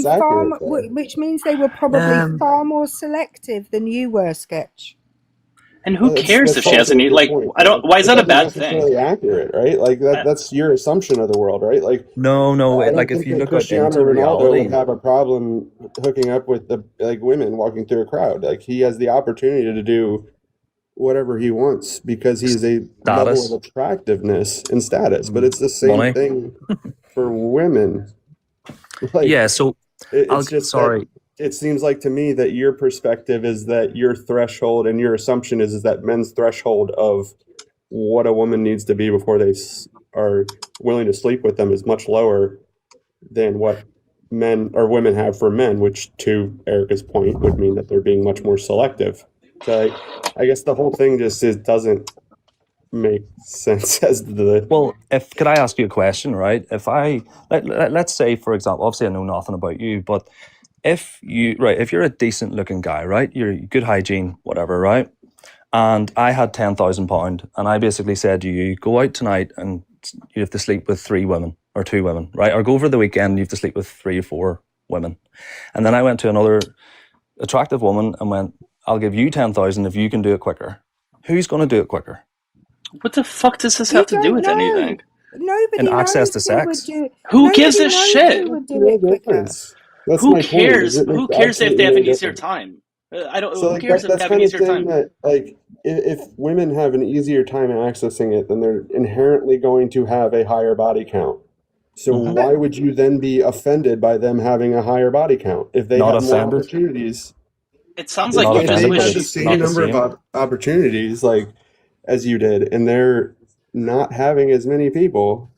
which means they were probably far more selective than you were, Sketch. And who cares if she has any, like, I don't, why is that a bad thing? Necessarily accurate, right? Like, that's your assumption of the world, right? Like, no, like, if you look at Cristiano Ronaldo would have a problem hooking up with women walking through a crowd. Like, he has the opportunity to do whatever he wants because he's a level of attractiveness and status, but it's the same thing for women. Like, yeah, so it's just sorry. It seems like to me that your perspective is that your threshold and your assumption is that men's threshold of what a woman needs to be before they are willing to sleep with them is much lower than what men or women have for men, which, to Erica's point, would mean that they're being much more selective. So I guess the whole thing just doesn't make sense as the. Well, could I ask you a question, right? If let's say, for example, obviously I know nothing about you, but if you're a decent looking guy, right? You're good hygiene, whatever, right? And I had £10,000 and I basically said to you, go out tonight and you have to sleep with 3 women or 2 women, right? Or go over the weekend and you have to sleep with 3 or 4 women. And then I went to another attractive woman and went, I'll give you 10,000 if you can do it quicker. Who's going to do it quicker? What the fuck does this have to do with anything? Nobody knows access to sex. Who gives a shit? Who would do it quicker. Who cares? Who cares if they have an easier time? I don't. So, who cares if they have an easier time? That, like, if women have an easier time accessing it, then they're inherently going to have a higher body count. So why would you then be offended by them having a higher body count if they have more opportunities? It sounds like you just wish the same number of opportunities, like as you did, and they're not having as many people.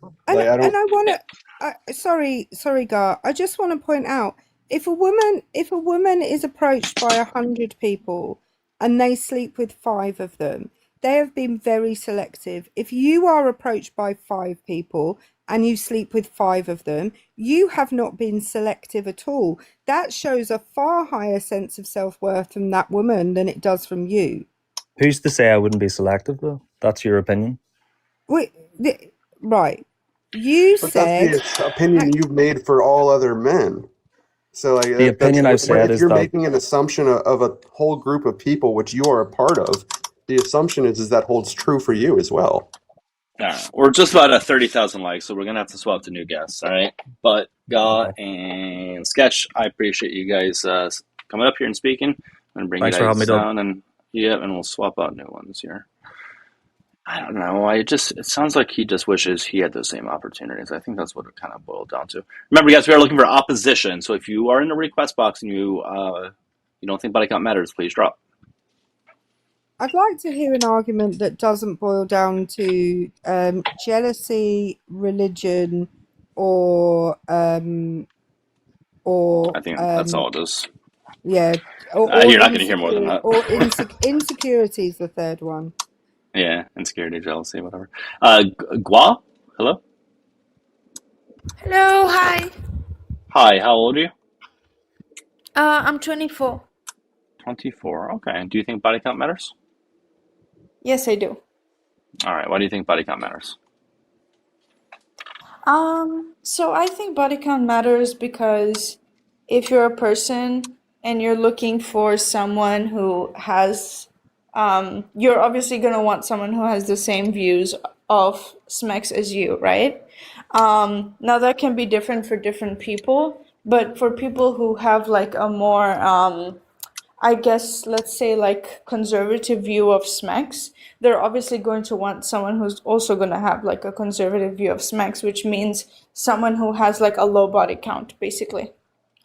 Sorry, Gar. I just want to point out, if a woman is approached by 100 people and they sleep with 5 of them, they have been very selective. If you are approached by 5 people and you sleep with 5 of them, you have not been selective at all. That shows a far higher sense of self-worth from that woman than it does from you. Who's to say I wouldn't be selective, though? That's your opinion. Right. You said that's the opinion you've made for all other men. So, like, the opinion I've said is you're that making an assumption of a whole group of people which you are a part of. The assumption is that holds true for you as well. We're just about at 30,000 likes, so we're gonna have to swap to new guests. All right, but and Sketch, I appreciate you guys coming up here and speaking. I'm gonna bring you guys down, and we'll swap out new ones here. I don't know. It sounds like he just wishes he had those same opportunities. I think that's what it kind of boiled down to. Remember, guys, we are looking for opposition. So if you are in the request box and you don't think body count matters, please drop. I'd like to hear an argument that doesn't boil down to jealousy, religion, or I think that's all it is. Yeah. You're not going to hear more than that. Or insecurity is the third one. Yeah, insecurity, jealousy, whatever. Gua, hello. Hello, hi. Hi, how old are you? I'm 24. 24. Okay. Do you think body count matters? Yes, I do. All right. Why do you think body count matters? So I think body count matters because if you're a person and you're looking for someone who has, you're obviously gonna want someone who has the same views of SMEX as you, right? Now that can be different for different people, but for people who have like a more, I guess, let's say like conservative view of SMEX, they're obviously going to want someone who's also going to have like a conservative view of SMEX, which means someone who has like a low body count, basically.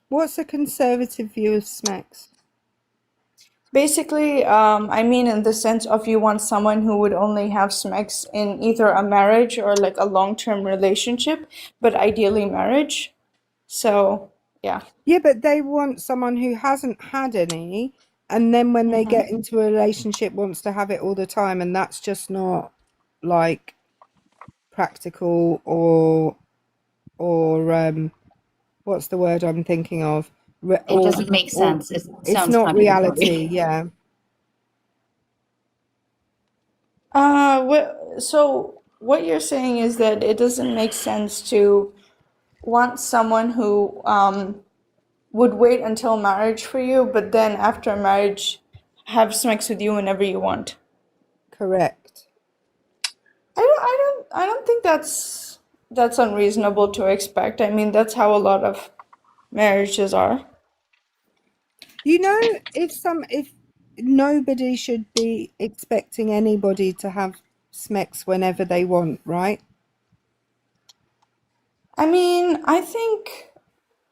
What's a conservative view of SMEX? Basically, I mean in the sense of you want someone who would only have SMEX in either a marriage or like a long-term relationship, but ideally marriage. So, yeah. Yeah, but they want someone who hasn't had any, and then when they get into a relationship wants to have it all the time, and that's just not like practical or what's the word I'm thinking of? It doesn't make sense. It It's sounds not reality. contradictory. Yeah. So what you're saying is that it doesn't make sense to want someone who would wait until marriage for you, but then after marriage have sex with you whenever you want. Correct. I don't think that's unreasonable to expect. I mean, that's how a lot of marriages are. You know, if nobody should be expecting anybody to have SMEX whenever they want, right? I mean, I think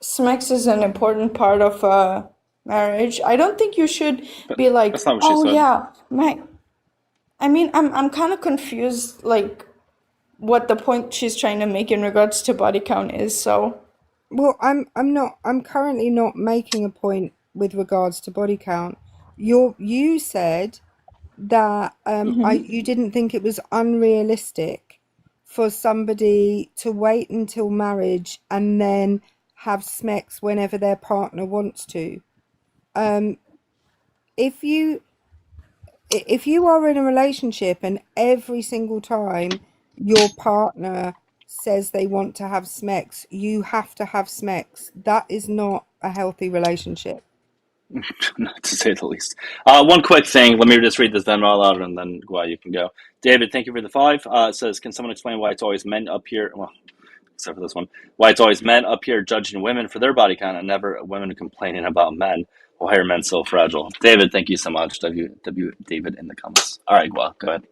SMEX is an important part of a marriage. I don't think you should be like, That's not what she oh said. yeah, I mean, I'm kind of confused, like what the point she's trying to make in regards to body count is. So, Well, I'm currently not making a point with regards to body count. You said that you didn't think it was unrealistic for somebody to wait until marriage and then have SMEX whenever their partner wants to. If you are in a relationship and every single time your partner says they want to have SMEX, you have to have SMEX, that is not a healthy relationship. Not to say the least. One quick thing. Let me just read this then all out, and then you can go. David, thank you for the 5. It says, can someone explain why it's always men up here? Well, except for this one. Why it's always men up here judging women for their body count and never women complaining about men. Why are men so fragile? David, thank you so much. David in the comments. All right, go ahead.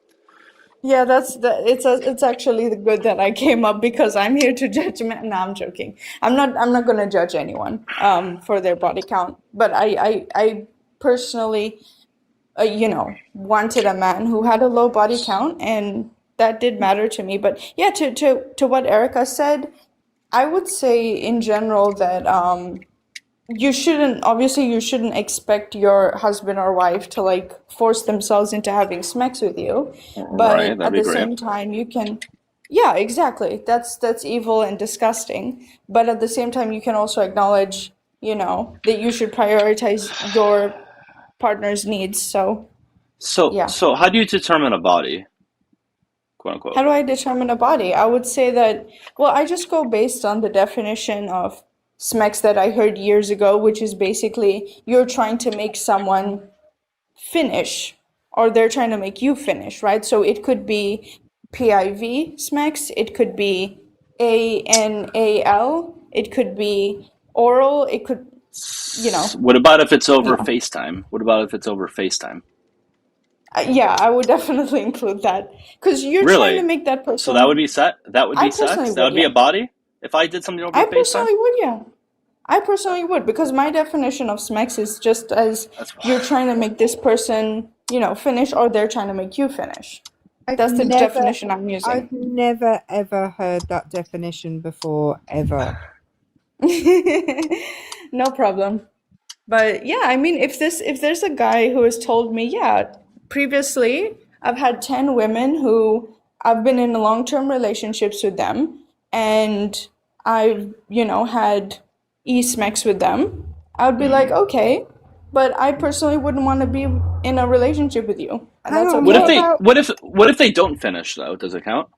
yeah, it's actually good that I came up because I'm here to judge men. No, I'm joking. I'm not going to judge anyone for their body count, but I personally wanted a man who had a low body count, and that did matter to me. But yeah, to what Erica said, I would say in general that you shouldn't expect your husband or wife to like force themselves into having sex with you, but Right, that'd at be the great. same time you can, yeah, exactly, that's evil and disgusting, but at the same time you can also acknowledge that you should prioritize your partner's needs. So yeah. So how do you determine a body, quote unquote? How do I determine a body? I would say that, well, I just go based on the definition of SMEX that I heard years ago, which is basically you're trying to make someone finish or they're trying to make you finish, right? So it could be PIV SMEX, it could be ANAL, it could be oral, it could, What about if it's over FaceTime? Yeah, I would definitely include that because you're Really? trying to make that person. So that would be set? That would be sex? personally That would be yeah. a body? If I did something over I FaceTime? personally would, yeah. I personally would, because my definition of SMEX is just as you're trying to make this person, finish, or they're trying to make you finish. That's the definition I'm using. I've never ever heard that definition before, ever. No problem. But yeah, I mean, if there's a guy who has told me, yeah, previously I've had 10 women who I've been in long-term relationships with them, and I've, had e-smex with them, I would be like, okay, but I personally wouldn't want to be in a relationship with you, and Hang that's on, What if what okay. they? about What if they don't finish though? Does it count?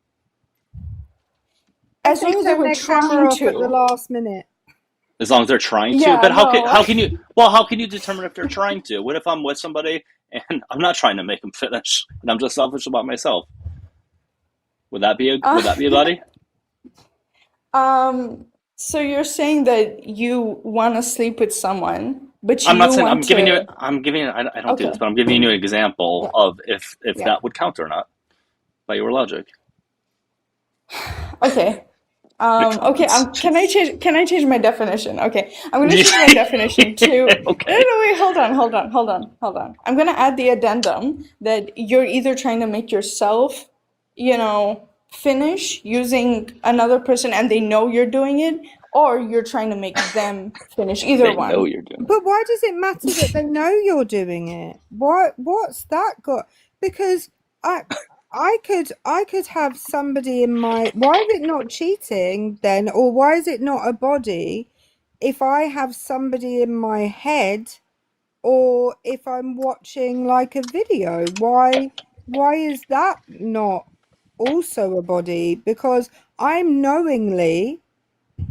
if As they long as they turn were their camera trying off at the to. last minute? As long as they're trying to. Yeah, But no. how can you? Well, how can you determine if they're trying to? What if I'm with somebody and I'm not trying to make them finish, and I'm just selfish about myself? Would that be a buddy? So you're saying that you want to sleep with someone, but I'm not you saying want I'm giving you. to. I'm giving you. I don't do this, Okay. but I'm giving you an example Yeah. of if Yeah. that would count or not by your logic. Okay. Okay. Can I change my definition? Okay. I'm gonna change my definition to. No, Okay. no, wait. Hold on. I'm gonna add the addendum that you're either trying to make yourself, finish using another person, and they know you're doing it, or you're trying to make them finish. Either They know one. you're doing But why does it matter that they know you're doing it? What's that got? Because I could have somebody in my, why is it not cheating then, or why is it not a body if I have somebody in my head, or if I'm watching like a video? Why is that not also a body? Because I'm knowingly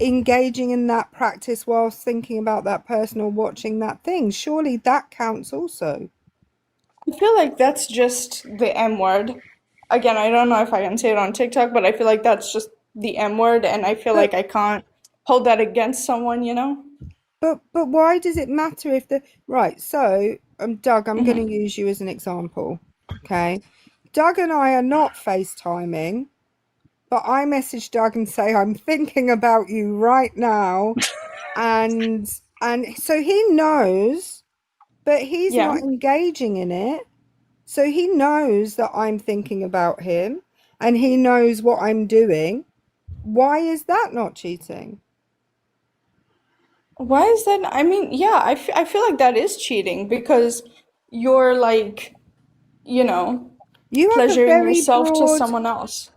engaging in that practice whilst thinking about that person or watching that thing. Surely that counts also. I feel like that's just the M word. Again, I don't know if I can say it on TikTok, but I feel like that's just the M word, and I feel But like I can't hold that against someone. but why does it matter if the right? So Doug, I'm going to use you as an example. Okay, Doug and I are not FaceTiming, but I message Doug and say I'm thinking about you right now, and so he knows, but he's Yeah. not engaging in it. So he knows that I'm thinking about him and he knows what I'm doing. Why is that not cheating? Why is that? I mean, yeah, I feel like that is cheating because you're like, you know, You have a pleasuring very yourself to broad someone else.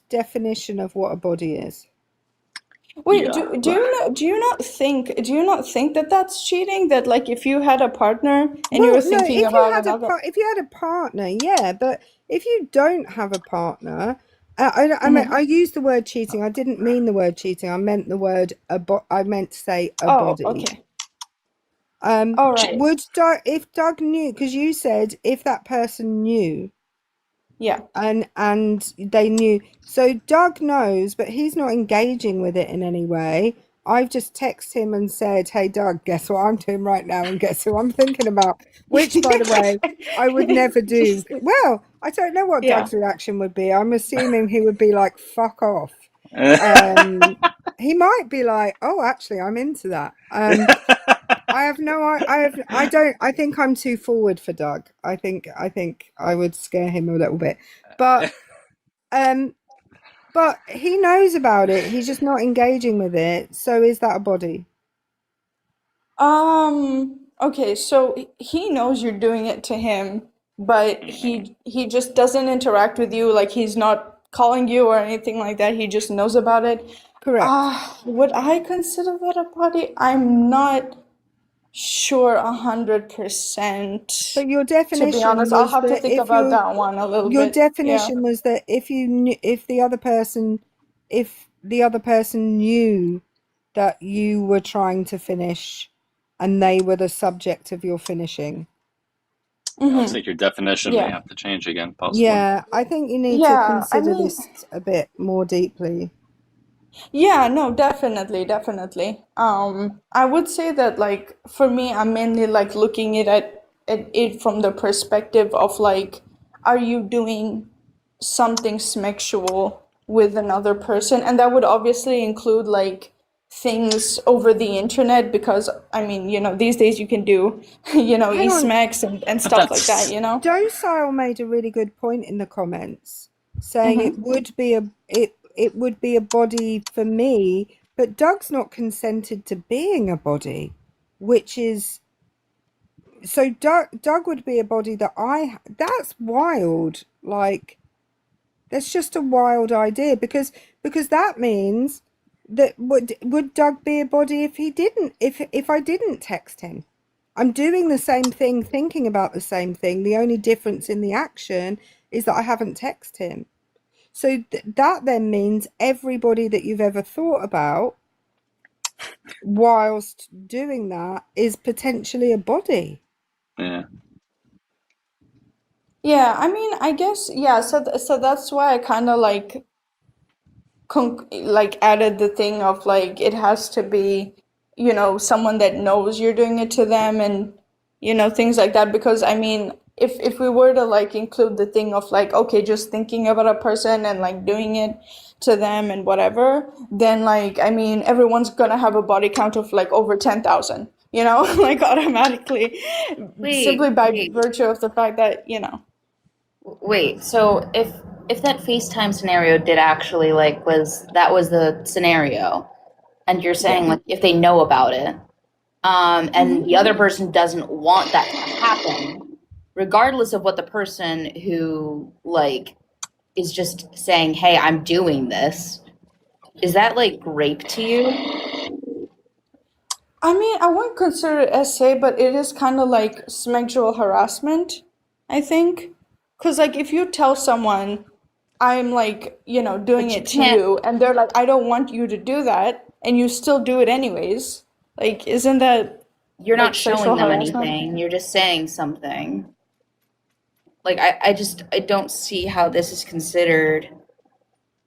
definition of what a body is. Wait, Yeah. do you not think that that's cheating? That like if you had a partner and you Well, were no, thinking about another. if you had a partner, yeah, but if you don't have a partner, I used the word cheating. I didn't mean the word cheating. I meant the word I meant to say a Oh, body. okay. All right. If Doug knew, because you said if that person knew, Yeah. and they knew, so Doug knows, but he's not engaging with it in any way. I've just texted him and said, "Hey Doug, guess what I'm doing right now, and guess who I'm thinking about." Which, by the way, I would never do. Well, I don't know what Yeah. Doug's reaction would be. I'm assuming he would be like, "Fuck off." He might be like, "Oh, actually, I'm into that." I think I'm too forward for Doug. I think I would scare him a little bit. But but he knows about it. He's just not engaging with it. So is that a body? Okay, so he knows you're doing it to him, but he just doesn't interact with you, like he's not calling you or anything like that. He just knows about it. Correct. Would I consider that a body? I'm not sure 100%. But your To be definition honest, I'll was have to that think about that one a little your bit. Yeah. definition was that if you knew, if the other person knew that you were trying to finish and they were the subject of your finishing. I think your definition may Yeah. have to change again, possibly. Yeah, I think you need to Yeah, I consider mean, this a bit more deeply. yeah, no, definitely, definitely. I would say that like for me, I'm mainly like looking at it from the perspective of like, are you doing something sexual with another person? And that would obviously include like things over the internet because I mean, these days you can do, Hang on. e-smacks and But stuff like that, Docile made a really good point in the comments, saying it would be a body for me, but Doug's not consented to being a body. which is, so Doug would be a body that that's wild. Like, that's just a wild idea, because that means that would Doug be a body if he didn't, if I didn't text him? I'm doing the same thing, thinking about the same thing. The only difference in the action is that I haven't texted him. So that then means everybody that you've ever thought about whilst doing that is potentially a body. Yeah. Yeah, I mean, I guess, yeah, so that's why I kind of like added the thing of like it has to be, someone that knows you're doing it to them, and things like that, because I mean, if we were to like include the thing of like, okay, just thinking about a person and like doing it to them and whatever, then like, I mean, everyone's gonna have a body count of like over 10,000, like automatically, simply by virtue of the fact that, Wait, so if that FaceTime scenario did actually like was the scenario, and you're saying like if they know about it, and the other person doesn't want that to happen, regardless of what the person who like is just saying, hey, I'm doing this, is that like rape to you? I mean, I wouldn't consider it SA, but it is kind of like sexual harassment, I think. Because, like, if you tell someone, I'm like, doing it to you, and they're like, I don't want you to do that, and you still do it anyways, like, isn't that You're like not showing sexual them harassment? anything, you're just saying something. Like, I don't see how this is considered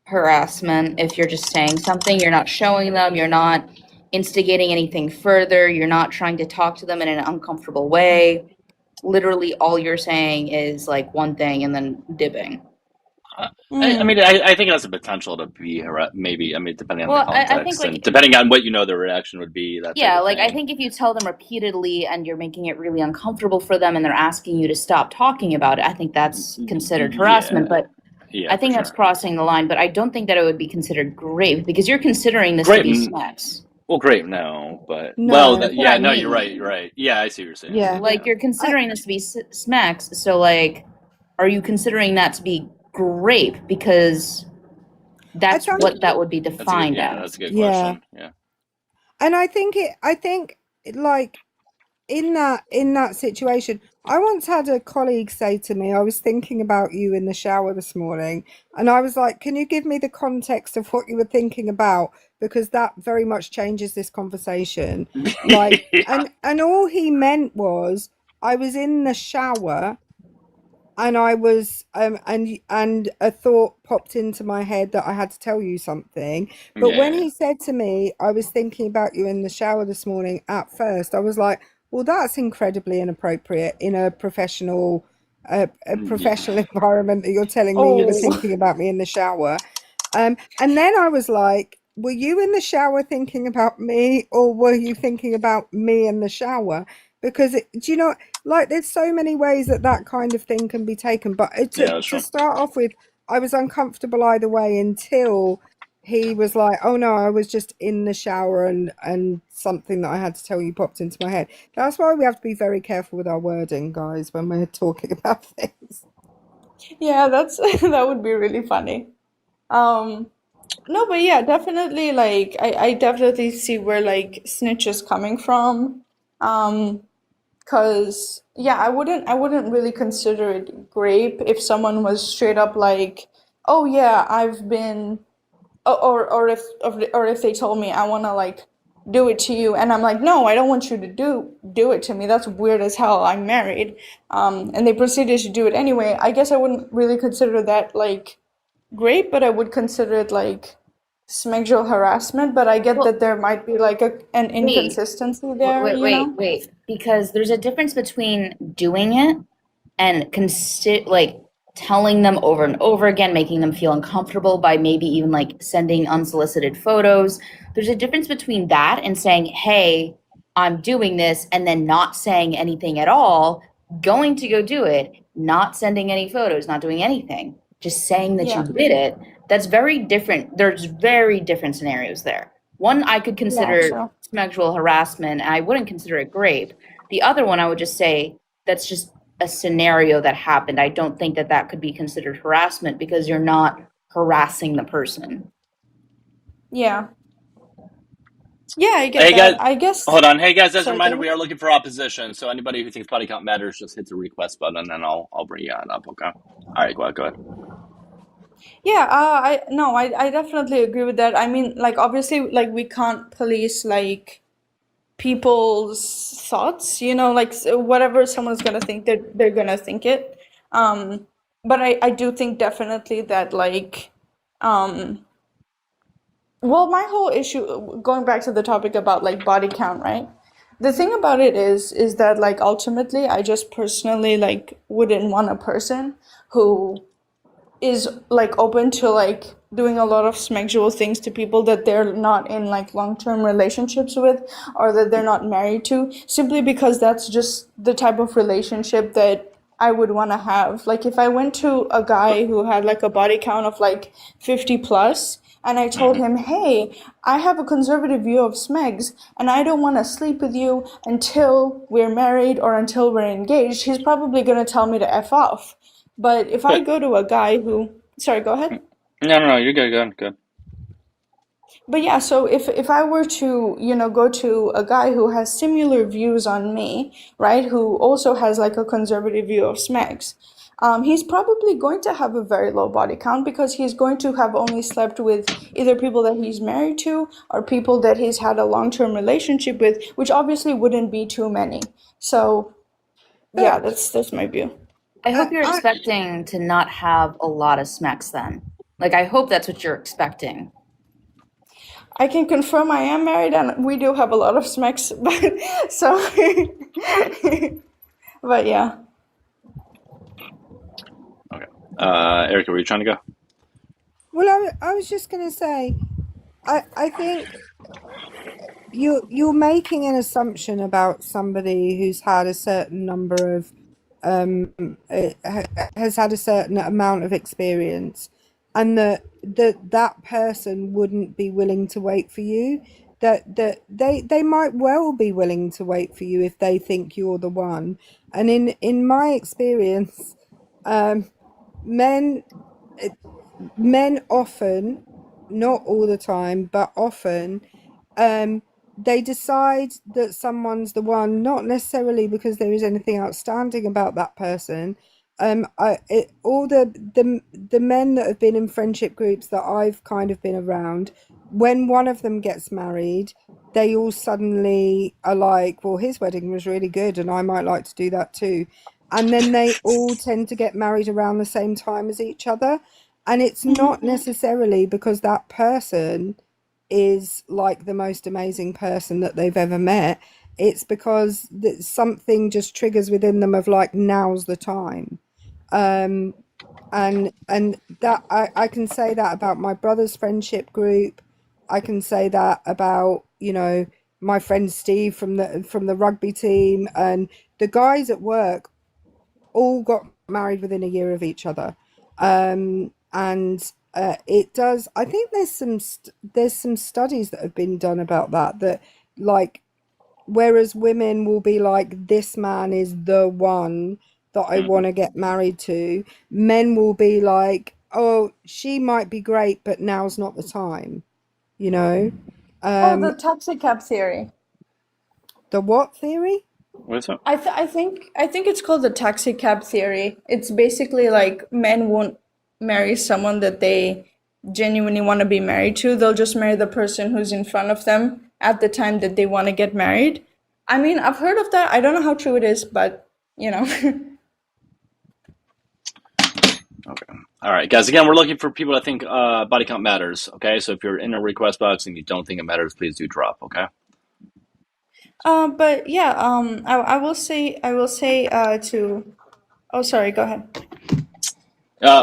harassment if you're just saying something. You're not showing them, you're not instigating anything further, you're not trying to talk to them in an uncomfortable way. Literally all you're saying is like one thing and then dipping. I mean, I think it has the potential to be maybe. I mean, depending on the context, I think, like, and depending on what the reaction would be. That yeah, type of like I thing. think if you tell them repeatedly and you're making it really uncomfortable for them and they're asking you to stop talking about it, I think that's considered harassment. But I think that's crossing the line. But I don't think that it would be considered rape, because you're considering this to be sex. Well, great, no, but No. You're right. You're right. Yeah, I see what you're saying. Yeah. Like you're considering this to be smacks, so like, are you considering that to be grape? Because that's what that would be defined as. That's a good question. Yeah. And I think like in that situation, I once had a colleague say to me, I was thinking about you in the shower this morning, and I was like, can you give me the context of what you were thinking about? Because that very much changes this conversation. Like, and all he meant was I was in the shower and I was and a thought popped into my head that I had to tell you something. But when he said to me, I was thinking about you in the shower this morning, at first I was like, well, that's incredibly inappropriate in a professional environment that you're telling me you were thinking about me in the shower. And then I was like, were you in the shower thinking about me, or were you thinking about me in the shower? Because do you know, like, there's so many ways that kind of thing can be taken. But to start off with, I was uncomfortable either way until he was like, oh no, I was just in the shower and something that I had to tell you popped into my head. That's why we have to be very careful with our wording, guys, when we're talking about things. Yeah, that would be really funny. No, but yeah, definitely, like, I definitely see where like snitch is coming from. Cause yeah, I wouldn't really consider it grape if someone was straight up like, oh yeah, I've been, or if they told me I want to like do it to you, and I'm like, no, I don't want you to do it to me. That's weird as hell. I'm married. And they proceeded to do it anyway. I guess I wouldn't really consider that like grape, but I would consider it like sexual harassment. But I get that there might be like an inconsistency there. Wait, because there's a difference between doing it and like telling them over and over again, making them feel uncomfortable by maybe even like sending unsolicited photos. There's a difference between that and saying, hey, I'm doing this, and then not saying anything at all, going to go do it, not sending any photos, not doing anything, just saying that you did it. That's very different. There's very different scenarios there. One I could consider so sexual harassment, and I wouldn't consider it rape. The other one I would just say that's just a scenario that happened. I don't think that that could be considered harassment because you're not harassing the person. yeah. Yeah, I get Hey guys, that. I guess. hold on. Hey guys, as a Sorry, reminder, go we ahead. are looking for opposition. So anybody who thinks body count matters, just hit the request button, and I'll bring you on up. Okay. All right, go ahead. Yeah, I definitely agree with that. I mean, like obviously, like we can't police like people's thoughts, you know, like whatever someone's gonna think, they're gonna think it. But I do think definitely that like, well, my whole issue, going back to the topic about like body count, right? The thing about it is that like ultimately, I just personally like wouldn't want a person who is like open to like doing a lot of sexual things to people that they're not in like long-term relationships with or that they're not married to, simply because that's just the type of relationship that I would want to have. Like if I went to a guy who had like a body count of like 50 plus and I told him, hey, I have a conservative view of smegs and I don't want to sleep with you until we're married or until we're engaged, he's probably going to tell me to F off. But if I go to a guy who, sorry, go ahead. No, you're good. Good. But yeah, so if I were to, you know, go to a guy who has similar views on me, right, who also has like a conservative view of smegs, he's probably going to have a very low body count because he's going to have only slept with either people that he's married to or people that he's had a long-term relationship with, which obviously wouldn't be too many. So yeah, that's my view. I hope you're expecting to not have a lot of smacks then. Like, I hope that's what you're expecting. I can confirm I am married and we do have a lot of smacks, but so, but yeah. Okay. Erica, were you trying to go? Well, I was just going to say, I think you're making an assumption about somebody who's had a certain number of has had a certain amount of experience, and that person wouldn't be willing to wait for you. That they might well be willing to wait for you if they think you're the one. And in my experience, men often, not all the time, but often, they decide that someone's the one, not necessarily because there is anything outstanding about that person. All the men that have been in friendship groups that I've kind of been around, when one of them gets married, they all suddenly are like, well, his wedding was really good and I might like to do that too. And then they all tend to get married around the same time as each other. And it's not necessarily because that person is like the most amazing person that they've ever met. It's because something just triggers within them of like, now's the time. And that I can say that about my brother's friendship group. I can say that about, you know, my friend Steve from the rugby team, and the guys at work all got married within a year of each other. And it does, I think there's some studies that have been done about that like, whereas women will be like, this man is the one that I want to get married to, men will be like, oh, she might be great, but now's not the time, you know. The taxi cab theory. The what theory? What is that? I think it's called the taxi cab theory. It's basically like men won't marry someone that they genuinely want to be married to. They'll just marry the person who's in front of them at the time that they want to get married. I mean, I've heard of that. I don't know how true it is, but you know. Okay. All right, guys. Again, we're looking for people that think body count matters. Okay, so if you're in a request box and you don't think it matters, please do drop. Okay. But yeah, I will say to. Oh, sorry. Go ahead.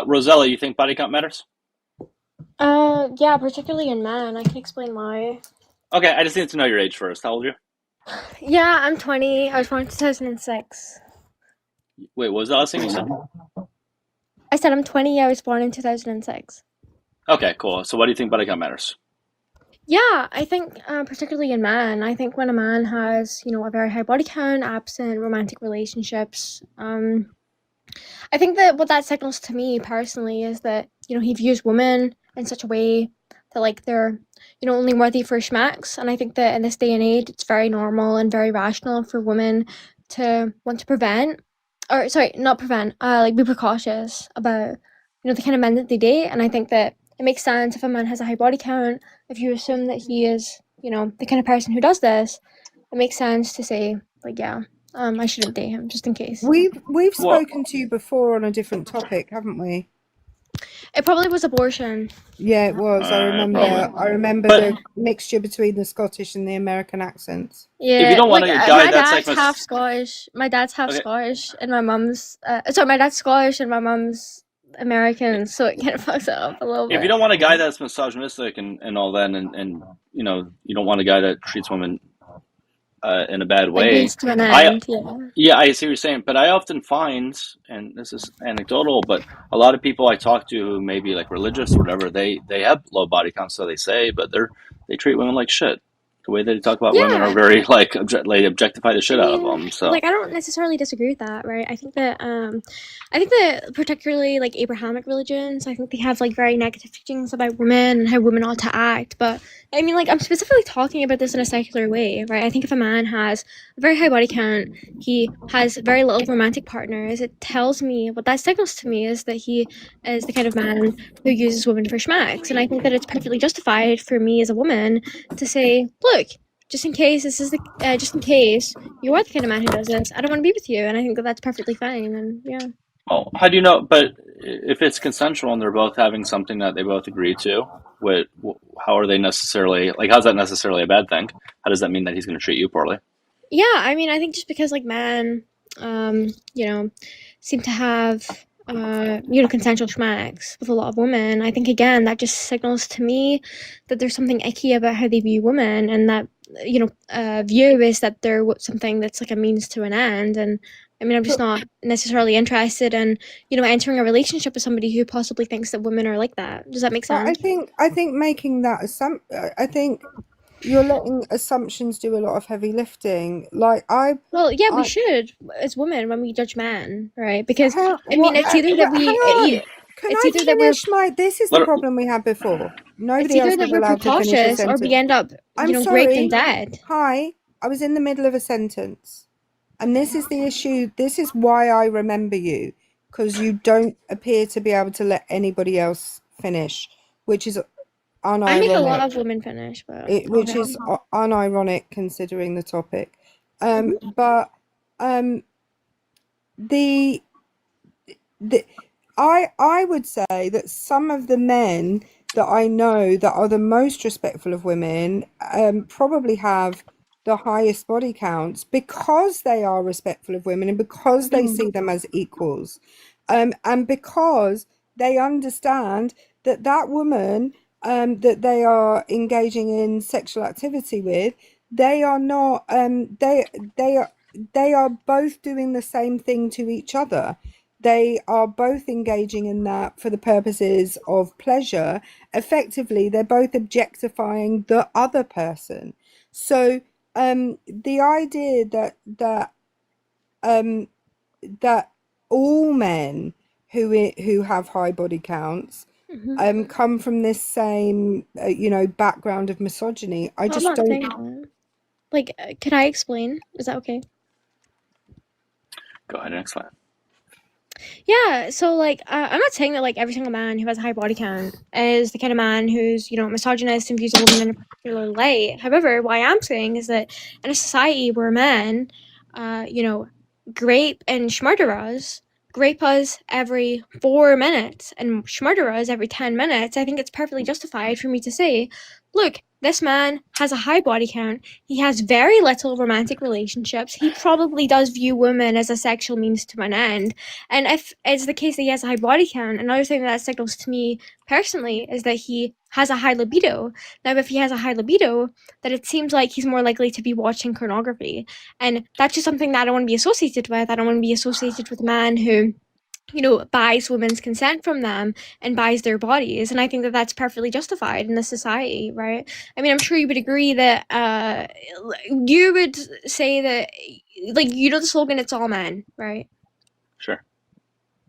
Rosella, you think body count matters? Yeah, particularly in men. I can explain why. Okay, I just need to know your age first. How old are you? Yeah, I'm 20. I was born in 2006. Wait, what was the last thing you said? I said I'm 20. I was born in 2006. Okay, cool. So why do you think body count matters? Yeah, I think particularly in men, I think when a man has, a very high body count, absent romantic relationships, I think that what that signals to me personally is that, he views women in such a way that like they're, only worthy for schmacks. And I think that in this day and age, it's very normal and very rational for women to want to prevent, or sorry, not prevent, like be precautious about, the kind of men that they date. And I think that it makes sense if a man has a high body count, if you assume that he is, the kind of person who does this, it makes sense to say, like, yeah, I shouldn't date him just in case. We've Well, spoken to you before on a different topic, haven't we? It probably was abortion. Yeah, it was. I remember. probably. I remember But the mixture between the Scottish and the American accents. if you Yeah, don't want like a guy my that's dad's like half Scottish. My dad's half okay, Scottish, and my mom's sorry, my dad's Scottish and my mom's American, so it kind of fucks it up a little if you bit. don't want a guy that's misogynistic and all that, and you don't want a guy that treats women in a bad Like way, means to an I end, yeah. yeah, I see what you're saying, but I often find, and this is anecdotal, but a lot of people I talk to who may be like religious or whatever, they have low body counts, so they say, but they treat women like shit. The way they talk about women are Yeah, very like they objectify the I shit out of mean, them. So like I don't necessarily disagree with that, right? I think that particularly like Abrahamic religions, I think they have like very negative teachings about women and how women ought to act. But I mean, like I'm specifically talking about this in a secular way, right? I think if a man has a very high body count, he has very little romantic partners. It tells me what that signals to me is that he is the kind of man who uses women for schmacks, and I think that it's perfectly justified for me as a woman to say, look, just in case just in case you are the kind of man who does this, I don't want to be with you, and I think that that's perfectly fine. And yeah, well, how do you know? But if it's consensual and they're both having something that they both agree to, what how are they necessarily like? How's that necessarily a bad thing? How does that mean that he's going to treat you poorly? yeah. I mean, I think just because like men, seem to have consensual schmacks with a lot of women, I think again that just signals to me that there's something icky about how they view women, and that view is that they're something that's like a means to an end. And I mean, I'm just not necessarily interested in entering a relationship with somebody who possibly thinks that women are like that. Does that make But sense? I think making that I think you're letting assumptions do a lot of heavy lifting. Like Well, yeah, we I should as women when we judge men, right? Because how I mean, what? it's either that Hang we, on. Can it's I either that we're, finish my? This is the Let her, problem we had before. it's Nobody either else that was we're allowed to finish a precautious or we sentence. end up, I'm raped and sorry. dead. Hi, I was in the middle of a sentence, and this is the issue. This is why I remember you, because you don't appear to be able to let anybody else finish, which is I make a lot unironic. of women finish, but Which okay. is unironic considering the topic. Mhm. But the I would say that some of the men that I know that are the most respectful of women probably have the highest body counts because they are respectful of women and because they see them as equals, and because they understand that that woman that they are engaging in sexual activity with, they are not they are both doing the same thing to each other. They are both engaging in that for the purposes of pleasure. Effectively, they're both objectifying the other person. So the idea that all men who have high body counts come from this same background of misogyny, I I'm just not don't. saying that. Like, could I explain? Is that okay? go ahead and explain. Yeah, so like I'm not saying that like every single man who has a high body count is the kind of man who's misogynist and views a woman in a particular light. However, what I am saying is that in a society where men, grape and grape us every 4 minutes and murder us every 10 minutes, I think it's perfectly justified for me to say, look, this man has a high body count. He has very little romantic relationships. He probably does view women as a sexual means to an end. And if it's the case that he has a high body count, another thing that signals to me personally is that he has a high libido. Now, if he has a high libido, then it seems like he's more likely to be watching pornography. And that's just something that I don't want to be associated with. I don't want to be associated with a man who buys women's consent from them and buys their bodies, and I think that that's perfectly justified in this society, right? I mean, I'm sure you would agree that you would say that, like, the slogan, "It's all men," right? Sure.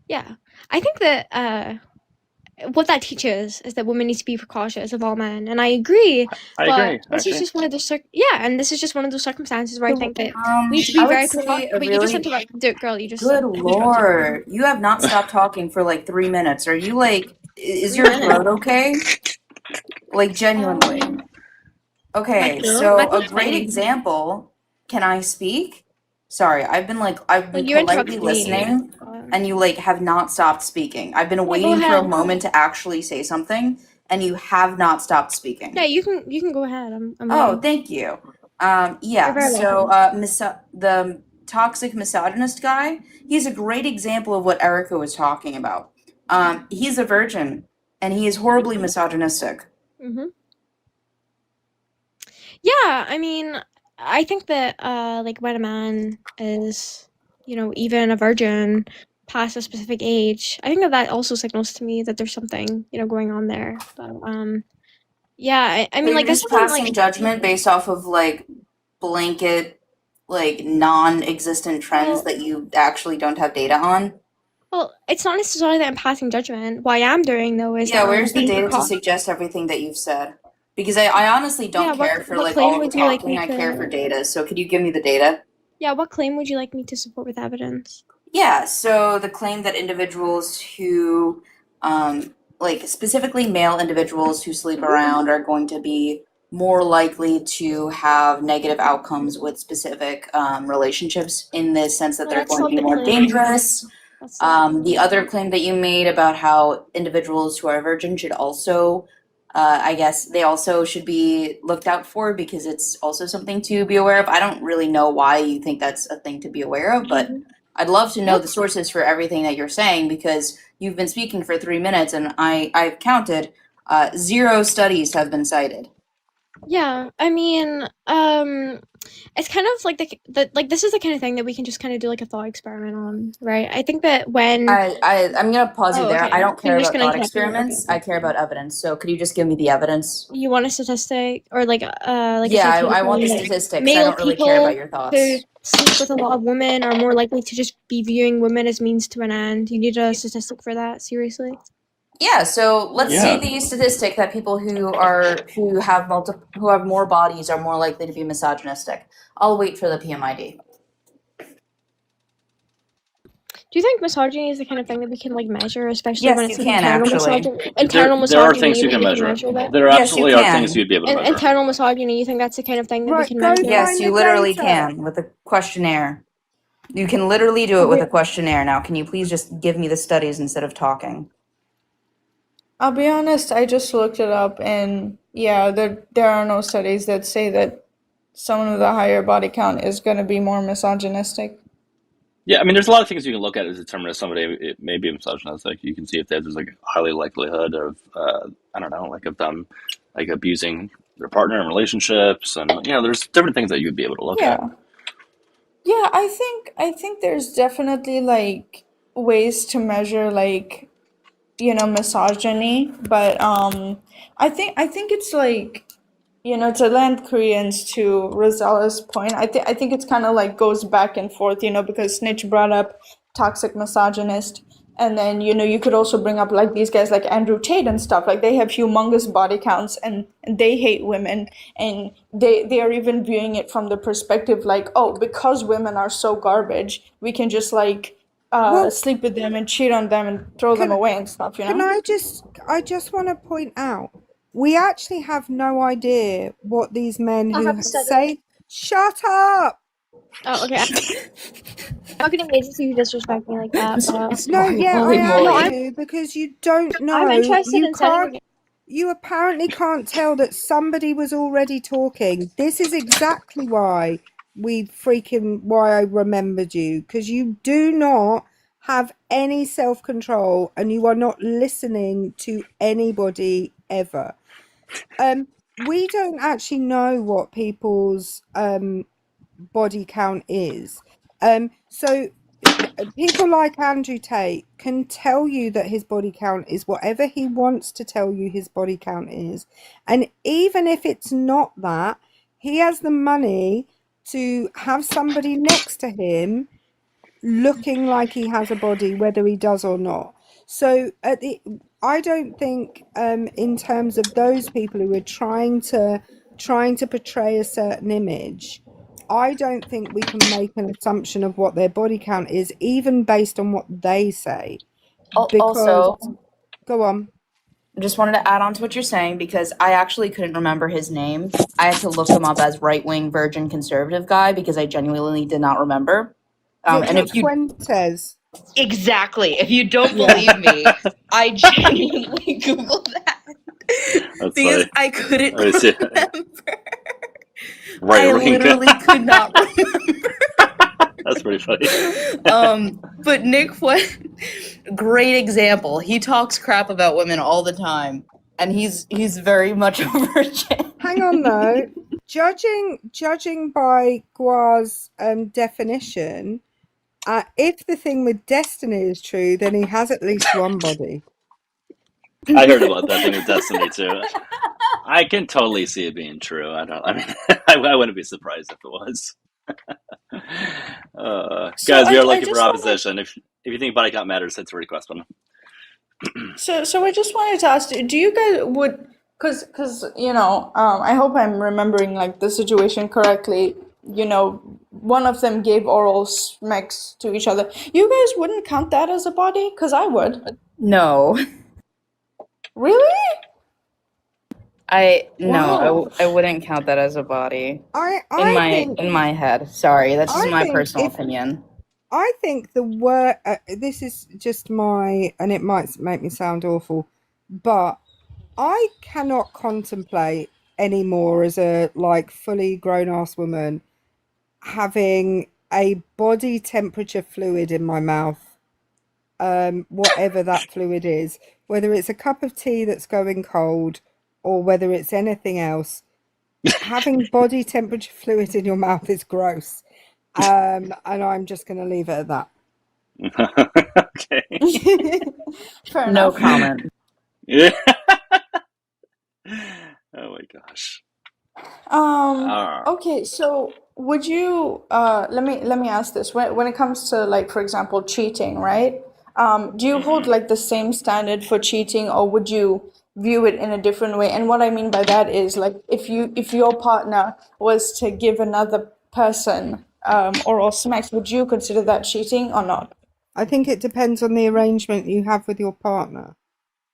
Yeah, I think that what that teaches is that women need to be precautious of all men, and I agree. I But agree, this is actually. just one of those and this is just one of those circumstances where I think that we need to I be would very say precautious. a But you just really interrupted, girl. You just good interrupted. lord. You have not stopped talking for like 3 minutes. Are you like, is 3 your minutes. throat okay? Like, genuinely. My Okay, throat? so My a throat's great fine. example. Can I speak? Sorry, I've been Well, you politely interrupted me. listening, and you like have not stopped speaking. I've been Yeah, go waiting for a ahead. moment to actually say something, and you have not stopped speaking. Yeah, you can go ahead. I'm Oh, waiting. thank you. You're Yeah, very so welcome. the toxic misogynist guy, he's a great example of what Erica was talking about. He's a virgin, and he is horribly misogynistic. Mhm. Yeah, I mean, I think that like when a man is, even a virgin past a specific age, I think that that also signals to me that there's something, going on there. But yeah, I So mean, you're like this just isn't passing like judgment based off of like blanket, like non-existent trends well, that you actually don't have data on? well, it's not necessarily that I'm passing judgment. What I am doing though is Yeah, that I'm where's the being data to precautious. suggest everything that you've said? Because I honestly Yeah, don't care for what like claim all the would you like talking. me I care for to? data. So could you give me the data? Yeah, what claim would you like me to support with evidence? Yeah, so the claim that individuals who, like specifically male individuals who sleep around are going to be more likely to have negative outcomes with specific relationships in the sense that No, they're that's going to not be the more claim. dangerous. That's not the The claim. other claim that you made about how individuals who are virgin should also, I guess, they also should be looked out for because it's also something to be aware of. I don't really know why you think that's a thing to be aware of, but I'd love to know the sources for everything that you're saying because you've been speaking for 3 minutes and I've counted 0 studies have been cited. Yeah, I mean, it's kind of like like this is the kind of thing that we can just kind of do like a thought experiment on, right? I think that when I'm gonna pause you Oh, there. okay. I don't So you're care just about gonna thought interrupt me. Okay, experiments. I okay. care about evidence. So could you just give me the evidence? You want a statistic or like a Yeah, I citation want the that statistics. I male don't really care people about your who thoughts. sleep with a lot of women are more likely to just be viewing women as means to an end. You need a statistic for that, seriously? Yeah, so let's see Yeah. the statistic that people who have more bodies are more likely to be misogynistic. I'll wait for the PMID. Do you think misogyny is the kind of thing that we can like measure, especially Yes, when you it's an can internal actually. misogyny? Internal There are misogyny, things you you think can we can measure. measure that? There Yes, you absolutely are things can. you'd be able to measure. Internal misogyny, you think that's the kind of thing that we Right, can go measure? Yes, find you the literally data. can with a questionnaire. You can literally do it with a questionnaire. Now, can you please just give me the studies instead of talking? I'll be honest, I just looked it up and yeah, there are no studies that say that someone with a higher body count is going to be more misogynistic. Yeah, I mean, there's a lot of things you can look at to determine if somebody it may be misogynistic. You can see if there's like a highly likelihood of, I don't know, like of them like abusing their partner in relationships, and there's different things that you'd be able to look at. Yeah. Yeah, I think there's definitely like ways to measure like misogyny, but I think it's like to lend credence to Rosella's point, I think it's kind of like goes back and forth, because Snitch brought up toxic misogynist, and then you could also bring up like these guys like Andrew Tate and stuff. Like they have humongous body counts and they hate women, and they are even viewing it from the perspective like, oh, because women are so garbage, we can just like Well, sleep with them and cheat on them and throw them can away and stuff. can I just want to point out, we actually have no idea what these men I who have a study. say, shut up. Oh, okay. I'm not getting mad if you disrespect me like that, but No, yeah, Holy I am moly. too, because you don't I'm know. interested You in studying can't. it. You apparently can't tell that somebody was already talking. This is exactly why I remembered you, because you do not have any self-control and you are not listening to anybody ever. We don't actually know what people's body count is. So people like Andrew Tate can tell you that his body count is whatever he wants to tell you his body count is. And even if it's not that, he has the money to have somebody next to him looking like he has a body, whether he does or not. So I don't think in terms of those people who are trying to portray a certain image, I don't think we can make an assumption of what their body count is, even based on what they say. Because, Also, go on. just wanted to add on to what you're saying because I actually couldn't remember his name. I had to look him up as right-wing virgin conservative guy because I genuinely did not remember. And if you Fuentes. exactly, if you don't believe me, I genuinely Googled that because funny. I couldn't Let me see. remember. Right I wing. literally could not remember. That's pretty funny. But Nick, great example. He talks crap about women all the time, and he's very much a virgin. Hang on though, judging by Gua's definition, if the thing with Destiny is true, then he has at least one body. I heard about that thing with Destiny too. I can totally see it being true. I wouldn't be surprised if it was. Guys, we are looking for opposition. If you think body count matters, hit the request button. So I just wanted to ask, do you guys would, because I hope I'm remembering like the situation correctly. One of them gave oral smacks to each other. You guys wouldn't count that as a body? Because I would. No. Really? I wouldn't count that as a body. In my head. Sorry, that's just my personal opinion. I think the word, this is just and it might make me sound awful, but I cannot contemplate anymore as a fully grown ass woman having a body temperature fluid in my mouth, whatever that fluid is, whether it's a cup of tea that's going cold or whether it's anything else. Having body temperature fluid in your mouth is gross. And I'm just going to leave it at that. Okay. Fair no enough. comment. Yeah. Oh my gosh. Okay, so would you let me ask this. When it comes to for example, cheating, right? Do you hold the same standard for cheating, or would you view it in a different way? And what I mean by that is if your partner was to give another person oral smacks, would you consider that cheating or not? I think it depends on the arrangement you have with your partner.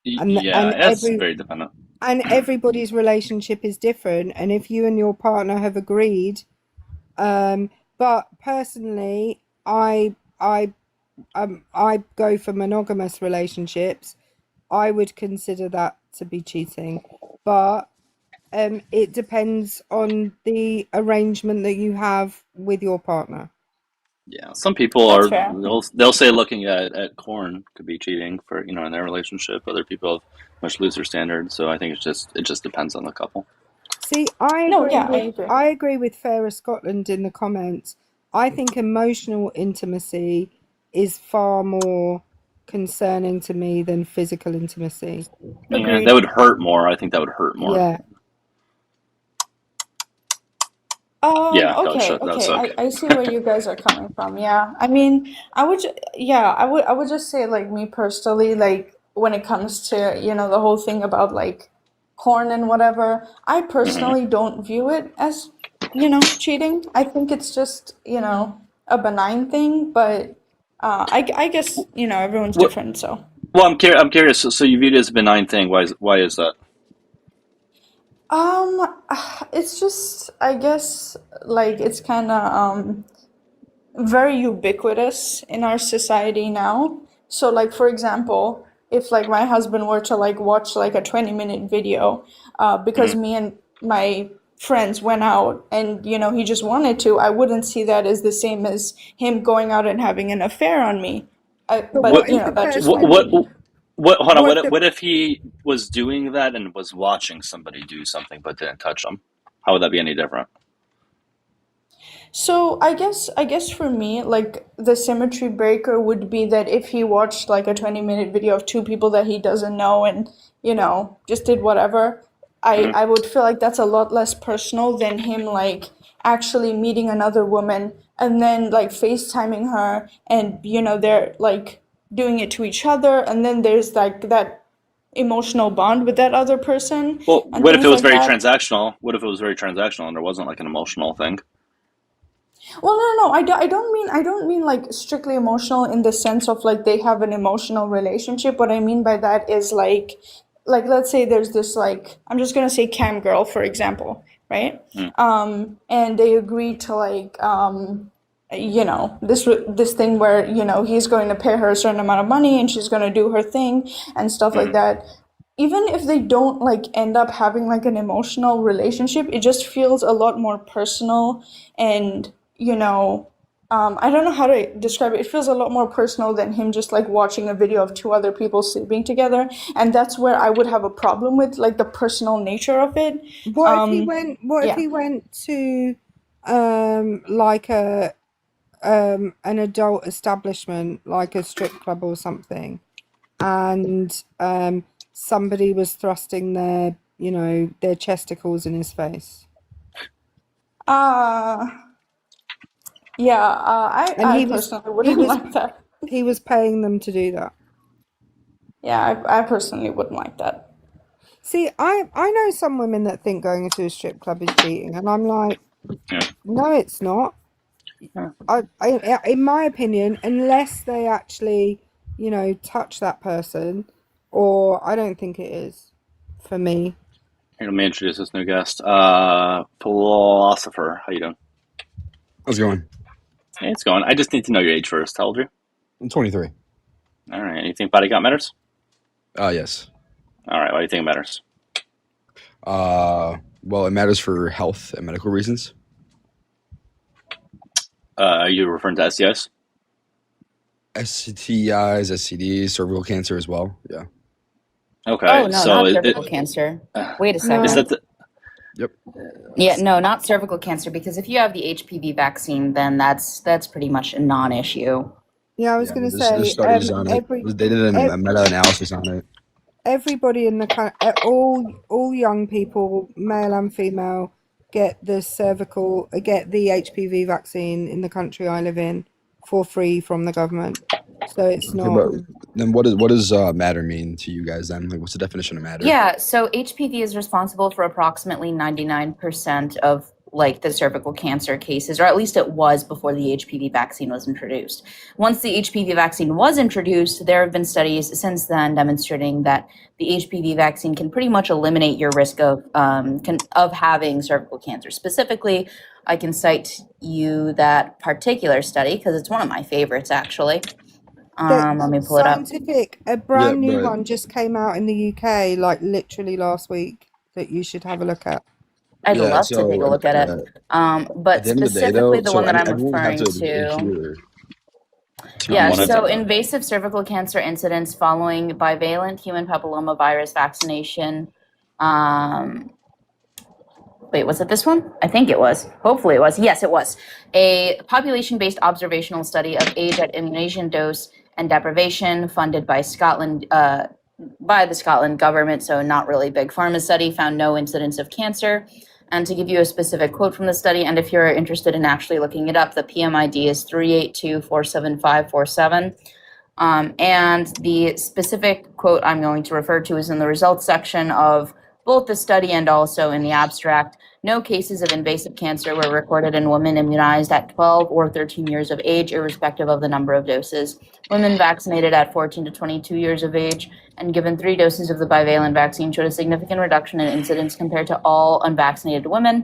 It's very dependent. And everybody's relationship is different. And if you and your partner have agreed, but personally, I go for monogamous relationships. I would consider that to be cheating, but it depends on the arrangement that you have with your partner. Yeah, some people they'll say looking at porn could be cheating for in their relationship. Other people have much looser standards, so I think it just depends on the couple. See, I agree with Farah Scotland in the comments. I think emotional intimacy is far more concerning to me than physical intimacy. Yeah, that would hurt more. I think that would hurt more. Yeah. Okay. I see where you guys are coming from. Yeah. I mean, I would just say me personally, when it comes to, the whole thing about porn and whatever, I personally don't view it as, cheating. I think it's just, a benign thing, but I guess, everyone's different, so. Well, I'm curious. So you view it as a benign thing. Why is that? It's just, I guess, it's kind of very ubiquitous in our society now. So, for example, if my husband were to watch a 20-minute video, because me and my friends went out and he just wanted to, I wouldn't see that as the same as him going out and having an affair on me. That's just my opinion. What if he was doing that and was watching somebody do something but didn't touch them? How would that be any different? So I guess for me, like the symmetry breaker would be that if he watched like a 20-minute video of two people that he doesn't know and, you know, just did whatever, I would feel like that's a lot less personal than him like actually meeting another woman and then like FaceTiming her and, you know, they're like doing it to each other and then there's like that emotional bond with that other person Well, and what if it things was like very that. transactional? What if it was very transactional and there wasn't like an emotional thing? Well, no, I don't mean like strictly emotional in the sense of like they have an emotional relationship. What I mean by that is like let's say there's this like I'm just gonna say cam girl for example, right? Mm. And they agree to like you know this thing where you know he's going to pay her a certain amount of money and she's going to do her thing and stuff like that. Even if they don't like end up having like an emotional relationship, it just feels a lot more personal and you know I don't know how to describe it. It feels a lot more personal than him just like watching a video of two other people sleeping together, and that's where I would have a problem with like the personal nature of it. What if he went? What if Yeah. he went to like an adult establishment, like a strip club or something, and somebody was thrusting their, you know, their chesticles in his face, Yeah, and I personally wouldn't like that. he was paying them to do that. Yeah, I personally wouldn't like that. See, I know some women that think going into a strip club is cheating, and I'm like, no, it's not. I, in my opinion, unless they actually, you know, touch that person, or I don't think it is for me. Here, let me introduce this new guest. Philosopher. How you doing? How's it going? Hey, it's going. I just need to know your age first. How old are you? I'm 23. All right. You think body count matters? Yes. All right. Why do you think it matters? Well, it matters for health and medical reasons. Are you referring to STIs? STIs, STDs, cervical cancer as well. Yeah. Okay. Oh, no, so not cervical cancer. Wait a second. Is that the, Yep. Yeah, no, not cervical cancer, because if you have the HPV vaccine, then that's pretty much a non-issue. Yeah, I was Yeah, going to there's say, studies on it. They did a meta-analysis on it. everybody in the all young people, male and female, get the HPV vaccine in the country I live in for free from the government. So it's Okay, not. but then what does matter mean to you guys then? Like, what's the definition of matter? Yeah, so HPV is responsible for approximately 99% of like the cervical cancer cases, or at least it was before the HPV vaccine was introduced. Once the HPV vaccine was introduced, there have been studies since then demonstrating that the HPV vaccine can pretty much eliminate your risk of having cervical cancer. Specifically, I can cite you that particular study because it's one of my favorites actually. Let me pull it up. A brand new one just came out in the UK, like literally last week, that you should have a look at. I'd love to take a look at it. But specifically the one that I'm referring to. Yeah, so invasive cervical cancer incidence following bivalent human papillomavirus vaccination. Wait, was it this one? I think it was. Hopefully it was. Yes, it was. A population-based observational study of age at immunization dose and deprivation funded by Scotland, by the Scotland government, so not really big pharma study, found no incidence of cancer. And to give you a specific quote from the study, and if you're interested in actually looking it up, the PMID is 382-47547. And the specific quote I'm going to refer to is in the results section of both the study and also in the abstract. No cases of invasive cancer were recorded in women immunized at 12 or 13 years of age, irrespective of the number of doses. Women vaccinated at 14 to 22 years of age and given 3 doses of the bivalent vaccine showed a significant reduction in incidence compared to all unvaccinated women.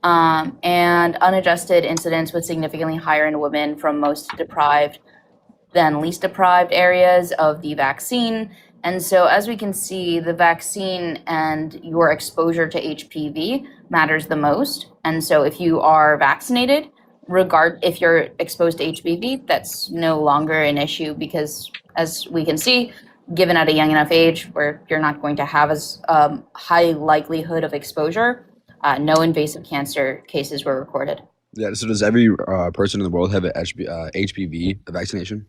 And unadjusted incidence was significantly higher in women from most deprived than least deprived areas of the vaccine. And so as we can see, the vaccine and your exposure to HPV matters the most. And so if you are vaccinated, if you're exposed to HPV, that's no longer an issue because as we can see, given at a young enough age where you're not going to have as high likelihood of exposure, no invasive cancer cases were recorded. Yeah. So does every person in the world have a HPV vaccination?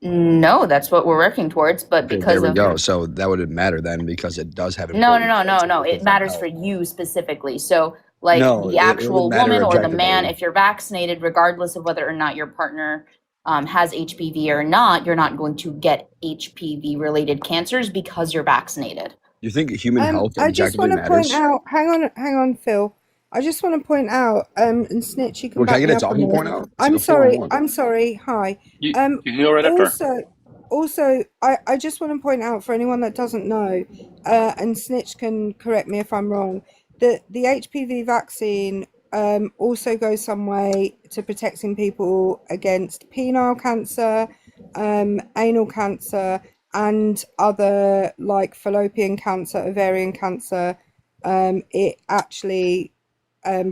No, that's what we're working towards, but Okay, because there we of go. So that wouldn't matter then because it does have no, important it matters for you specifically. So like No, the it actual wouldn't matter woman or the man, objectively. if you're vaccinated, regardless of whether or not your partner has HPV or not, you're not going to get HPV related cancers because you're vaccinated. You think human health I just objectively want to point matters? out. Hang on, Phil. I just want to point out. And Snitch, you can Well, can I back get me a up on talking this. point out? I'm It's like a 4 on sorry. 1. I'm sorry. Hi. You can go right after. Also, I just want to point out for anyone that doesn't know, and Snitch can correct me if I'm wrong, that the HPV vaccine also goes some way to protecting people against penile cancer, anal cancer, and other like fallopian cancer, ovarian cancer. It actually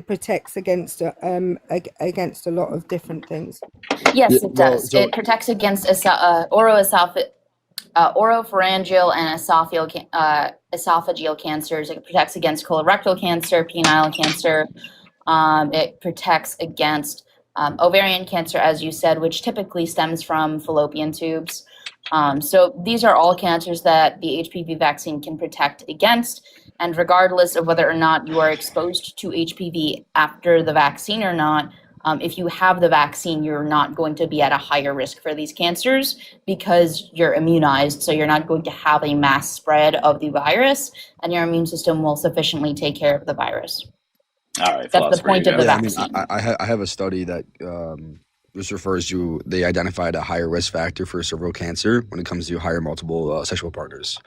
protects against a lot of different things. Yes, it does. It protects against oropharyngeal and esophageal cancers. It protects against colorectal cancer, penile cancer. It protects against ovarian cancer, as you said, which typically stems from fallopian tubes. So these are all cancers that the HPV vaccine can protect against. And regardless of whether or not you are exposed to HPV after the vaccine or not, if you have the vaccine, you're not going to be at a higher risk for these cancers because you're immunized. So you're not going to have a mass spread of the virus, and your immune system will sufficiently take care of the virus. All right, that's the point of the vaccine. I have a study that this refers to, they identified a higher risk factor for cervical cancer when it comes to higher multiple sexual partners.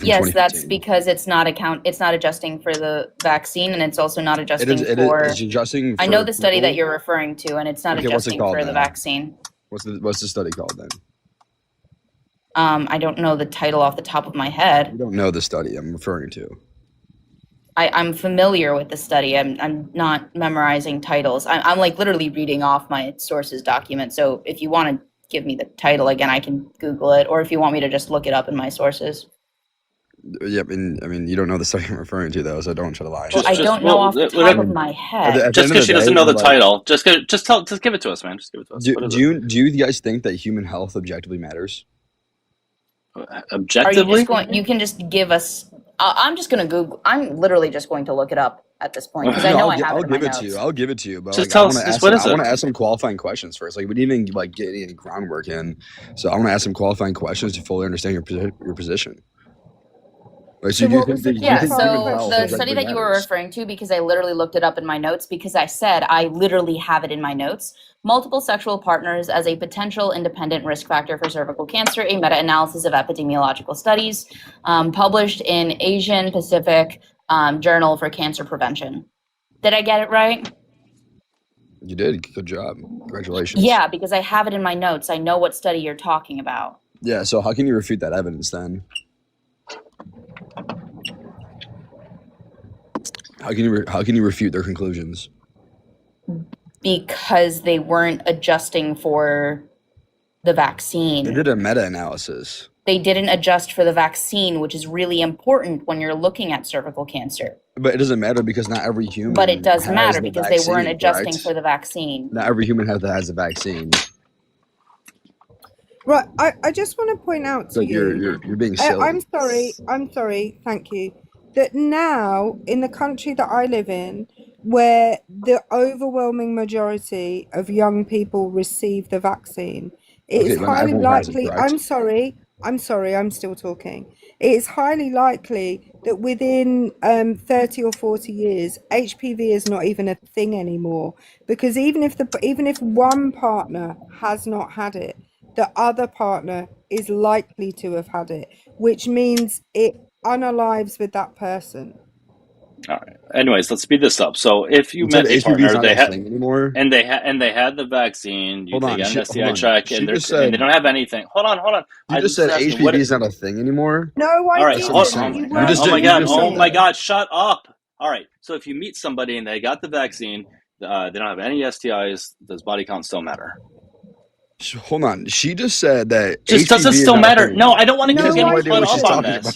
Yes, that's because it's not adjusting for the vaccine, and it's also not adjusting for. It's adjusting. I know the study that you're referring to, and it's not adjusting for the vaccine. What's the study called then? I don't know the title off the top of my head. You don't know the study I'm referring to. I'm familiar with the study. I'm not memorizing titles. I'm like literally reading off my sources document. So if you want to give me the title again, I can Google it, or if you want me to just look it up in my sources. Yeah, I mean, you don't know the study I'm referring to though, so don't try to lie. Well, I don't know off the top of my head. Just because she doesn't know the title, just give it to us, man. Just give it to us. Do you guys think that human health objectively matters? Objectively? Are you just going? You can just give us. I'm just going to Google. I'm literally just going to look it up at this point because I know I have it in my notes. I'll give it to you. But just like, tell us. What is it? I want to ask some qualifying questions first. Like we didn't even get any groundwork in, so I want to ask some qualifying questions to fully understand your position. Right, so the study that you were referring to, because I literally looked it up in my notes, because I said I literally have it in my notes. Multiple sexual partners as a potential independent risk factor for cervical cancer, a meta-analysis of epidemiological studies, published in Asian Pacific Journal for Cancer Prevention. Did I get it right? You did. Good job. Congratulations. Yeah, because I have it in my notes. I know what study you're talking about. Yeah, so how can you refute that evidence then? How can you refute their conclusions? Because they weren't adjusting for the vaccine. They did a meta-analysis. They didn't adjust for the vaccine, which is really important when you're looking at cervical cancer. But it doesn't matter because not every human. But it does matter because they weren't adjusting correct? for the vaccine. Not every human has a vaccine. Right, I just want to point out to you. You're being silly. I'm sorry, thank you. That now, in the country that I live in, where the overwhelming majority of young people receive the vaccine, it is highly likely. I'm sorry, I'm still talking. It is highly likely that within 30 or 40 years, HPV is not even a thing anymore. Because even if one partner has not had it, the other partner is likely to have had it, which means it unalives with that person. All right. Anyways, let's speed this up. So if you met a partner, they had the vaccine, you get an STI check, and they don't have anything. Hold on. You just said HPV is not a thing anymore. No, I didn't. Oh my God! Shut up. All right. So if you meet somebody and they got the vaccine, they don't have any STIs. Does body count still matter? Hold on. She just said that. Does it still matter? No, I don't want to get caught up on this.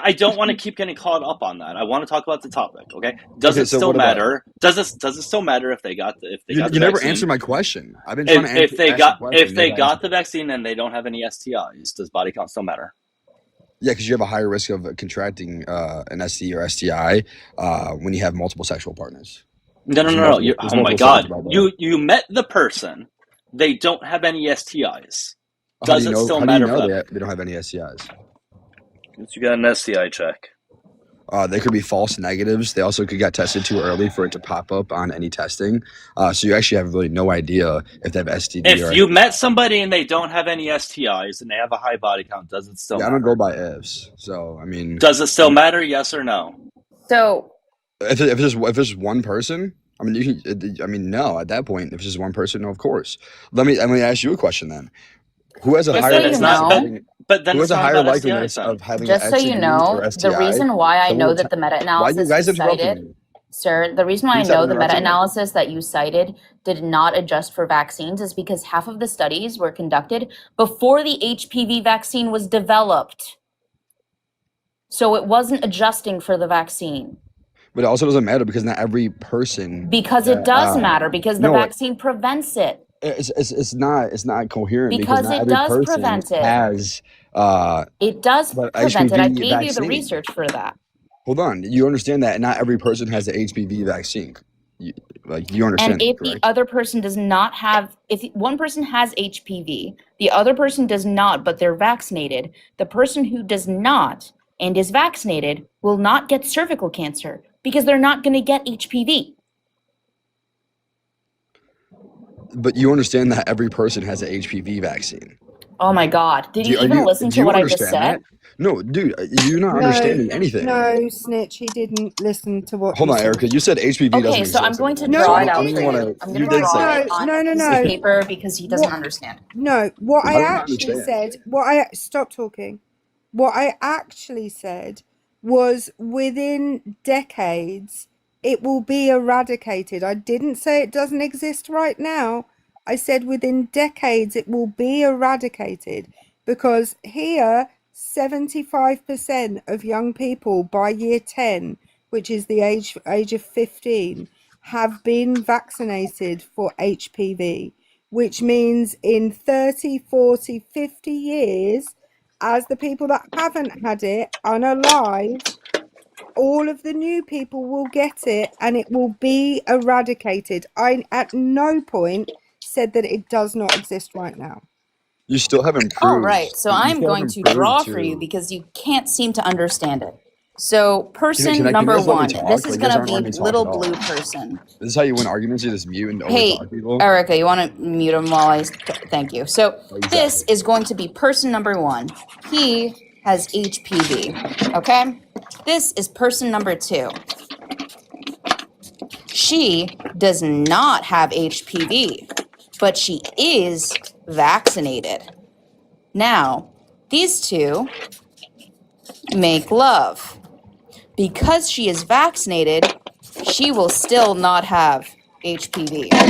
I don't want to keep getting caught up on that. I want to talk about the topic. Okay? Does Okay, it so still what about it? matter? Does it still matter if they got the You vaccine? never answered my question. I've been trying to If they ask the got question. You never answered the vaccine and they don't have any STIs, does body count still matter? Yeah, because you have a higher risk of contracting an STD or STI when you have multiple sexual partners. No. There's Oh my multiple studies God! about that. You met the person. They don't have any STIs. How do Does you it know? still How do you matter for know them? they don't have any STIs? You got an STI check. They could be false negatives. They also could get tested too early for it to pop up on any testing. So you actually have really no idea if they have STD If or you STI. met somebody and they don't have any STIs and they have a high body count, does it still Yeah, I matter? don't go by ifs. So I mean, Does it still matter? Yes or no? So if it's one person, I mean, you can. I mean, no. At that point, if it's just one person, no, of course. Let me ask you a question then. Who has a Just higher so you know, then who it's has a not higher about STIs likeliness then. of having just an so you STD or know, STI? the reason why I that know will that the why you meta-analysis guys you interrupting cited, me? sir, the reason why I Please stop know the interrupting me. meta-analysis that you cited did not adjust for vaccines is because half of the studies were conducted before the HPV vaccine was developed. So it wasn't adjusting for the vaccine. But it also doesn't matter because not every person. Because it does matter, because the No, vaccine prevents it. it's not coherent because Because not it every does person prevent it. has It does the prevent it. I HPV gave you the vaccine. research for that. Hold on, you understand that not every person has the HPV vaccine. You understand And that, if the correct? other person does not have, if one person has HPV, the other person does not, but they're vaccinated, the person who does not and is vaccinated will not get cervical cancer because they're not going to get HPV. But you understand that every person has an HPV vaccine. Oh my God. Did you Are even listen do to you what I just understand that? said? No, dude, you're not understanding anything. No, Snitch, he didn't listen to what Hold you on, said. Erica. You said HPV doesn't Okay, exist. so I'm going to anymore, No, draw I it out don't for even want you. to. I'm You going to did say draw it. it on no, a no, piece no. of paper because he doesn't What? understand. No, what How I do you not actually understand? said, stop talking. What I actually said was within decades, it will be eradicated. I didn't say it doesn't exist right now. I said within decades, it will be eradicated because here, 75% of young people by year 10, which is the age of 15, have been vaccinated for HPV, which means in 30, 40, 50 years, as the people that haven't had it unalive, all of the new people will get it and it will be eradicated. I at no point said that it does not exist right now. You still haven't All proved. right, so You I'm still going haven't to proved draw to. for you because you can't seem to understand it. So, Can person you number guys let me one, talk? this is Like, you guys going to aren't letting be me talk little at all. blue person. This is how you win arguments. You just mute and Hey, overtalk people. Erica, you want to mute him while I thank you. So, Exactly. this is going to be person number one. He has HPV, okay? This is person number two. She does not have HPV, but she is vaccinated. Now, these two make love. Because she is vaccinated, she will still not have HPV.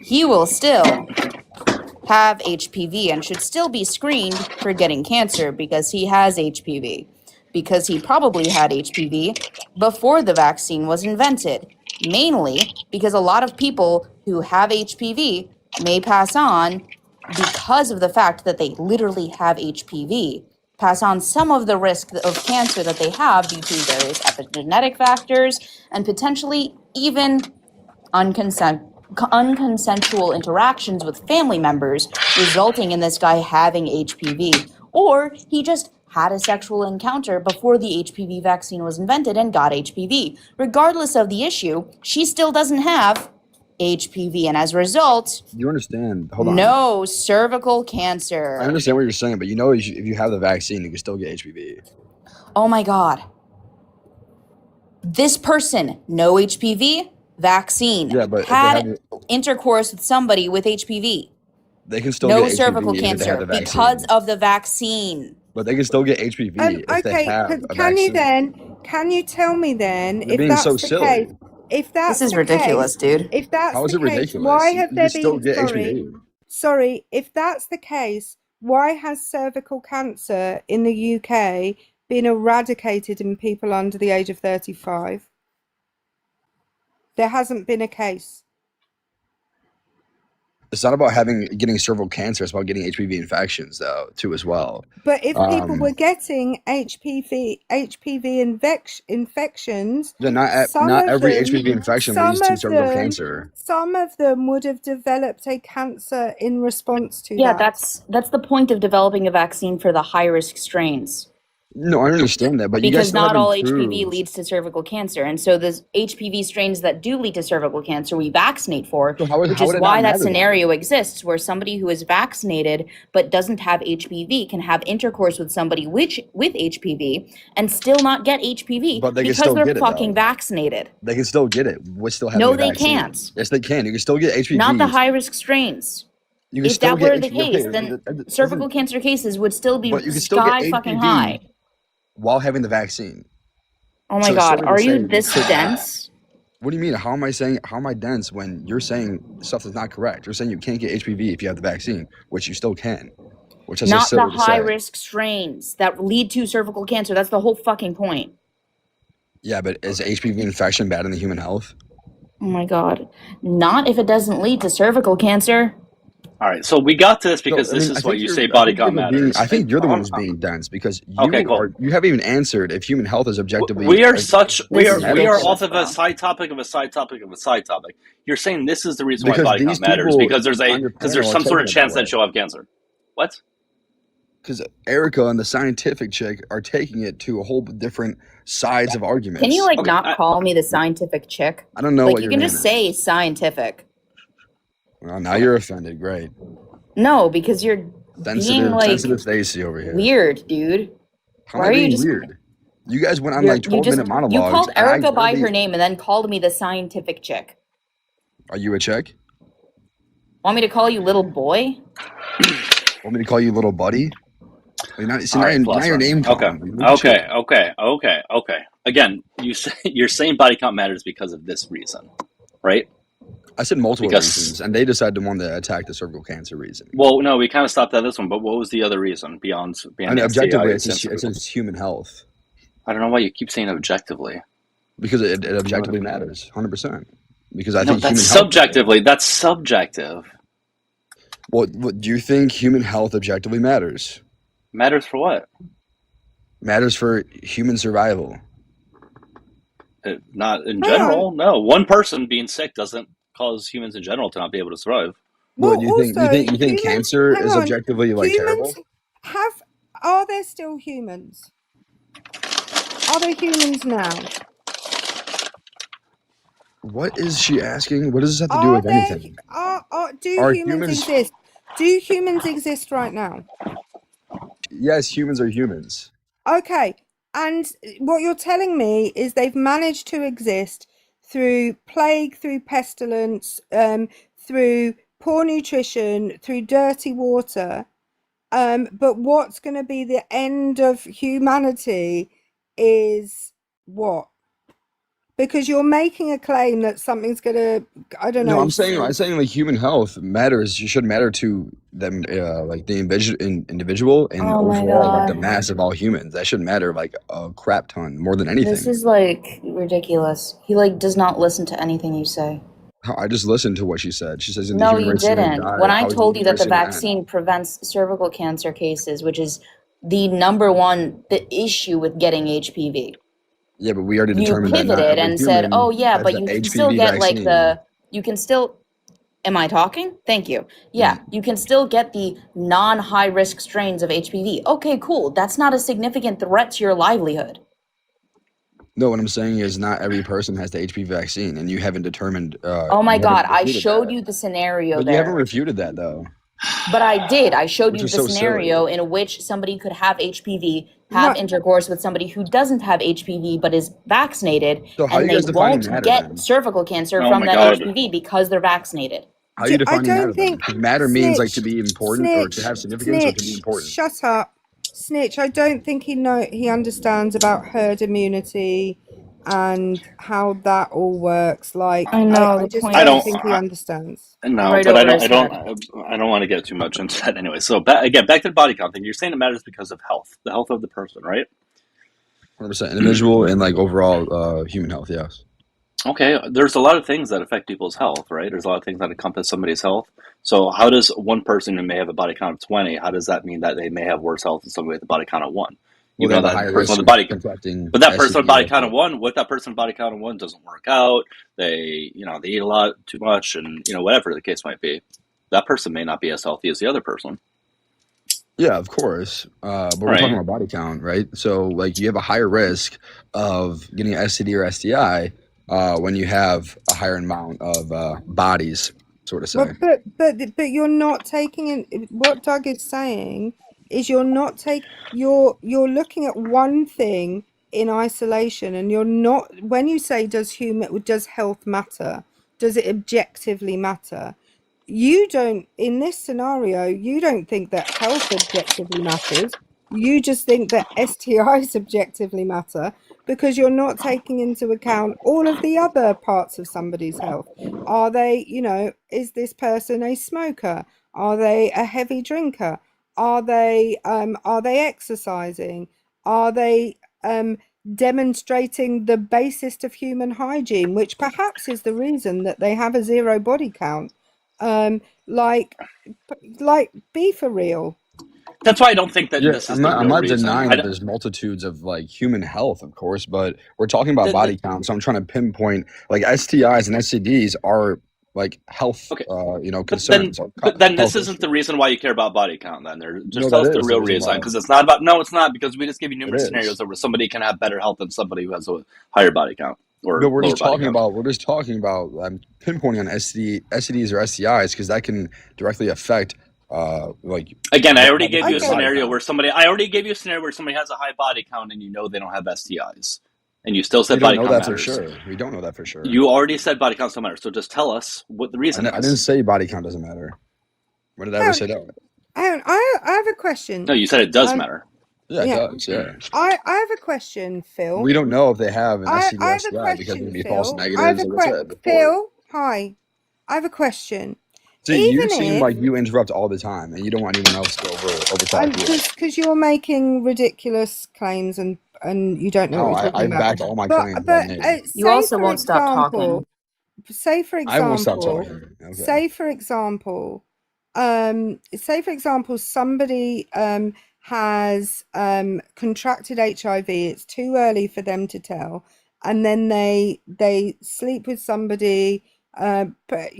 He will still have HPV and should still be screened for getting cancer because he has HPV. Because he probably had HPV before the vaccine was invented. Mainly because a lot of people who have HPV may pass on because of the fact that they literally have HPV, pass on some of the risk of cancer that they have due to various epigenetic factors and potentially even unconsensual interactions with family members, resulting in this guy having HPV. Or he just had a sexual encounter before the HPV vaccine was invented and got HPV. Regardless of the issue, she still doesn't have HPV, and as a result, You understand? Hold on. no cervical I cancer. understand what you're saying, but you know, if you have the vaccine, you can still get HPV. Oh my God. This person, no HPV, vaccine, Yeah, but if they had have, intercourse with somebody with HPV, they can still no get cervical HPV if they have cancer the vaccine. because of the vaccine. But they can still get HPV if they Okay, have a can you vaccine. can you tell me then, You're if being so that's the case, silly. if that's This is the ridiculous, case, dude. if that's How is the it case, why ridiculous? have You there can still been, get HPV. sorry, if that's the case, why has cervical cancer in the UK been eradicated in people under the age of 35. There hasn't been a case. It's not about getting cervical cancer. It's about getting HPV infections, though, too, as well. But if people were getting HPV infections, Yeah, not every HPV infection leads to cervical cancer. Some of them would have developed a cancer in response to Yeah, that. that's the point of developing a vaccine for the high risk strains. No, I understand that, but you guys Because still not haven't all proved. HPV leads to cervical cancer. And so the HPV strains that do lead to cervical cancer, we vaccinate for, So how which would is it why not that matter then? scenario exists, where somebody who is vaccinated but doesn't have HPV can have intercourse with somebody with HPV and still not get HPV But they can because still they're get it, fucking though. vaccinated. They can still get it with still having No, a they vaccine. can't. Yes, they can. You can still get HPV. Not the high risk strains. You can If still that get were the HPV. case, Okay, then listen, cervical cancer cases would still be but you can still get sky fucking HPV high. while having the vaccine. Oh my So it's god, certainly are the you same. this dense? What do you mean? How am I dense when you're saying stuff that's not correct? You're saying you can't get HPV if you have the vaccine, which you still can, which is just Not the silly to high say. risk strains that lead to cervical cancer. That's the whole fucking point. Yeah, but is HPV infection bad in the human health? Oh my god. Not if it doesn't lead to cervical cancer. All right, so we got to this because So, I this mean, is what you say body count matters. I think you're the one who's being dense because Okay, cool. you haven't even answered if human health is objectively. We are such we This are is we are ridiculous, off of bro. a side topic of a side topic of a side topic. You're saying this is the reason why Because body these count matters people because there's on your panel are some sort taking of it that chance way. that you'll have cancer. What? Because Erica and the scientific chick are taking it to a whole different sides of arguments. Can you Okay, not call me the scientific chick? I don't know Like what you your can name just is. say scientific. Well, now you're offended. Great. No, because you're being like sensitive Stacy over here. weird, dude. How Why am I are you being just weird? You guys went on you're, like you 12-minute just monologues. you called and I Erica by barely- her name and then called me the scientific chick. Are you a chick? Want me to call you little boy? Want me to call you little buddy? I mean, All right, now your name calling. Okay. Again, you're saying body count matters because of this reason, right? I said multiple Because- reasons, and they decided to want to attack the cervical cancer reason. Well, no, we kind of stopped at this one, but what was the other reason beyond I mean, objectively, STIs? it's human health I don't know why you keep saying objectively. because it objectively matters, 100%. Because I No, think that's human health. subjectively. That's subjective. What do you think human health objectively matters? Matters for what? Matters for human survival. Not in general. No, one person being sick doesn't cause humans in general to not be able to survive. Well, you think humans- cancer hang is on, objectively like terrible? Are there still humans? Are there humans now? What is she asking? What does this have to do with anything? Do Are humans humans- exist? Do humans exist right now? Yes, humans are humans. Okay, and what you're telling me is they've managed to exist through plague, through pestilence, through poor nutrition, through dirty water. But what's going to be the end of humanity is what? Because you're making a claim that something's going to, I don't know. No, I'm saying like human health matters. You should matter to them, like the individual and Oh my overall like the God. mass of all humans. That should matter like a crap ton more than anything. This is like ridiculous. He like does not listen to anything you say. I just listened to what she said. She says, No, you didn't. When I told you that the vaccine. vaccine prevents cervical cancer cases, which is the number one issue with getting HPV, Yeah, but we already you determined that not pivoted every and said, human "Oh yeah, has but the you can HPV still get like vaccine." you can still." Am I talking? Thank you. Yeah, you can still get the non-high risk strains of HPV. Okay, cool. That's not a significant threat to your livelihood. No, what I'm saying is not every person has the HPV vaccine, and you haven't determined. Oh my you haven't God, I refuted showed that. you the scenario But you haven't there. refuted that though. But I did. I showed Which you is the so scenario silly. in which somebody could have HPV, have No. intercourse with somebody who doesn't have HPV but is vaccinated, So how and you guys they defining won't matter get then? cervical cancer Oh from my that God. HPV because they're vaccinated. How are you I defining don't matter then? think- Because matter means like to Snitch, be important or to have significance or to be important. Shut up. Snitch, I don't think he understands about herd immunity and how that all works. Like I know, I the just point don't is- think he understands. No, Right but over his I don't want to get too much into that anyway. So back to the body count thing. You're saying it matters because of health, the health of the person, right? 100% individual and like overall human health. Yes. Okay, there's a lot of things that affect people's health, right? There's a lot of things that encompass somebody's health. So how does one person who may have a body count of 20, how does that mean that they may have worse health than somebody with a body count of 1? Well, You they know have a that higher person risk with a body, of contracting but that person with STD. body count of 1, what that person with body count of 1 doesn't work out. They, they eat a lot too much, and whatever the case might be, that person may not be as healthy as the other person. Yeah, of course. But we're talking Right. about body count, right? So like you have a higher risk of getting an STD or STI when you have a higher amount of bodies, sort of say. But you're not taking in what Doug is saying is you're looking at one thing in isolation, and you're not, when you say does health matter, does it objectively matter? You don't, in this scenario, you don't think that health objectively matters. You just think that STIs objectively matter because you're not taking into account all of the other parts of somebody's health. Are they, is this person a smoker? Are they a heavy drinker? Are they exercising? Are they demonstrating the basest of human hygiene, which perhaps is the reason that they have a 0 body count? Like be for real. That's why I don't think that Yeah, this is I'm the not. I'm real not reason. denying that there's multitudes of like human health, of course, but we're talking about body count. So I'm trying to pinpoint like STIs and STDs are like health, Okay. concerns. But then this isn't the reason why you care about body count. Then just No, tell that us the is the real reason reason, why. because it's not about. No, it's not, because we just give you It numerous is. scenarios where somebody can have better health than somebody who has a higher body count or No, we're lower just body talking count. about. We're just talking about pinpointing on STDs or STIs because that can directly affect like. Again, I what already happens gave to you a your body scenario count. where somebody. I already gave you a scenario where somebody has a high body count and they don't have STIs, and you still We said don't body know count that for matters. sure. We don't know that for sure. You already said body count still matters, so just tell us what the reason I didn't is. say body count doesn't matter. When did I ever say that? I have a question. No, you said it does matter. Yeah, it does. Yeah. I have a question, Phil. We don't know if they have an STD I or have a STI because question, it can be Phil. false I have negatives, a like I said before. Phil, hi. I have a question. See, you Even seem if like you interrupt all the time, and you don't want anyone else to overtalk you. because you're making ridiculous claims and you don't know No, what you're talking I about. backed all my claims that I made. You also won't stop talking. Say for I won't stop example, talking. Okay. say for example, somebody has contracted HIV. It's too early for them to tell, and then they sleep with somebody. But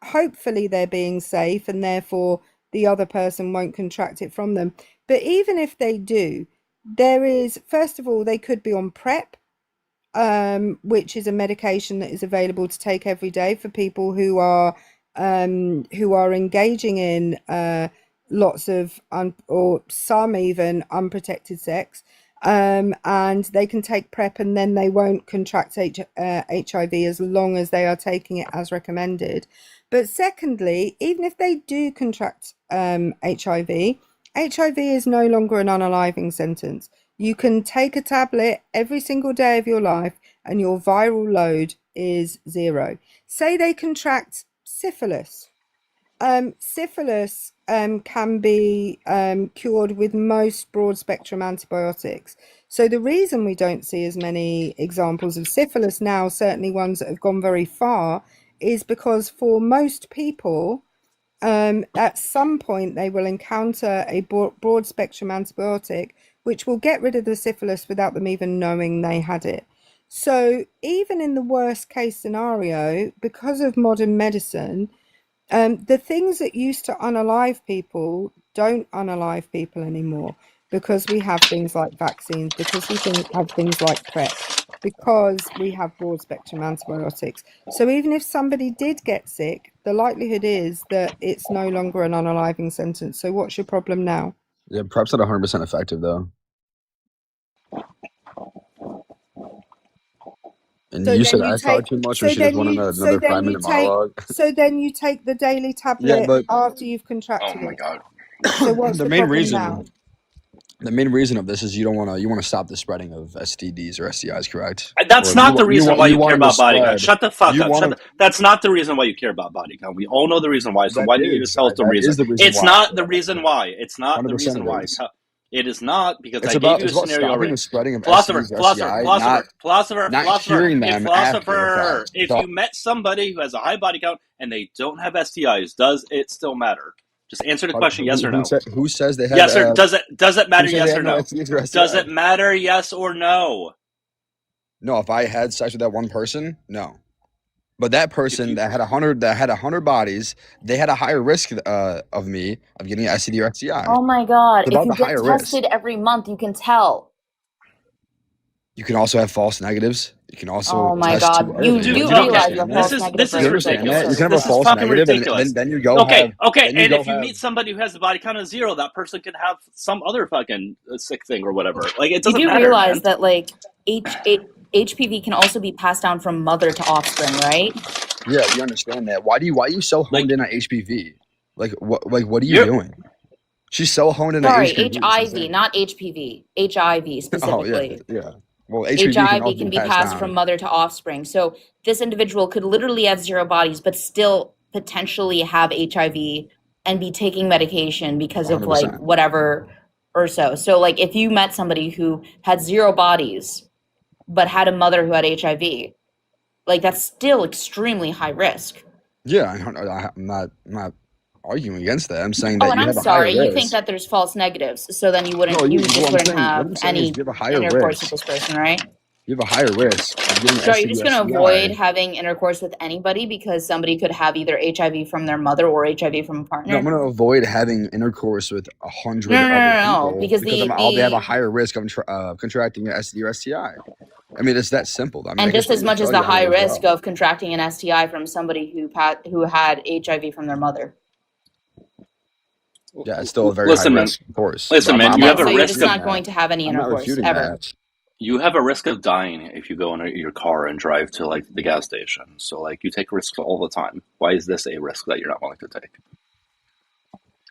hopefully they're being safe, and therefore the other person won't contract it from them. But even if they do, there is, first of all, they could be on PrEP, which is a medication that is available to take every day for people who are engaging in lots of or some even unprotected sex, and they can take PrEP and then they won't contract HIV as long as they are taking it as recommended. But secondly, even if they do contract HIV is no longer an unaliving sentence. You can take a tablet every single day of your life and your viral load is 0. Say they contract syphilis. Syphilis can be cured with most broad spectrum antibiotics. So the reason we don't see as many examples of syphilis now, certainly ones that have gone very far, is because for most people, at some point they will encounter a broad spectrum antibiotic which will get rid of the syphilis without them even knowing they had it. So even in the worst case scenario, because of modern medicine, the things that used to unalive people don't unalive people anymore, because we have things like vaccines, because we have things like PrEP, because we have broad spectrum antibiotics. So even if somebody did get sick, the likelihood is that it's no longer an unaliving sentence. So what's your problem now? Yeah, PrEP's not 100% effective though. And So you then said you I take, talk too much, so or she just then wanted you, so another then 5-minute you take, monologue. so then you take the daily Yeah, tablet but after you've Oh contracted my it. god. So what's the the main problem now? reason, the main reason of this is you want to stop the spreading of STDs or STIs, correct? That's Or not the reason why you care want them to about body count. spread. Shut the fuck You up. want to. That's not the reason why you care about body count. We all know the reason why. So That why do you just is tell us the that reason? is the reason It's why I not care the about body reason count. why. It's not the 100% reason it why. is. It is not, because It's I gave you a about scenario stopping already. the spreading of Philosopher, STDs or philosopher, STI, not curing them after the fact. if you met somebody who has a high body count and they don't have STIs, does it still matter? Just answer the question, yes or no. Who says they have? Yes or does it matter? Who says Yes they or have no no? STDs or STIs? Does it matter? Yes or no? No, if I had sex with that one person, no. But that person that had 100 bodies, they had a higher risk of me of getting an STD or STI. Oh my God. It's If about you the get higher risk. tested every month, you can tell. You can also have false negatives. You can also Oh my test God. too early. You Don't realize understand you're that? false negative This for is You understand that? ridiculous. You can have a This is false fucking negative, ridiculous. then you go Okay, have. and Then you if you meet somebody who has the body count of 0, that person could have some other fucking sick thing or whatever. Like, it You doesn't do matter, realize man. that like HPV can also be passed down from mother to offspring, right? Yeah, you understand that. Why are you so honed in on HPV? Like what are you doing? She's so honed in on Sorry, HPV. HIV, not HPV. HIV specifically. Oh yeah. Well, HPV HIV can be passed from mother to offspring. So this individual could literally have 0 bodies, but still potentially have HIV and be taking medication because of like 100%. whatever or so. So like if you met somebody who had 0 bodies, but had a mother who had HIV, like that's still extremely high risk. Yeah, I'm not arguing against that. I'm saying that Oh, and you I'm have a higher sorry, you risk. think that there's false negatives, so then you wouldn't, No, you what just I'm wouldn't saying- what have I'm saying is any you have a higher intercourse risk. with this person, right? You have a higher risk of getting So are you STD just or going to STI. avoid having intercourse with anybody because somebody could have either HIV from their mother or HIV from a partner? No, I'm going to avoid having intercourse with 100 No, other people because they have a higher risk of contracting an STD or STI. I mean, it's that simple. I mean, and I can just as still much as tell the you how high it would risk go. of contracting an STI from somebody who had HIV from their mother. Yeah, it's still a very Listen, high man. risk, of course. Listen, But man, I'm you not have a So you're risk just of not going to have any I'm not intercourse refuting ever. that. you have a risk of dying if you go in your car and drive to like the gas station. So like you take risks all the time. Why is this a risk that you're not willing to take?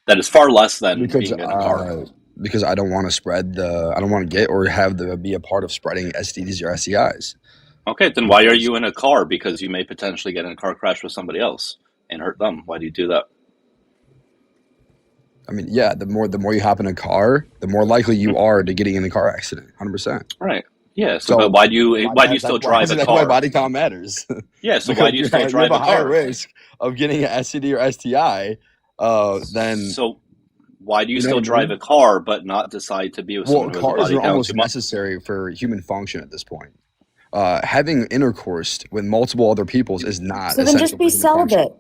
That is far less than being in a car. Because I don't want to spread I don't want to get or be a part of spreading STDs or STIs. Okay, then why are you in a car? Because you may potentially get in a car crash with somebody else and hurt them. Why do you do that? I mean, yeah, the more you hop in a car, the more likely you are to getting in a car accident. 100%. Right. Yeah. So but why do you still drive a That's car? why body count matters. Yeah. So why do you still drive you a have a higher car? risk of getting an STD or STI than. So why do you You know still what I drive mean? a car but not decide to be with someone who has a Cars body are count almost too much? necessary for human function at this point. Having intercourse with multiple other peoples is not. So then just be celibate.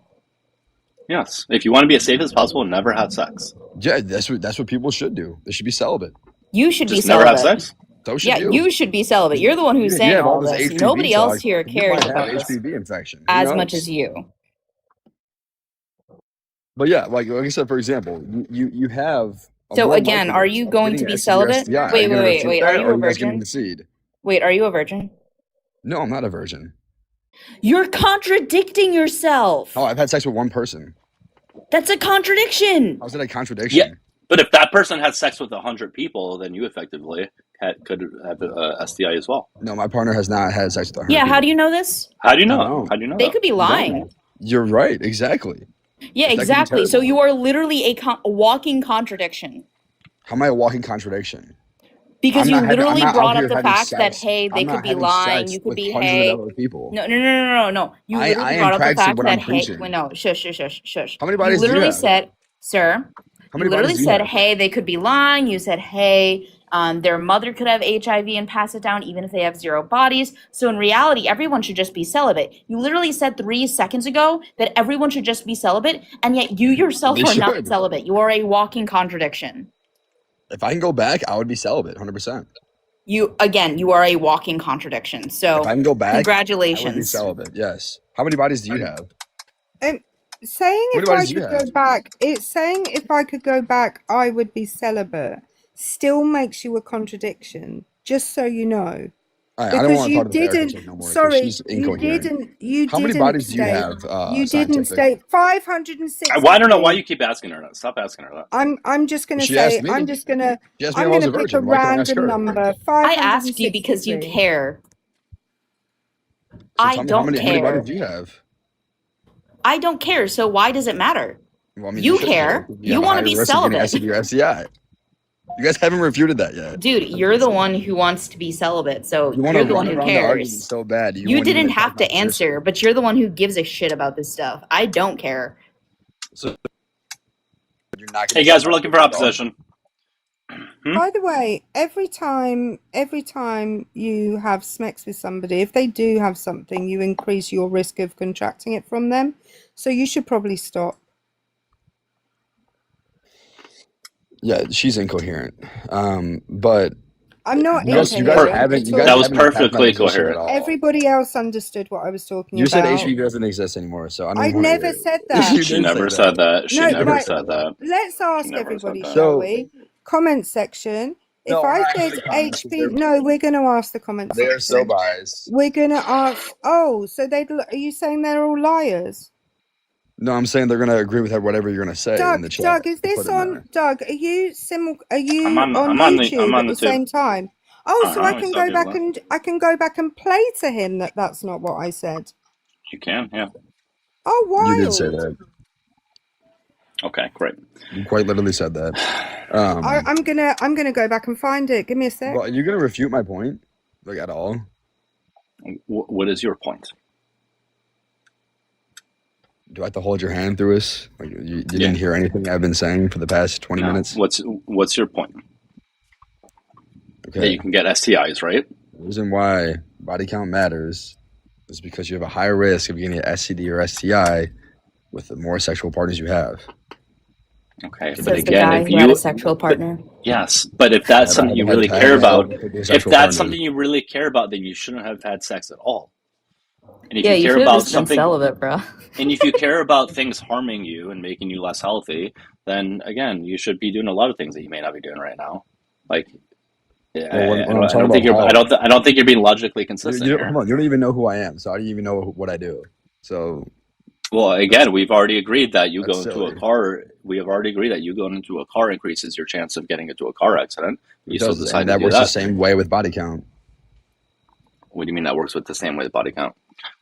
Yes. If you want to be as safe as possible, never have sex. Yeah, that's what people should do. They should be celibate. You should be Just never celibate. have sex? So should Yeah, you. you should be celibate. You're the one who's You saying have all all this this. HPV Nobody else talk. here You cares might have about this HPV infection. Who as knows? much as you. But yeah, like I said, for example, you have. So again, are you going to be celibate? Wait. Are you a virgin? Concede? Wait, are you a virgin? No, I'm not a virgin. You're contradicting yourself. Oh, I've had sex with one person. That's a contradiction. How's that a contradiction? Yeah. But if that person had sex with 100 people, then you effectively could have a STI as well. No, my partner has not had sex with 100 Yeah, people. how do you know this? How do you know? No. How do you know? They that? could be lying. You're right. Exactly. Yeah, That could be exactly. So terrible. you are literally a walking contradiction. How am I a walking contradiction? Because I'm you not having- literally I'm not brought out up here the having fact that, sex. hey, they I'm could not be having lying. sex You could with be, hundreds hey. of other people. No. You I literally am brought up the practicing fact what that, I'm hey, preaching. wait, no, shush. How many bodies do you literally have? said, sir, How you many literally bodies do you said, have? hey, they could be lying. You said, hey, their mother could have HIV and pass it down even if they have 0 bodies. So in reality, everyone should just be celibate. You literally said 3 seconds ago that everyone should just be celibate, and yet you yourself They are not should. celibate. You are a walking contradiction. If I can go back, I would be celibate, 100%. You are a walking contradiction. So If I can go back, I would be congratulations. celibate. Yes. How many bodies do you have? Saying How many if I bodies do you could go have? back, it's saying if I could go back, I would be celibate. Still makes you a contradiction. Just so you know. All right, I don't Because want to you talk to the therapist didn't. no more because Sorry, she's you incoherent. didn't. You How many didn't bodies do you state. have? You didn't Scientific? state 560. Well, I don't know why you keep asking her that. Stop asking her that. I'm just gonna She asked say. me. I'm just gonna. She asked me I'm if I was gonna a pick a virgin. Why can't I ask random her? number. I asked you because you 563. care. So I tell me, don't how many care. bodies do you have? I don't care. So why does it matter? Well, I mean, You should care. because You have a want to higher be risk of getting celibate. STD or STI. You guys haven't refuted that yet. Dude, you're the one who wants to be celibate, so You want you're to the one run who around the argument cares. so bad. You won't even didn't attack have to my position. answer, but you're the one who gives a shit about this stuff. I don't care. So you're not Hey gonna guys, we're looking for opposition. By the way, every time you have sex with somebody, if they do have something, you increase your risk of contracting it from them. So you should probably stop. Yeah, she's incoherent. But I'm not you guys incoherent haven't. You at guys all. haven't attacked my position at all. Everybody else understood what I was talking You about. said HPV doesn't exist anymore, so I don't I want to never hear it. said that. She never said that. She No, never right. said that. Let's ask She never everybody, said that. shall we? Comment section. If No, I we're not said gonna comment, because HP, no, we're going to ask the comment section. They're so biased. We're going to ask. Oh, so are you saying they're all liars? No, I'm saying they're gonna agree with whatever you're gonna say in the chat. Doug, is this Put it on? there. Doug, are you I'm on YouTube the at the tube. same time? Oh, I so know, I can saw go people back there. and I can go back and play to him that that's not what I said. You can, yeah. Oh, wild! You did say that. Okay, great. You quite literally said that. I'm gonna go back and find it. Give me a sec. Well, you're gonna refute my point, like at all? What is your point? Do I have to hold your hand through this? Like you didn't hear anything I've been saying for the past 20 minutes? What's your point? Okay. That you can get STIs, right? The reason why body count matters is because you have a higher risk of getting an STD or STI with the more sexual partners you have. Okay, Says but the again, guy if who had you a sexual partner. yes, but if that's something you really care about, if that's something you really care about, then you shouldn't have had sex at all. And if Yeah, you you care should have about just been something, celibate, bro. and if you care about things harming you and making you less healthy, then again, you should be doing a lot of things that you may not be doing right now. Like, I don't think you're being logically consistent here. Hold on, you don't even know who I am, so how do you even know what I do? So, well, again, we've already agreed that you go that's into a silly. car. We have already agreed that you going into a car increases your chance of getting into a car accident. You It still does, decide and to that do works that. the same way with body count. What do you mean that works with the same way with body count?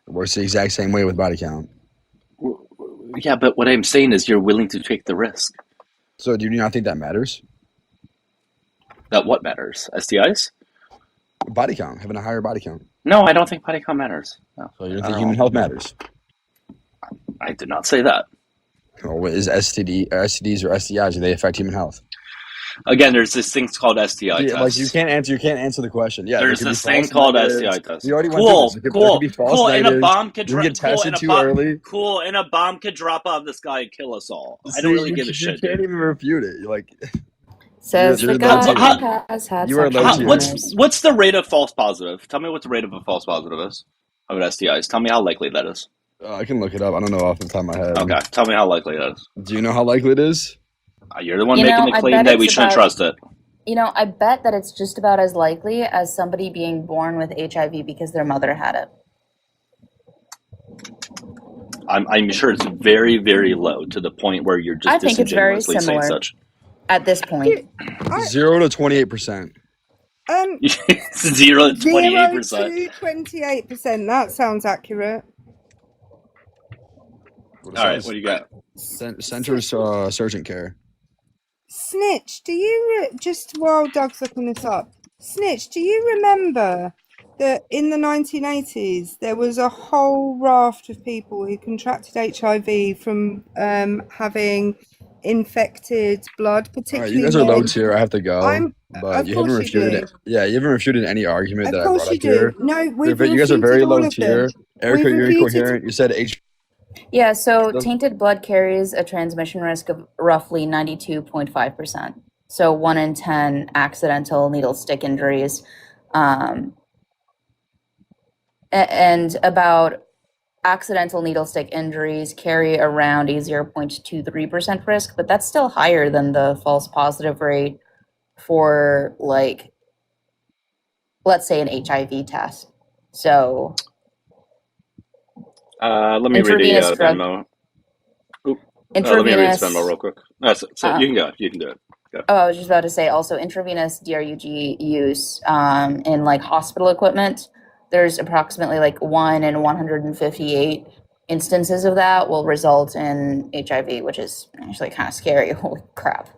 It works the exact same way with body count. Yeah, but what I'm saying is you're willing to take the risk. So do you not think that matters? That what matters? STIs? Body count, having a higher body count. No, I don't think body count matters. No, So you don't think human health matters? I did not say that. Oh, is STDs or STIs, do they affect human health? Again, there's this thing called STI test. Like you can't answer the question. Yeah, there's this thing called STI test. We already cool, went through this. cool, There could be false cool. And a negatives. bomb could You get tested too early. Cool, and a bomb could drop out of the sky and kill us all. I See, don't really give a shit. You can't even refute it. You're like, Says the guy who has had sexual what's the rate of false positive? Tell me what the rate of a false positive is of STIs. Tell me how likely that is. I can look it up. I don't know off the top of my head. Okay, tell me how likely that is. Do you know how likely it is? You're the one making the claim that we shouldn't trust it. You know, I bet that it's just about as likely as somebody being born with HIV because their mother had it. I'm sure it's very, very low to the point where you're just I think it's very disingenuously saying similar such. at this point. 0 to 28%. 0 to 28%. 0 to 28%. That sounds accurate. All right, what do you got? Centers Surgeon Care. Snitch, do you just while Doug's looking this up? Snitch, do you remember that in the 1980s there was a whole raft of people who contracted HIV from having infected blood, particularly? You guys are low tier. I have to go. But you haven't refuted it. Yeah, you haven't refuted any argument that I brought up here. No, you guys are very low tier. Erica, you're incoherent. You said Yeah, so tainted blood carries a transmission risk of roughly 92.5%. So 1 in 10 accidental needle stick injuries. And about accidental needle stick injuries carry around a 0.23% risk, but that's still higher than the false positive rate for, like, let's say an HIV test. So let me read the Venmo. Let me read this Venmo real quick. So you can go. You can do it. Go. Oh, I was just about to say also intravenous DRUG use in like hospital equipment. There's approximately like 1 in 158 instances of that will result in HIV, which is actually kind of scary. Holy crap.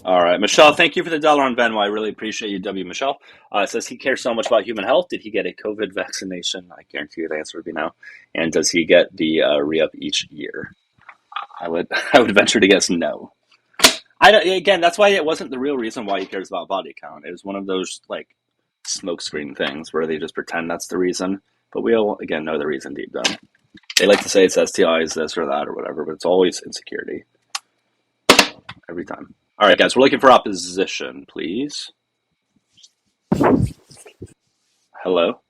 All right, Michelle, thank you for the $1 on Venmo. I really appreciate you, W. Michelle. It says he cares so much about human health. Did he get a COVID vaccination? I guarantee you the answer would be no. And does he get the re-up each year? I would venture to guess no. Again, that's why it wasn't the real reason why he cares about body count. It was one of those like smokescreen things where they just pretend that's the reason. But we all, again, know the reason deep down. They like to say it's STIs, this or that or whatever, but it's always insecurity. Every time. All right, guys, we're looking for opposition, please. Hello?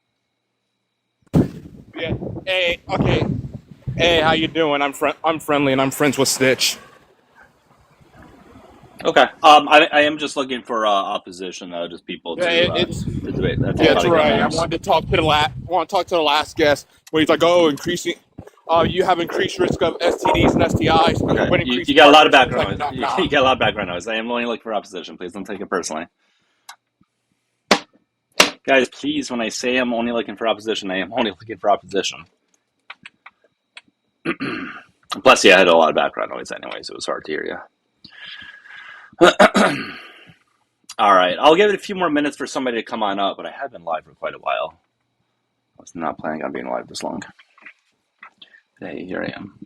Yeah. Hey, okay. Hey, how you doing? I'm friendly and I'm friends with Stitch. Okay. I am just looking for opposition, just people Yeah, to debate. That's yeah, that's body count right. I matters. wanted to talk to the last guest where he's like, oh, increasing. You have increased risk of STDs and STIs. Okay. When You increased got a lot of partners, background it's like, noise. nah. You got a lot of background noise. I am only looking for opposition. Please don't take it personally. Guys, please, when I say I'm only looking for opposition, I am only looking for opposition. Plus, yeah, I had a lot of background noise anyway, so it was hard to hear you. All right, I'll give it a few more minutes for somebody to come on up, but I have been live for quite a while. I was not planning on being live this long. Hey, here I am.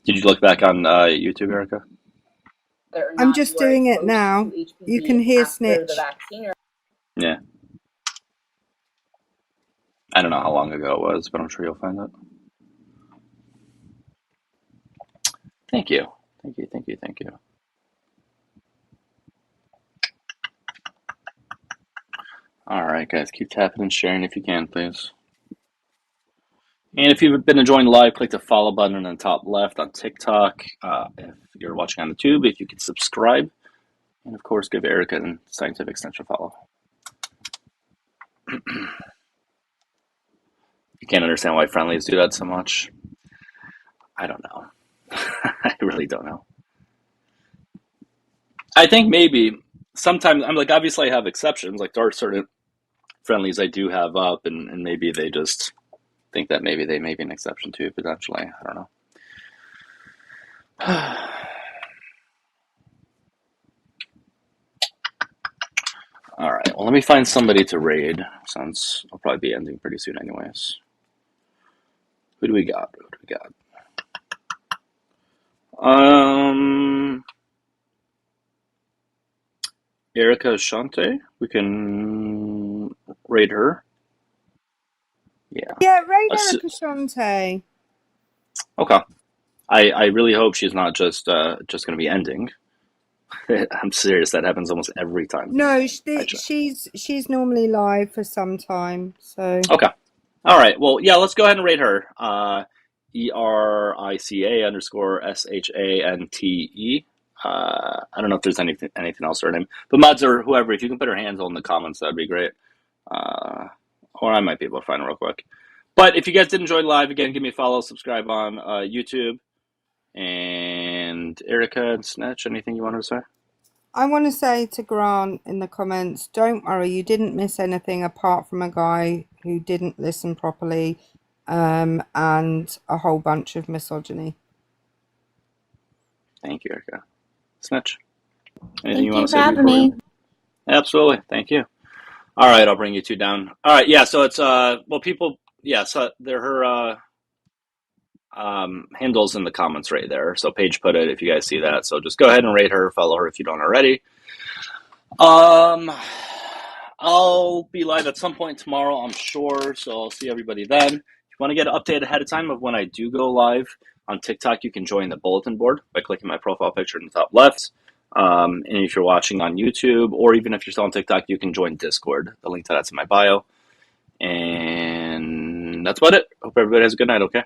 Did you look back on YouTube, Erica? I'm just doing it now. You can hear Snitch. Yeah. I don't know how long ago it was, but I'm sure you'll find it. Thank you. Thank you, thank you, thank you. All right, guys, keep tapping and sharing if you can, please. And if you've been enjoying live, click the follow button in the top left on TikTok. If you're watching on the tube, if you could subscribe. And of course, give Erica and Scientific Extension a follow. You can't understand why friendlies do that so much. I don't know. I really don't know. I think maybe sometimes, I'm like, obviously I have exceptions. Like there are certain friendlies I do have up, and maybe they just think that maybe they may be an exception too, potentially. I don't know. All right, well, let me find somebody to raid, since I'll probably be ending pretty soon anyways. Who do we got? Who do we got? Erica Shante. We can raid her. Yeah. Yeah, raid Erica Shante. Okay. I really hope she's not just going to be ending. I'm serious. That happens almost every time. No, she's normally live for some time. So okay. All right. Well, yeah. Let's go ahead and rate her. ERICA_SHANTE. I don't know if there's anything else for her name, but mods or whoever, if you can put her handle in the comments, that'd be great. Or I might be able to find her real quick. But if you guys did enjoy live, again, give me a follow, subscribe on YouTube. And Erica and Snatch, anything you wanted to say? I want to say to Grant in the comments, don't worry, you didn't miss anything apart from a guy who didn't listen properly, and a whole bunch of misogyny. Thank you, Erica. Snatch, anything Thank you want you to for say having before? me. Absolutely. Thank you. All right, I'll bring you two down. All right, yeah, so it's, well, people, yeah, so they're her handles in the comments right there. So Paige put it if you guys see that. So just go ahead and rate her, follow her if you don't already. I'll be live at some point tomorrow, I'm sure. So I'll see everybody then. If you want to get an update ahead of time of when I do go live on TikTok, you can join the bulletin board by clicking my profile picture in the top left. And if you're watching on YouTube, or even if you're still on TikTok, you can join Discord. The link to that's in my bio. And that's about it. Hope everybody has a good night, okay?